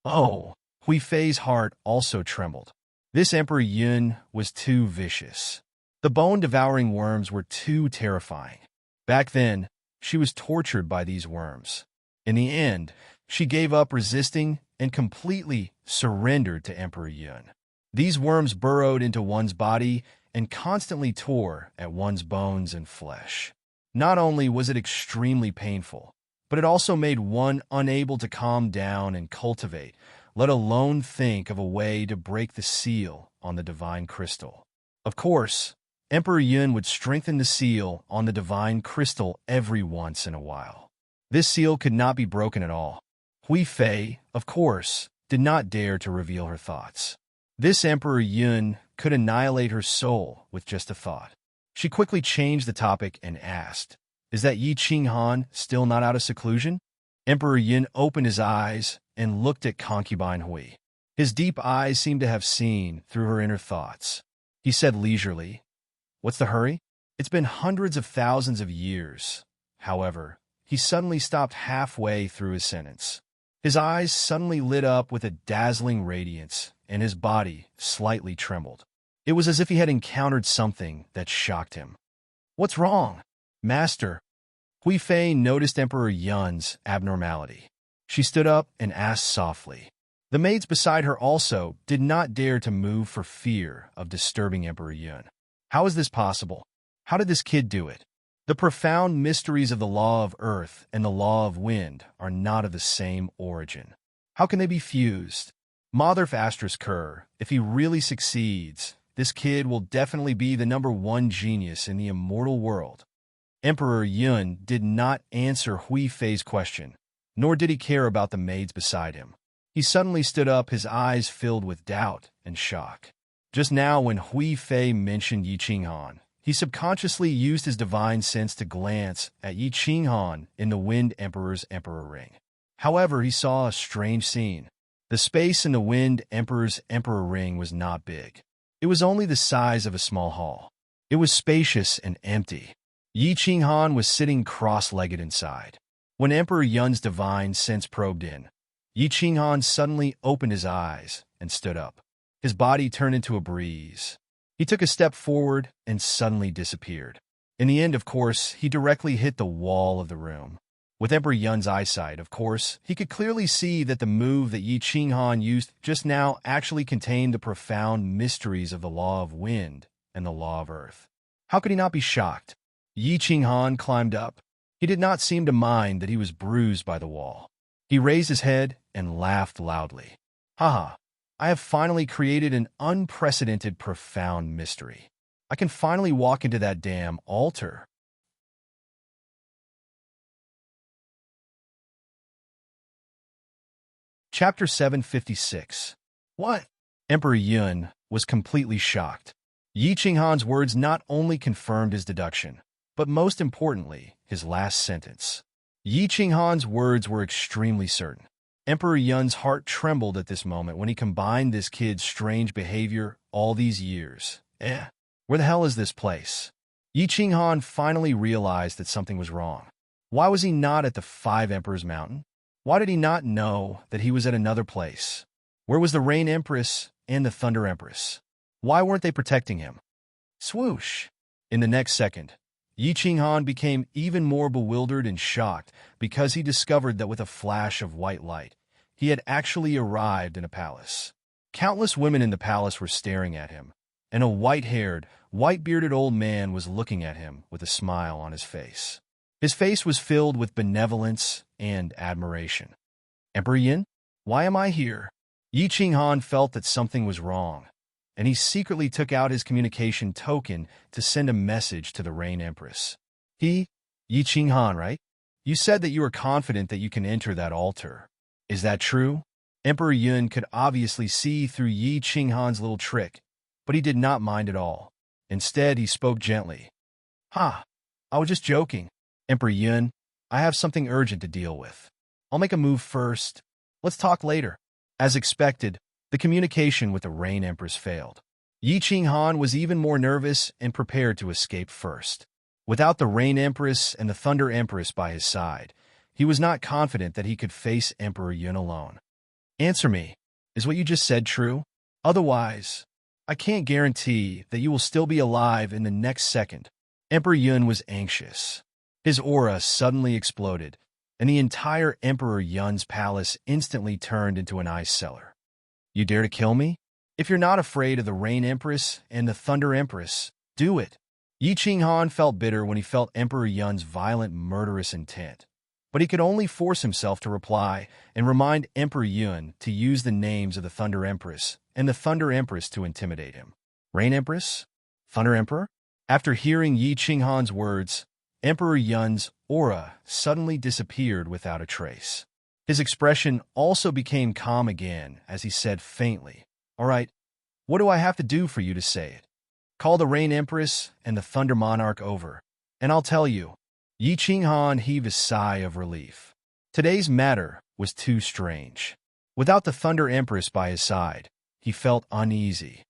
Oh, Hui Fei's heart also trembled. This Emperor Yun was too vicious. The bone-devouring worms were too terrifying. Back then, she was tortured by these worms. In the end, she gave up resisting and completely surrendered to Emperor Yun. These worms burrowed into one's body and constantly tore at one's bones and flesh. Not only was it extremely painful, but it also made one unable to calm down and cultivate, let alone think of a way to break the seal on the divine crystal. Of course, Emperor Yun would strengthen the seal on the divine crystal every once in a while. This seal could not be broken at all. Hui Fei, of course, did not dare to reveal her thoughts. This Emperor Yun could annihilate her soul with just a thought. She quickly changed the topic and asked, "Is that Yi Qinghan still not out of seclusion?" Emperor Yin opened his eyes and looked at concubine Hui. His deep eyes seemed to have seen through her inner thoughts. He said leisurely, "What's the hurry? It's been hundreds of thousands of years." However, he suddenly stopped halfway through his sentence. His eyes suddenly lit up with a dazzling radiance, and his body slightly trembled. It was as if he had encountered something that shocked him. "What's wrong, Master?" Hui Fei noticed Emperor Yun's abnormality. She stood up and asked softly. The maids beside her also did not dare to move for fear of disturbing Emperor Yun. How is this possible? How did this kid do it? The profound mysteries of the law of earth and the law of wind are not of the same origin. How can they be fused? Motherf asterisk Kerr, if he really succeeds, this kid will definitely be the #1 genius in the immortal world. Emperor Yun did not answer Hui Fei's question, nor did he care about the maids beside him. He suddenly stood up, his eyes filled with doubt and shock. Just now, when Hui Fei mentioned Yi Qinghan, he subconsciously used his divine sense to glance at Yi Qinghan in the Wind Emperor's Emperor Ring. However, he saw a strange scene. The space in the Wind Emperor's Emperor Ring was not big. It was only the size of a small hall. It was spacious and empty. Yi Qinghan was sitting cross-legged inside. When Emperor Yun's divine sense probed in, Yi Qinghan suddenly opened his eyes and stood up. His body turned into a breeze. He took a step forward and suddenly disappeared. In the end, of course, he directly hit the wall of the room. With Emperor Yun's eyesight, of course, he could clearly see that the move that Yi Qinghan used just now actually contained the profound mysteries of the law of wind and the law of earth. How could he not be shocked? Yi Qinghan climbed up. He did not seem to mind that he was bruised by the wall. He raised his head and laughed loudly. "Haha, I have finally created an unprecedented profound mystery. I can finally walk into that damn altar." Chapter 756. What? Emperor Yun was completely shocked. Yi Qinghan's words not only confirmed his deduction, but most importantly, his last sentence. Yi Qinghan's words were extremely certain. Emperor Yun's heart trembled at this moment when he combined this kid's strange behavior all these years. Where the hell is this place? Yi Qinghan finally realized that something was wrong. Why was he not at the Five Emperors Mountain? Why did he not know that he was at another place? Where was the Rain Empress and the Thunder Empress? Why weren't they protecting him? Swoosh! In the next second, Yi Qinghan became even more bewildered and shocked because he discovered that with a flash of white light, he had actually arrived in a palace. Countless women in the palace were staring at him, and a white-haired, white-bearded old man was looking at him with a smile on his face. His face was filled with benevolence and admiration. "Emperor Yin, why am I here?" Yi Qinghan felt that something was wrong, and he secretly took out his communication token to send a message to the Rain Empress. Yi Qinghan, right? You said that you are confident that you can enter that altar. Is that true? Emperor Yun could obviously see through Yi Qinghan's little trick, but he did not mind at all. Instead, he spoke gently. "Ha, I was just joking. Emperor Yun, I have something urgent to deal with. I'll make a move first. Let's talk later." As expected, the communication with the Rain Empress failed. Yi Qinghan was even more nervous and prepared to escape first. Without the Rain Empress and the Thunder Empress by his side, he was not confident that he could face Emperor Yun alone. "Answer me. Is what you just said true? Otherwise, I can't guarantee that you will still be alive in the next second." Emperor Yun was anxious. His aura suddenly exploded, and the entire Emperor Yun's palace instantly turned into an ice cellar. "You dare to kill me? If you're not afraid of the Rain Empress and the Thunder Empress, do it." Yi Qinghan felt bitter when he felt Emperor Yun's violent, murderous intent, but he could only force himself to reply and remind Emperor Yun to use the names of the Thunder Empress and the Thunder Empress to intimidate him. Rain Empress? Thunder Emperor? After hearing Yi Qinghan's words, Emperor Yun's aura suddenly disappeared without a trace. His expression also became calm again as he said faintly, "All right, what do I have to do for you to say it? Call the Rain Empress and the Thunder Monarch over, and I'll tell you." Yi Qinghan heaved a sigh of relief. Today's matter was too strange. Without the Thunder Empress by his side, he felt uneasy.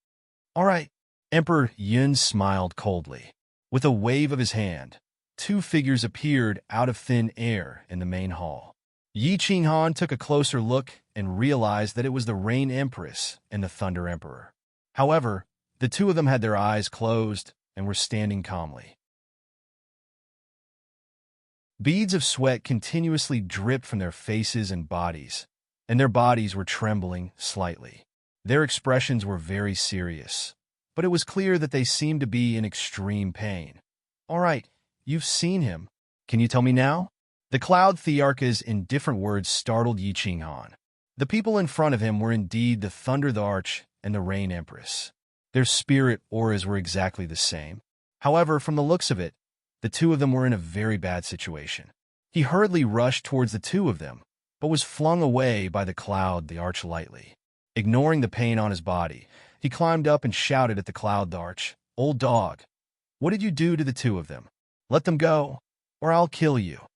"All right." Emperor Yun smiled coldly. With a wave of his hand, two figures appeared out of thin air in the main hall. Yi Qinghan took a closer look and realized that it was the Rain Empress and the Thunder Emperor. However, the two of them had their eyes closed and were standing calmly. Beads of sweat continuously dripped from their faces and bodies, and their bodies were trembling slightly. Their expressions were very serious, but it was clear that they seemed to be in extreme pain. "All right, you've seen him. Can you tell me now?" The Cloud Thearchas in different words startled Yi Qinghan. The people in front of him were indeed the Thunder the Arch and the Rain Empress. Their spirit auras were exactly the same. However, from the looks of it, the two of them were in a very bad situation. He hurriedly rushed towards the two of them, but was flung away by the Cloud the Arch lightly. Ignoring the pain on his body, he climbed up and shouted at the Cloud the Arch, "Old dog, what did you do to the two of them? Let them go, or I'll kill you."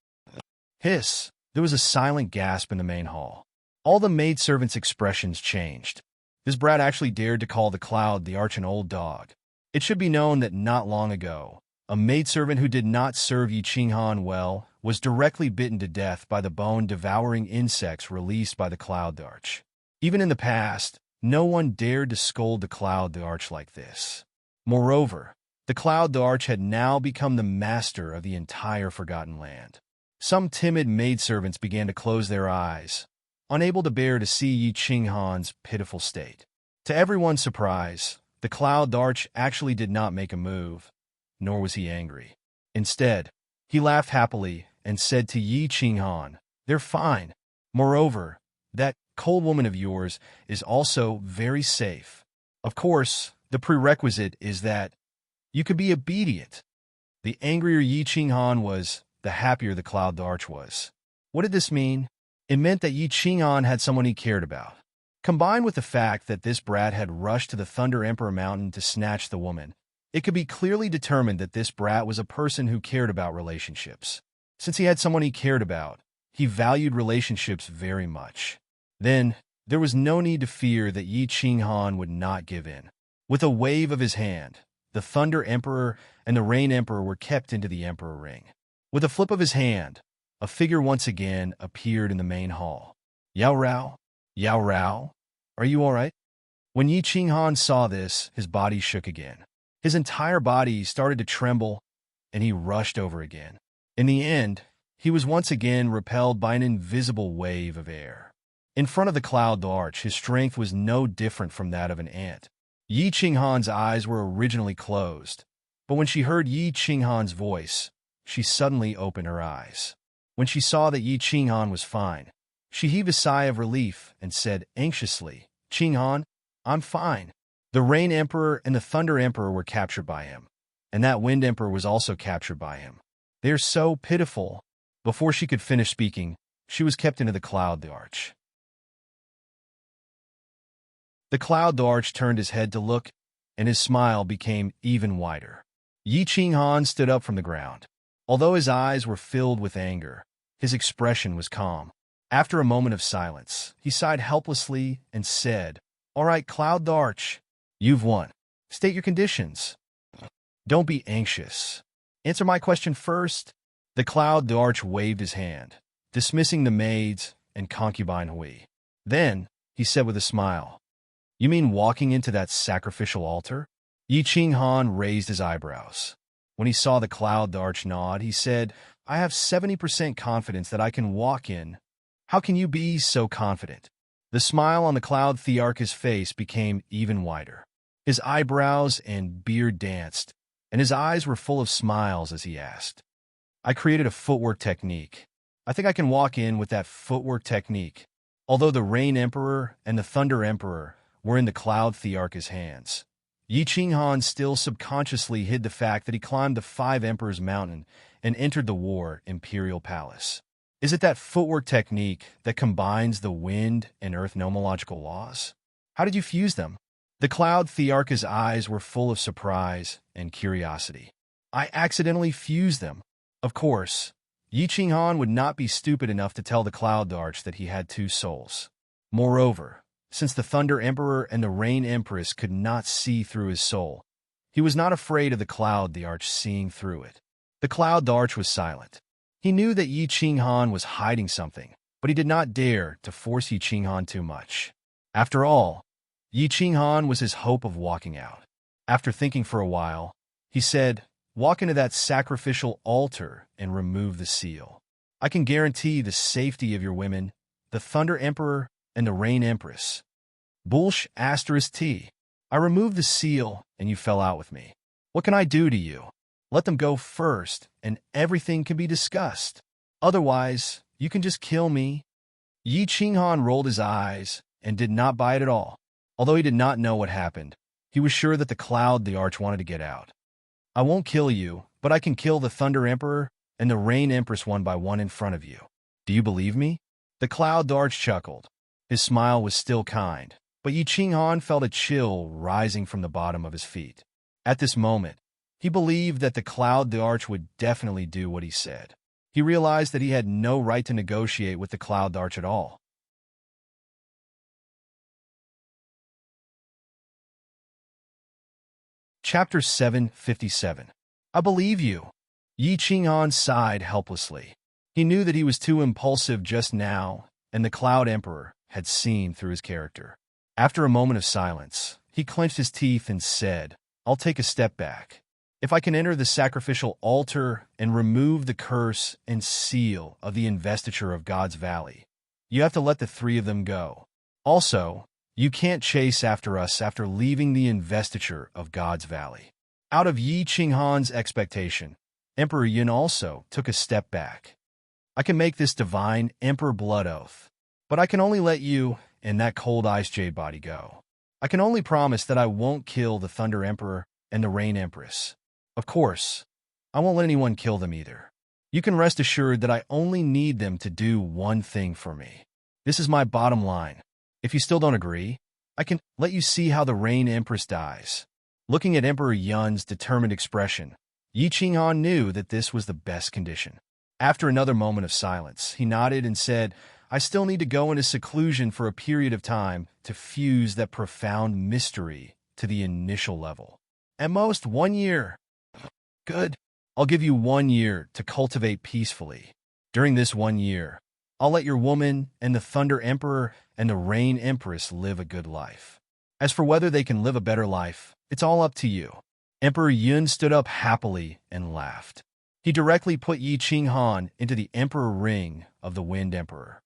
Hiss! There was a silent gasp in the main hall. All the maidservants' expressions changed. This brat actually dared to call the Cloud the Arch an old dog. It should be known that not long ago, a maidservant who did not serve Yi Qinghan well was directly bitten to death by the bone-devouring insects released by the Cloud the Arch. Even in the past, no one dared to scold the Cloud the Arch like this. Moreover, the Cloud the Arch had now become the master of the entire Forgotten Land. Some timid maidservants began to close their eyes, unable to bear to see Yi Qinghan's pitiful state. To everyone's surprise, the Cloud the Arch actually did not make a move, nor was he angry. Instead, he laughed happily and said to Yi Qinghan, "They're fine. Moreover, that cold woman of yours is also very safe. Of course, the prerequisite is that you could be obedient." The angrier Yi Qinghan was, the happier the Cloud the Arch was. What did this mean? It meant that Yi Qinghan had someone he cared about. Combined with the fact that this brat had rushed to the Thunder Emperor Mountain to snatch the woman, it could be clearly determined that this brat was a person who cared about relationships. Since he had someone he cared about, he valued relationships very much. Then, there was no need to fear that Yi Qinghan would not give in. With a wave of his hand, the Thunder Emperor and the Rain Emperor were kept into the Emperor Ring. With a flip of his hand, a figure once again appeared in the main hall. "Yao Rao? Yao Rao? Are you all right?" When Yi Qinghan saw this, his body shook again. His entire body started to tremble, and he rushed over again. In the end, he was once again repelled by an invisible wave of air. In front of the Cloud the Arch, his strength was no different from that of an ant. Yi Qinghan's eyes were originally closed, but when she heard Yi Qinghan's voice, she suddenly opened her eyes. When she saw that Yi Qinghan was fine, she heaved a sigh of relief and said anxiously, "Qinghan, I'm fine." The Rain Emperor and the Thunder Emperor were captured by him, and that Wind Emperor was also captured by him. "They are so pitiful." Before she could finish speaking, she was kept into the Cloud the Arch. The Cloud the Arch turned his head to look, and his smile became even wider. Yi Qinghan stood up from the ground. Although his eyes were filled with anger, his expression was calm. After a moment of silence, he sighed helplessly and said, "All right, Cloud the Arch, you've won. State your conditions." "Don't be anxious. Answer my question first." The Cloud the Arch waved his hand, dismissing the maids and concubine Hui. Then, he said with a smile, "You mean walking into that sacrificial altar?" Yi Qinghan raised his eyebrows. When he saw the Cloud the Arch nod, he said, "I have 70% confidence that I can walk in." "How can you be so confident?" The smile on the Cloud Thearch's face became even wider. His eyebrows and beard danced, and his eyes were full of smiles as he asked, "I created a footwork technique. I think I can walk in with that footwork technique." Although the Rain Emperor and the Thunder Emperor were in the Cloud Thearch's hands, Yi Qinghan still subconsciously hid the fact that he climbed the Five Emperors Mountain and entered the War Imperial Palace. Is it that footwork technique that combines the wind and earth nomological laws? How did you fuse them? The cloud thearch's eyes were full of surprise and curiosity. I accidentally fused them. Of course, Yi Qinghan would not be stupid enough to tell the Cloud Arch that he had two souls. Moreover, since the Thunder Emperor and the Rain Empress could not see through his soul, he was not afraid of the Cloud Arch seeing through it. The Cloud Arch was silent. He knew that Yi Qinghan was hiding something, but he did not dare to force Yi Qinghan too much. After all, Yi Qinghan was his hope of walking out. After thinking for a while, he said, "Walk into that sacrificial altar and remove the seal. I can guarantee the safety of your women, the Thunder Emperor and the Rain Empress." Bullsh *T. I removed the seal and you fell out with me. What can I do to you? Let them go first and everything can be discussed. Otherwise, you can just kill me. Yi Qinghan rolled his eyes and did not buy it at all. Although he did not know what happened, he was sure that the Cloud the Arch wanted to get out. "I won't kill you, but I can kill the Thunder Emperor and the Rain Empress one by one in front of you. Do you believe me?" The Cloud Arch chuckled. His smile was still kind, but Yi Qinghan felt a chill rising from the bottom of his feet. At this moment, he believed that the Cloud Arch would definitely do what he said. He realized that he had no right to negotiate with the Cloud Arch at all. Chapter 757. I believe you. Yi Qinghan sighed helplessly. He knew that he was too impulsive just now, and the Cloud Emperor had seen through his character. After a moment of silence, he clenched his teeth and said, "I'll take a step back. If I can enter the sacrificial altar and remove the curse and seal of the investiture of God's Valley, you have to let the three of them go. Also, you can't chase after us after leaving the investiture of God's Valley." Out of Yi Qinghan's expectation, Emperor Yun also took a step back. "I can make this divine Emperor blood oath, but I can only let you and that cold ice jade body go. I can only promise that I won't kill the Thunder Emperor and the Rain Empress. Of course, I won't let anyone kill them either. You can rest assured that I only need them to do one thing for me. This is my bottom line. If you still don't agree, I can let you see how the Rain Empress dies." Looking at Emperor Yun's determined expression, Yi Qinghan knew that this was the best condition. After another moment of silence, he nodded and said, "I still need to go into seclusion for a period of time to fuse that profound mystery to the initial level. At most 1 year. Good. I'll give you 1 year to cultivate peacefully. During this 1 year, I'll let your woman and the Thunder Emperor and the Rain Empress live a good life. As for whether they can live a better life, it's all up to you." Emperor Yun stood up happily and laughed. He directly put Yi Qinghan into the Emperor Ring of the Wind Emperor.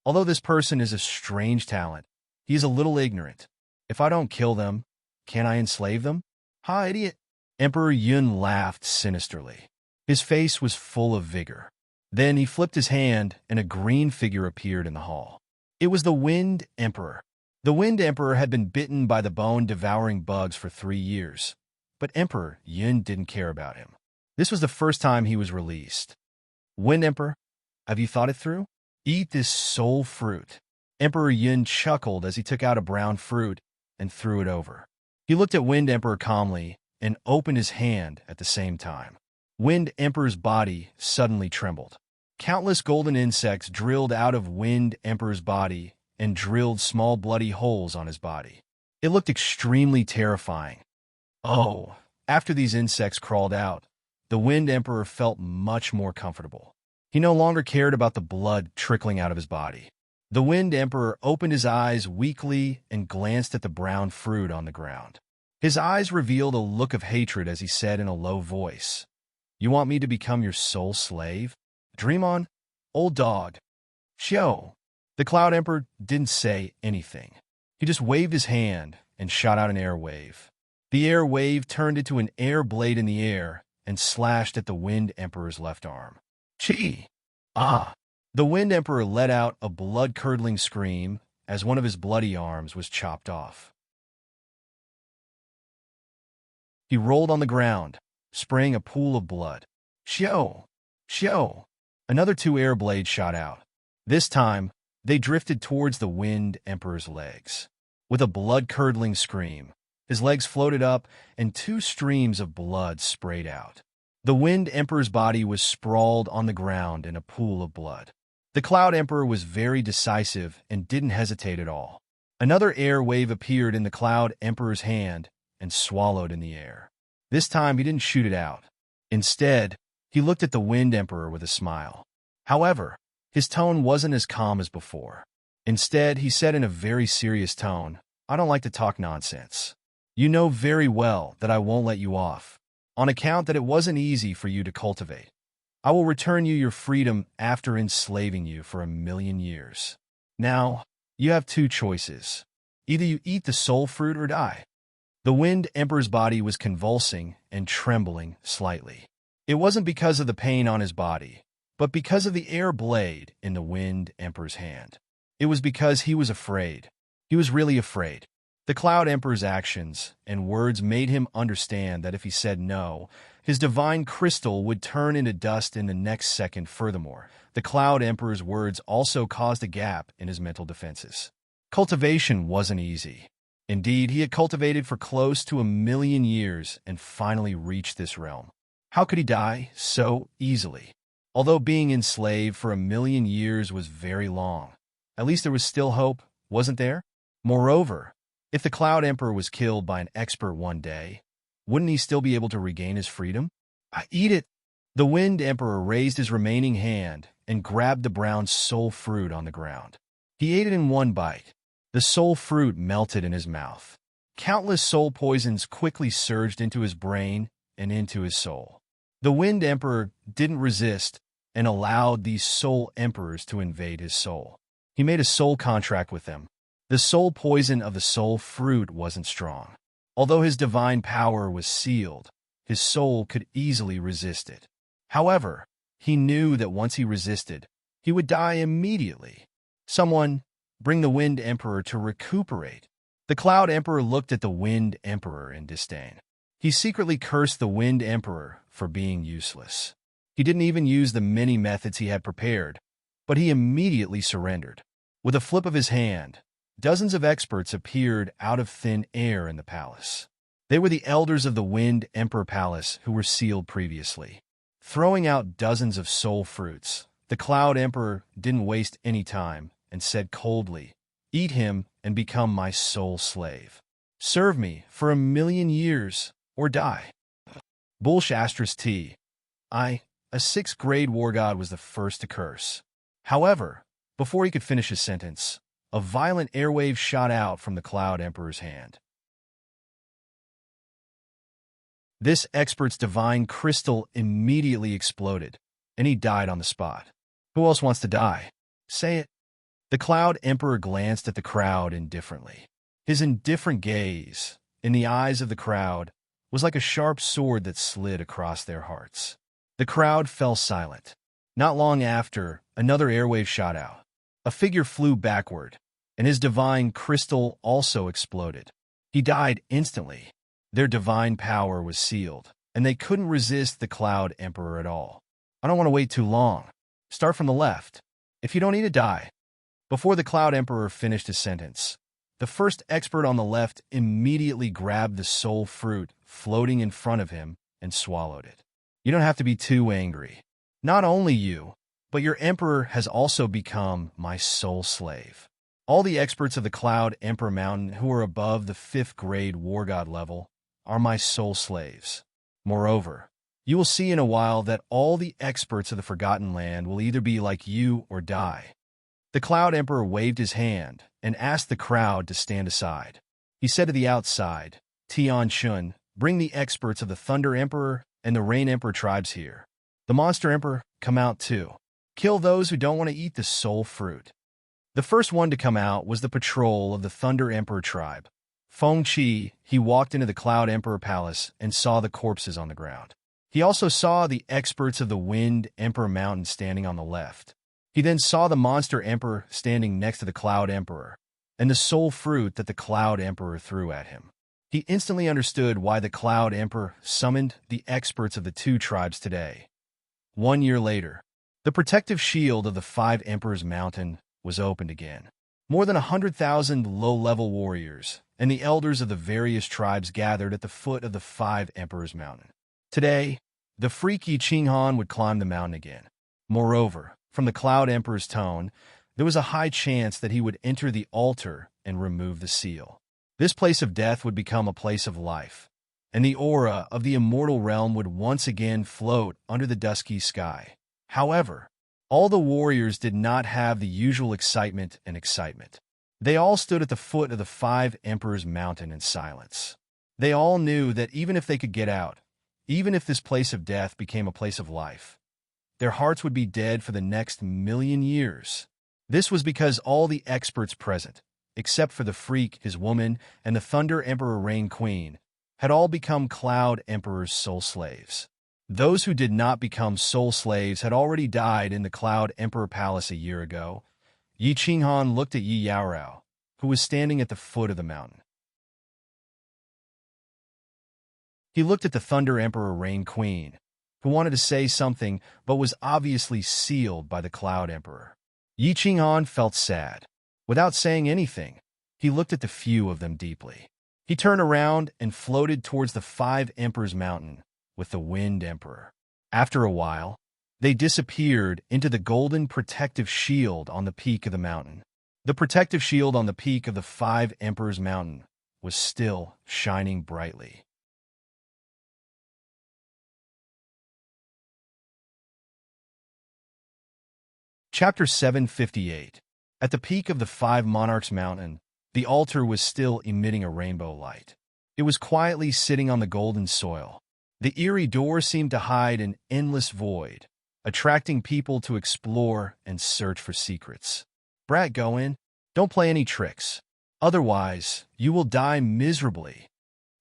"Although this person is a strange talent, he is a little ignorant. If I don't kill them, can I enslave them?" "Ha, idiot!" Emperor Yun laughed sinisterly. His face was full of vigor. Then he flipped his hand and a green figure appeared in the hall. It was the Wind Emperor. The Wind Emperor had been bitten by the bone-devouring bugs for 3 years, but Emperor Yun didn't care about him. This was the first time he was released. "Wind Emperor, have you thought it through? Eat this soul fruit." Emperor Yun chuckled as he took out a brown fruit and threw it over. He looked at Wind Emperor calmly and opened his hand at the same time. Wind Emperor's body suddenly trembled. Countless golden insects drilled out of Wind Emperor's body and drilled small bloody holes on his body. It looked extremely terrifying. Oh, after these insects crawled out, the Wind Emperor felt much more comfortable. He no longer cared about the blood trickling out of his body. The Wind Emperor opened his eyes weakly and glanced at the brown fruit on the ground. His eyes revealed a look of hatred as he said in a low voice, "You want me to become your sole slave? Dream on, old dog." "Show." The Cloud Emperor didn't say anything. He just waved his hand and shot out an air wave. The air wave turned into an air blade in the air and slashed at the Wind Emperor's left arm. "Chee! Ah!" The Wind Emperor let out a blood-curdling scream as one of his bloody arms was chopped off. He rolled on the ground, spraying a pool of blood. "Show! Show!" Another two air blades shot out. This time, they drifted towards the Wind Emperor's legs. With a blood-curdling scream, his legs floated up and two streams of blood sprayed out. The Wind Emperor's body was sprawled on the ground in a pool of blood. The Cloud Emperor was very decisive and didn't hesitate at all. Another air wave appeared in the Cloud Emperor's hand and swallowed in the air. This time he didn't shoot it out. Instead, he looked at the Wind Emperor with a smile. However, his tone wasn't as calm as before. Instead, he said in a very serious tone, "I don't like to talk nonsense. You know very well that I won't let you off, on account that it wasn't easy for you to cultivate. I will return you your freedom after enslaving you for 1,000,000 years. Now, you have two choices. Either you eat the soul fruit or die." The Wind Emperor's body was convulsing and trembling slightly. It wasn't because of the pain on his body, but because of the air blade in the Wind Emperor's hand. It was because he was afraid. He was really afraid. The Cloud Emperor's actions and words made him understand that if he said no, his divine crystal would turn into dust in the next second. Furthermore, the Cloud Emperor's words also caused a gap in his mental defenses. Cultivation wasn't easy. Indeed, he had cultivated for close to 1,000,000 years and finally reached this realm. How could he die so easily? Although being enslaved for 1,000,000 years was very long, at least there was still hope, wasn't there? Moreover, if the Cloud Emperor was killed by an expert one day, wouldn't he still be able to regain his freedom? Eat it! The Wind Emperor raised his remaining hand and grabbed the brown soul fruit on the ground. He ate it in one bite. The soul fruit melted in his mouth. Countless soul poisons quickly surged into his brain and into his soul. The Wind Emperor didn't resist and allowed these soul emperors to invade his soul. He made a soul contract with them. The soul poison of the soul fruit wasn't strong. Although his divine power was sealed, his soul could easily resist it. However, he knew that once he resisted, he would die immediately. Someone, bring the Wind Emperor to recuperate. The Cloud Emperor looked at the Wind Emperor in disdain. He secretly cursed the Wind Emperor for being useless. He didn't even use the many methods he had prepared, but he immediately surrendered. With a flip of his hand, dozens of experts appeared out of thin air in the palace. They were the elders of the Wind Emperor Palace who were sealed previously. Throwing out dozens of soul fruits, the Cloud Emperor didn't waste any time and said coldly, "Eat him and become my soul slave. Serve me for 1,000,000 years or die." Bullshastras a 6th-grade war god was the first to curse. However, before he could finish his sentence, a violent airwave shot out from the Cloud Emperor's hand. This expert's divine crystal immediately exploded, and he died on the spot. Who else wants to die? Say it. The Cloud Emperor glanced at the crowd indifferently. His indifferent gaze, in the eyes of the crowd, was like a sharp sword that slid across their hearts. The crowd fell silent. Not long after, another airwave shot out. A figure flew backward, and his divine crystal also exploded. He died instantly. Their divine power was sealed, and they couldn't resist the Cloud Emperor at all. I don't want to wait too long. Start from the left. If you don't need to die. Before the Cloud Emperor finished his sentence, the first expert on the left immediately grabbed the soul fruit floating in front of him and swallowed it. You don't have to be too angry. Not only you, but your emperor has also become my soul slave. All the experts of the Cloud Emperor Mountain who are above the 5th-grade war god level are my soul slaves. Moreover, you will see in a while that all the experts of the Forgotten Land will either be like you or die. The Cloud Emperor waved his hand and asked the crowd to stand aside. He said to the outside, "Tian Shun, bring the experts of the Thunder Emperor and the Rain Emperor tribes here. The Monster Emperor, come out too. Kill those who don't want to eat the soul fruit." The first one to come out was the patrol of the Thunder Emperor tribe. Feng Qi, he walked into the Cloud Emperor Palace and saw the corpses on the ground. He also saw the experts of the Wind Emperor Mountain standing on the left. He then saw the Monster Emperor standing next to the Cloud Emperor, and the soul fruit that the Cloud Emperor threw at him. He instantly understood why the Cloud Emperor summoned the experts of the two tribes today. 1 year later, The protective shield of the Five Emperors Mountain was opened again. More than 100,000 low-level warriors and the elders of the various tribes gathered at the foot of the Five Emperors Mountain. Today, the freak Yi Qinghan would climb the mountain again. Moreover, from the Cloud Emperor's tone, there was a high chance that he would enter the altar and remove the seal. This place of death would become a place of life, and the aura of the immortal realm would once again float under the dusky sky. However, all the warriors did not have the usual excitement. They all stood at the foot of the Five Emperors Mountain in silence. They all knew that even if they could get out, even if this place of death became a place of life, their hearts would be dead for the next 1,000,000 years. This was because all the experts present, except for the freak, his woman, and the Thunder Emperor Rain Queen, had all become Cloud Emperor's soul slaves. Those who did not become soul slaves had already died in the Cloud Emperor Palace a year ago. Yi Qinghan looked at Yi Yaorao, who was standing at the foot of the mountain. He looked at the Thunder Emperor Rain Queen, who wanted to say something but was obviously sealed by the Cloud Emperor. Yi Qinghan felt sad. Without saying anything, he looked at the few of them deeply. He turned around and floated towards the Five Emperors Mountain with the Wind Emperor. After a while, they disappeared into the golden protective shield on the peak of the mountain. The protective shield on the peak of the Five Emperors Mountain was still shining brightly. Chapter 758. At the peak of the Five Monarchs Mountain, the altar was still emitting a rainbow light. It was quietly sitting on the golden soil. The eerie door seemed to hide an endless void, attracting people to explore and search for secrets. Brat, go in. Don't play any tricks. Otherwise, you will die miserably.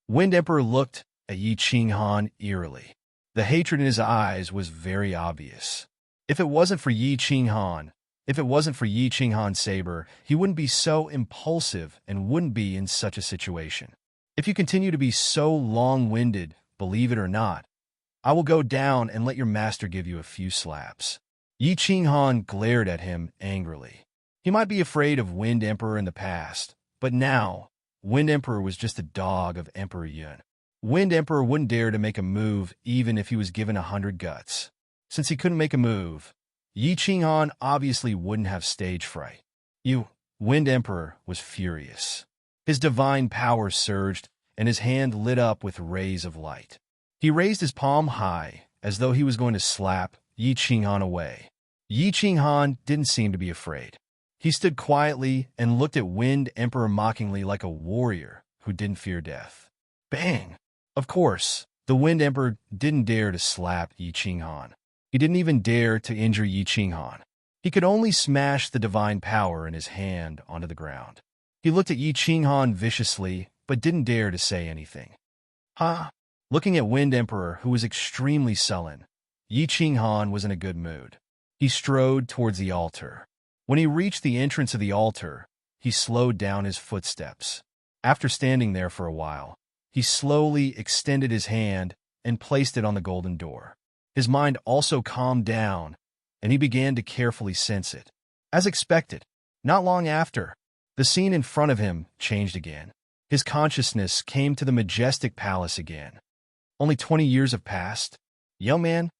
Wind Emperor looked at Yi Qinghan eerily. The hatred in his eyes was very obvious. If it wasn't for Yi Qinghan's saber, he wouldn't be so impulsive and wouldn't be in such a situation. If you continue to be so long-winded, believe it or not, I will go down and let your master give you a few slaps. Yi Qinghan glared at him angrily. He might be afraid of Wind Emperor in the past, but now, Wind Emperor was just a dog of Emperor Yun. Wind Emperor wouldn't dare to make a move even if he was given 100 guts. Since he couldn't make a move, Yi Qinghan obviously wouldn't have stage fright. Wind Emperor was furious. His divine power surged, and his hand lit up with rays of light. He raised his palm high, as though he was going to slap Yi Qinghan away. Yi Qinghan didn't seem to be afraid. He stood quietly and looked at Wind Emperor mockingly like a warrior who didn't fear death. Bang! Of course, the Wind Emperor didn't dare to slap Yi Qinghan. He didn't even dare to injure Yi Qinghan. He could only smash the divine power in his hand onto the ground. He looked at Yi Qinghan viciously, but didn't dare to say anything. Looking at Wind Emperor, who was extremely sullen, Yi Qinghan was in a good mood. He strode towards the altar. When he reached the entrance of the altar, he slowed down his footsteps. After standing there for a while, he slowly extended his hand and placed it on the golden door. His mind also calmed down, and he began to carefully sense it. As expected, not long after, the scene in front of him changed again. His consciousness came to the majestic palace again. Only 20 years have passed. Young man,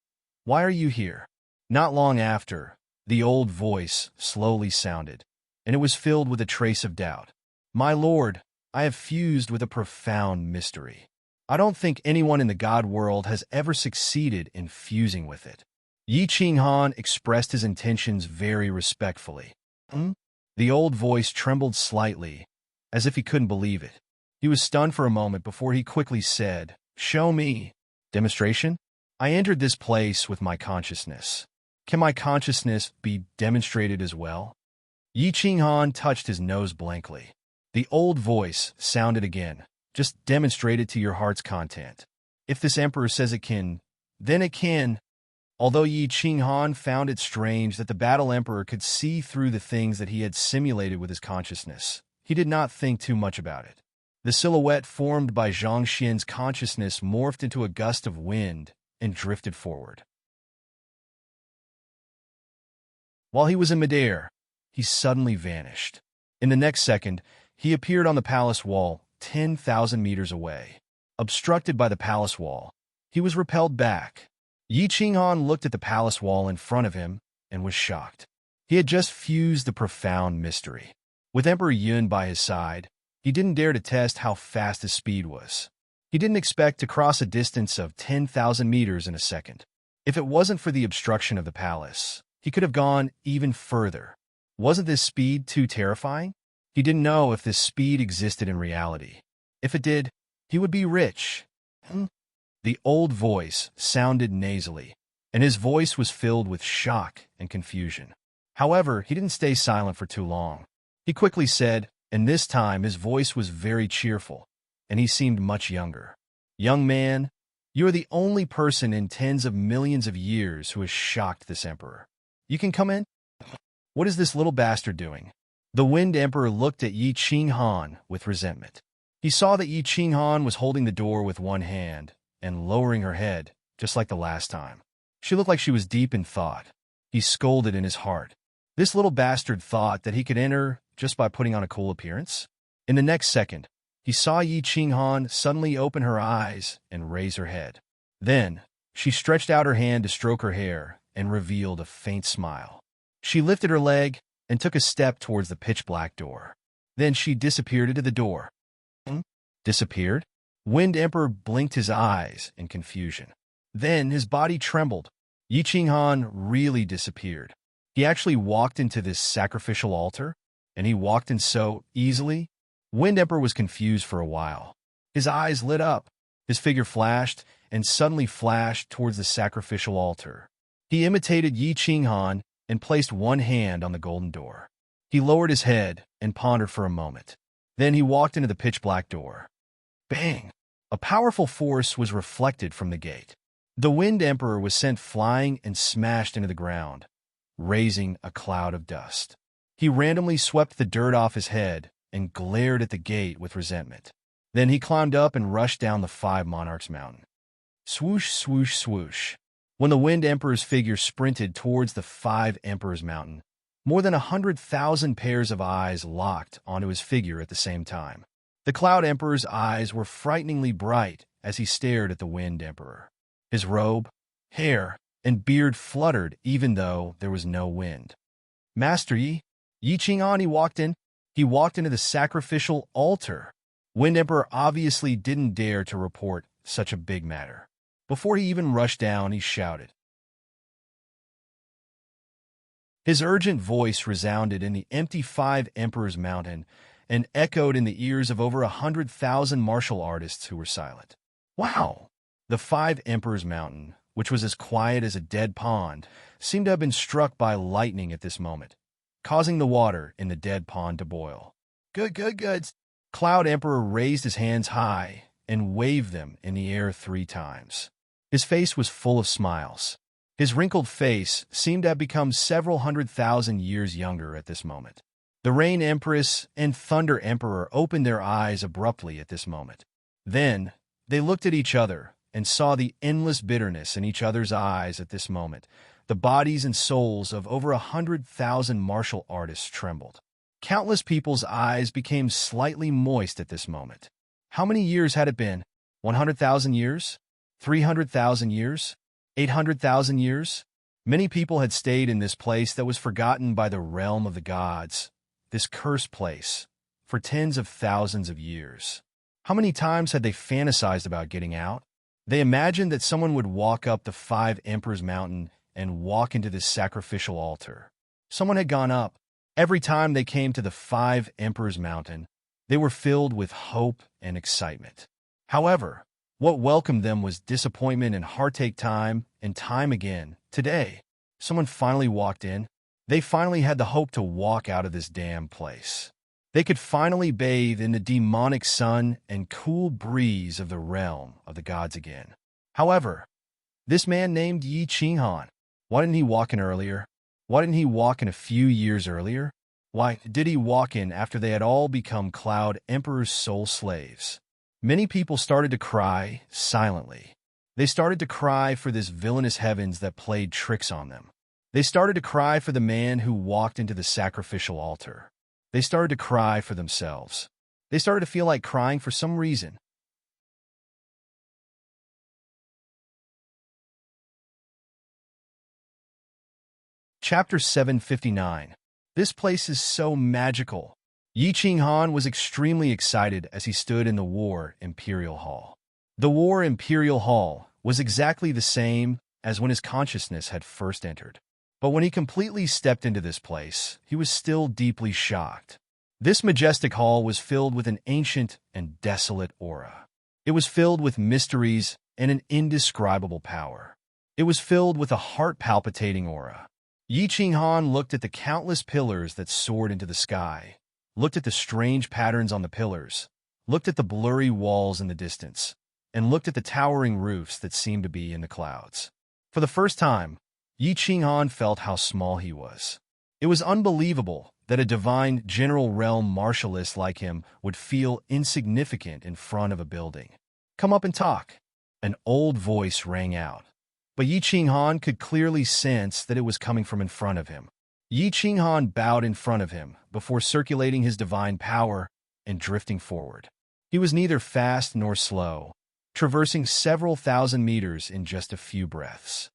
why are you here? Not long after, the old voice slowly sounded, and it was filled with a trace of doubt. My lord, I have fused with a profound mystery. I don't think anyone in the god world has ever succeeded in fusing with it. Yi Qinghan expressed his intentions very respectfully. The old voice trembled slightly, as if he couldn't believe it. He was stunned for a moment before he quickly said, Show me. Demonstration? I entered this place with my consciousness. Can my consciousness be demonstrated as well? Yi Qinghan touched his nose blankly. The old voice sounded again. Just demonstrate it to your heart's content. If this emperor says it can, then it can. Although Yi Qinghan found it strange that the battle emperor could see through the things that he had simulated with his consciousness, he did not think too much about it. The silhouette formed by Zhang Xian's consciousness morphed into a gust of wind and drifted forward. While he was in midair, he suddenly vanished. In the next second, he appeared on the palace wall 10,000 meters away. Obstructed by the palace wall, he was repelled back. Yi Qinghan looked at the palace wall in front of him and was shocked. He had just fused the profound mystery. With Emperor Yun by his side, he didn't dare to test how fast his speed was. He didn't expect to cross a distance of 10,000 meters in a second. If it wasn't for the obstruction of the palace, he could have gone even further. Wasn't this speed too terrifying? He didn't know if this speed existed in reality. If it did, he would be rich. The old voice sounded nasally, and his voice was filled with shock and confusion. However, he didn't stay silent for too long. He quickly said, and this time his voice was very cheerful, and he seemed much younger. "Young man, you are the only person in tens of millions of years who has shocked this emperor. You can come in? What is this little bastard doing?" The Wind Emperor looked at Yi Qinghan with resentment. He saw that Yi Qinghan was holding the door with one hand and lowering her head, just like the last time. She looked like she was deep in thought. He scolded in his heart. This little bastard thought that he could enter just by putting on a cool appearance? In the next second, he saw Yi Qinghan suddenly open her eyes and raise her head. Then, she stretched out her hand to stroke her hair and revealed a faint smile. She lifted her leg and took a step towards the pitch-black door. Then she disappeared into the door. Disappeared? Wind Emperor blinked his eyes in confusion. Then his body trembled. Yi Qinghan really disappeared. He actually walked into this sacrificial altar, and he walked in so easily. Wind Emperor was confused for a while. His eyes lit up. His figure flashed and suddenly flashed towards the sacrificial altar. He imitated Yi Qinghan and placed one hand on the golden door. He lowered his head and pondered for a moment. Then he walked into the pitch-black door. Bang! A powerful force was reflected from the gate. The Wind Emperor was sent flying and smashed into the ground, raising a cloud of dust. He randomly swept the dirt off his head and glared at the gate with resentment. Then he climbed up and rushed down the 5 Monarchs Mountain. Swoosh, swoosh, swoosh. When the Wind Emperor's figure sprinted towards the 5 Emperors Mountain, more than 100,000 pairs of eyes locked onto his figure at the same time. The Cloud Emperor's eyes were frighteningly bright as he stared at the Wind Emperor. His robe, hair, and beard fluttered even though there was no wind. "Master Yi Qinghan," he walked into the sacrificial altar. Wind Emperor obviously didn't dare to report such a big matter. Before he even rushed down, he shouted. His urgent voice resounded in the empty 5 Emperors Mountain and echoed in the ears of over 100,000 martial artists who were silent. Wow! The 5 Emperors Mountain, which was as quiet as a dead pond, seemed to have been struck by lightning at this moment, causing the water in the dead pond to boil. Good, good, good. Cloud Emperor raised his hands high and waved them in the air 3 times. His face was full of smiles. His wrinkled face seemed to have become several 100,000 years younger at this moment. The Rain Empress and Thunder Emperor opened their eyes abruptly at this moment. Then, they looked at each other and saw the endless bitterness in each other's eyes at this moment. The bodies and souls of over 100,000 martial artists trembled. Countless people's eyes became slightly moist at this moment. How many years had it been? 100,000 years? 300,000 years? 800,000 years? Many people had stayed in this place that was forgotten by the realm of the gods, this cursed place, for tens of thousands of years. How many times had they fantasized about getting out? They imagined that someone would walk up the 5 Emperors Mountain and walk into this sacrificial altar. Someone had gone up. Every time they came to the 5 Emperors Mountain, they were filled with hope and excitement. However, what welcomed them was disappointment and heartache time and time again. Today, someone finally walked in. They finally had the hope to walk out of this damn place. They could finally bathe in the demonic sun and cool breeze of the realm of the gods again. However, this man named Yi Qinghan, why didn't he walk in earlier? Why didn't he walk in a few years earlier? Why did he walk in after they had all become Cloud Emperor's soul slaves? Many people started to cry silently. They started to cry for this villainous heavens that played tricks on them. They started to cry for the man who walked into the sacrificial altar. They started to cry for themselves. They started to feel like crying for some reason. Chapter 759. This place is so magical. Yi Qinghan was extremely excited as he stood in the War Imperial Hall. The War Imperial Hall was exactly the same as when his consciousness had first entered. But when he completely stepped into this place, he was still deeply shocked. This majestic hall was filled with an ancient and desolate aura. It was filled with mysteries and an indescribable power. It was filled with a heart-palpitating aura. Yi Qinghan looked at the countless pillars that soared into the sky, looked at the strange patterns on the pillars, looked at the blurry walls in the distance, and looked at the towering roofs that seemed to be in the clouds. For the first time, Yi Qinghan felt how small he was. It was unbelievable that a divine general realm martialist like him would feel insignificant in front of a building. "Come up and talk," an old voice rang out. But Yi Qinghan could clearly sense that it was coming from in front of him. Yi Qinghan bowed in front of him before circulating his divine power and drifting forward. He was neither fast nor slow, traversing several thousand meters in just a few breaths.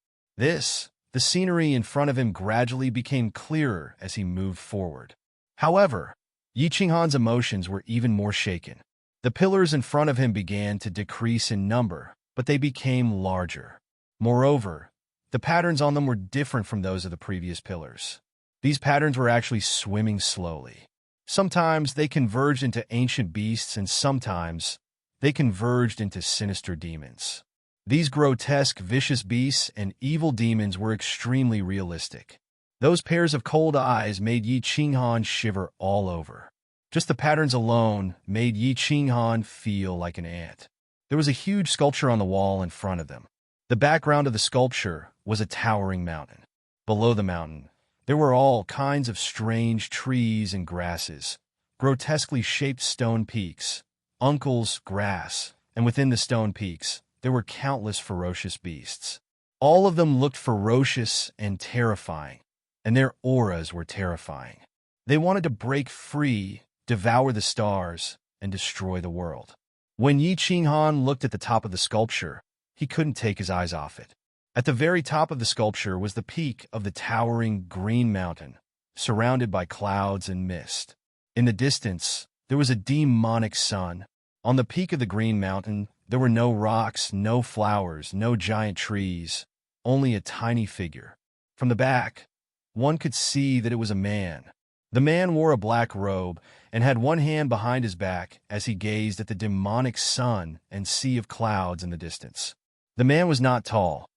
The scenery in front of him gradually became clearer as he moved forward. However, Yi Qinghan's emotions were even more shaken. The pillars in front of him began to decrease in number, but they became larger. Moreover, the patterns on them were different from those of the previous pillars. These patterns were actually swimming slowly. Sometimes they converged into ancient beasts, and sometimes they converged into sinister demons. These grotesque, vicious beasts and evil demons were extremely realistic. Those pairs of cold eyes made Yi Qinghan shiver all over. Just the patterns alone made Yi Qinghan feel like an ant. There was a huge sculpture on the wall in front of them. The background of the sculpture was a towering mountain. Below the mountain, there were all kinds of strange trees and grasses, grotesquely shaped stone peaks, uncles, grass, and within the stone peaks, there were countless ferocious beasts. All of them looked ferocious and terrifying, and their auras were terrifying. They wanted to break free, devour the stars, and destroy the world. When Yi Qinghan looked at the top of the sculpture, he couldn't take his eyes off it. At the very top of the sculpture was the peak of the towering green mountain, surrounded by clouds and mist. In the distance, there was a demonic sun. On the peak of the green mountain, there were no rocks, no flowers, no giant trees, only a tiny figure. From the back, one could see that it was a man. The man wore a black robe and had one hand behind his back as he gazed at the demonic sun and sea of clouds in the distance. The man was not tall,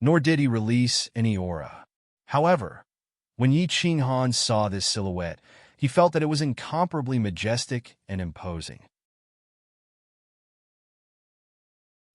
nor did he release any aura. However, when Yi Qinghan saw this silhouette, he felt that it was incomparably majestic and imposing.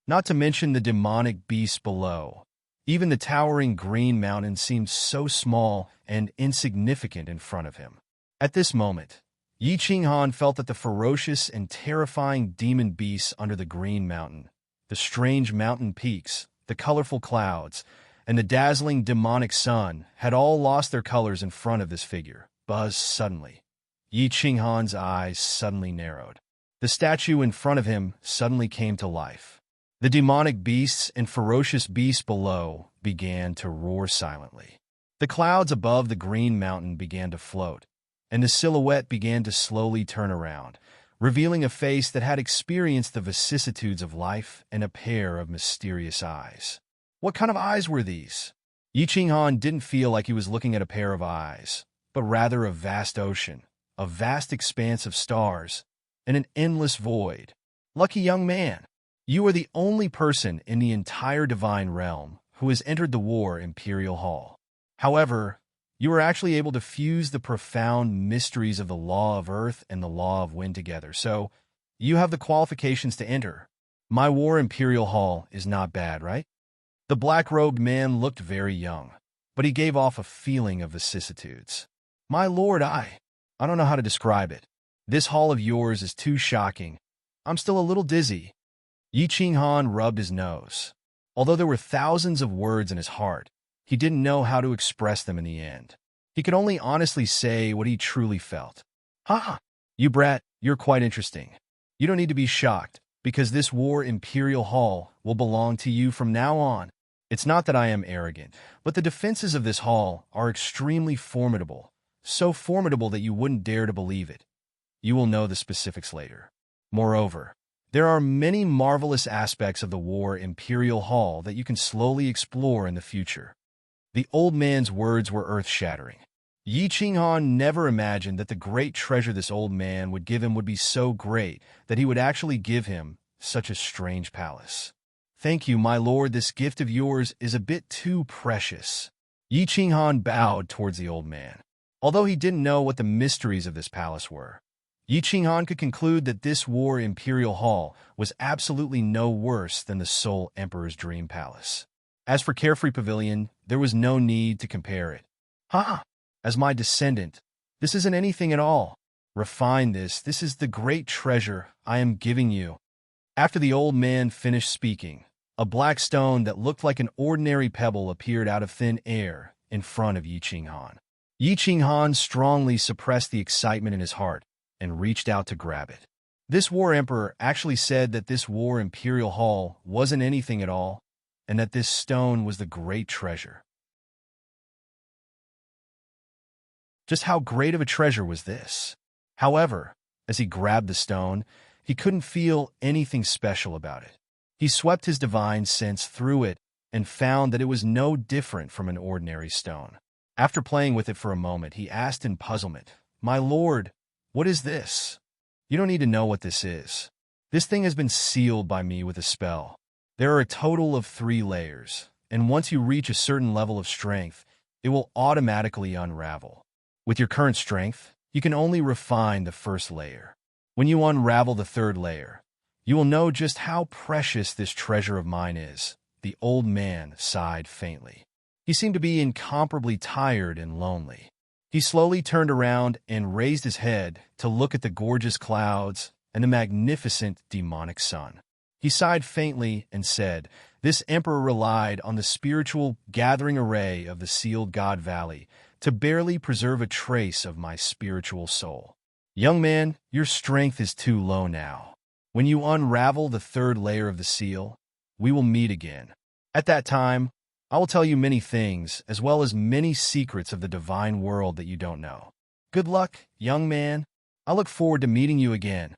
Not to mention the demonic beasts below. Even the towering green mountain seemed so small and insignificant in front of him. At this moment, Yi Qinghan felt that the ferocious and terrifying demon beasts under the green mountain, the strange mountain peaks, the colorful clouds, and the dazzling demonic sun had all lost their colors in front of this figure. Suddenly, Yi Qinghan's eyes suddenly narrowed. The statue in front of him suddenly came to life. The demonic beasts and ferocious beasts below began to roar silently. The clouds above the green mountain began to float, and the silhouette began to slowly turn around, revealing a face that had experienced the vicissitudes of life and a pair of mysterious eyes. What kind of eyes were these? Yi Qinghan didn't feel like he was looking at a pair of eyes, but rather a vast ocean, a vast expanse of stars, and an endless void. Lucky young man! You are the only person in the entire divine realm who has entered the War Imperial Hall. However, you are actually able to fuse the profound mysteries of the law of earth and the law of wind together, so you have the qualifications to enter. My War Imperial Hall is not bad, right? The black-robed man looked very young, but he gave off a feeling of vicissitudes. My lord, I don't know how to describe it. This hall of yours is too shocking. I'm still a little dizzy. Yi Qinghan rubbed his nose. Although there were thousands of words in his heart, he didn't know how to express them in the end. He could only honestly say what he truly felt. Ha! You brat, you're quite interesting. You don't need to be shocked, because this war Imperial Hall will belong to you from now on. It's not that I am arrogant, but the defenses of this hall are extremely formidable, so formidable that you wouldn't dare to believe it. You will know the specifics later. Moreover, there are many marvelous aspects of the war Imperial Hall that you can slowly explore in the future. The old man's words were earth-shattering. Yi Qinghan never imagined that the great treasure this old man would give him would be so great that he would actually give him such a strange palace. Thank you, my lord, this gift of yours is a bit too precious. Yi Qinghan bowed towards the old man. Although he didn't know what the mysteries of this palace were, Yi Qinghan could conclude that this war Imperial Hall was absolutely no worse than the Soul Emperor's dream palace. As for Carefree Pavilion, there was no need to compare it. Ha! As my descendant, this isn't anything at all. Refine this. This is the great treasure I am giving you. After the old man finished speaking, a black stone that looked like an ordinary pebble appeared out of thin air in front of Yi Qinghan. Yi Qinghan strongly suppressed the excitement in his heart and reached out to grab it. This war emperor actually said that this war Imperial Hall wasn't anything at all, and that this stone was the great treasure. Just how great of a treasure was this? However, as he grabbed the stone, he couldn't feel anything special about it. He swept his divine sense through it and found that it was no different from an ordinary stone. After playing with it for a moment, he asked in puzzlement, "My lord, what is this?" "You don't need to know what this is. This thing has been sealed by me with a spell. There are a total of 3 layers, and once you reach a certain level of strength, it will automatically unravel. With your current strength, you can only refine the first layer. When you unravel the 3rd layer, you will know just how precious this treasure of mine is." The old man sighed faintly. He seemed to be incomparably tired and lonely. He slowly turned around and raised his head to look at the gorgeous clouds and the magnificent demonic sun. He sighed faintly and said, "This emperor relied on the spiritual gathering array of the sealed God Valley to barely preserve a trace of my spiritual soul. Young man, your strength is too low now. When you unravel the 3rd layer of the seal, we will meet again. At that time, I will tell you many things, as well as many secrets of the divine world that you don't know. Good luck, young man. I look forward to meeting you again."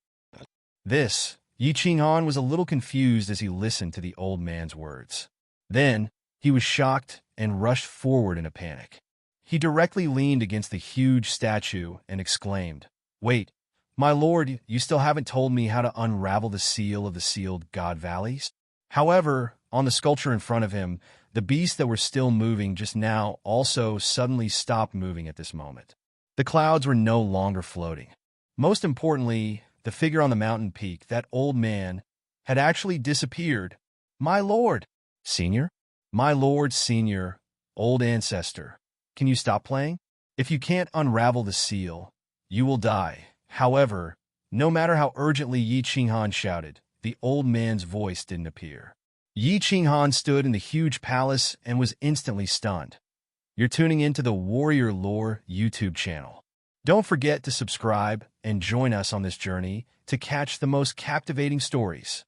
Yi Qinghan was a little confused as he listened to the old man's words. Then, he was shocked and rushed forward in a panic. He directly leaned against the huge statue and exclaimed, "Wait, my lord, you still haven't told me how to unravel the seal of the sealed God Valleys?" However, on the sculpture in front of him, the beasts that were still moving just now also suddenly stopped moving at this moment. The clouds were no longer floating. Most importantly, the figure on the mountain peak, that old man, had actually disappeared. "My lord, senior? My lord, senior, old ancestor, can you stop playing? If you can't unravel the seal, you will die." However, no matter how urgently Yi Qinghan shouted, the old man's voice didn't appear. Yi Qinghan stood in the huge palace and was instantly stunned. You're tuning into the Warrior Lore YouTube channel. Don't forget to subscribe and join us on this journey to catch the most captivating stories.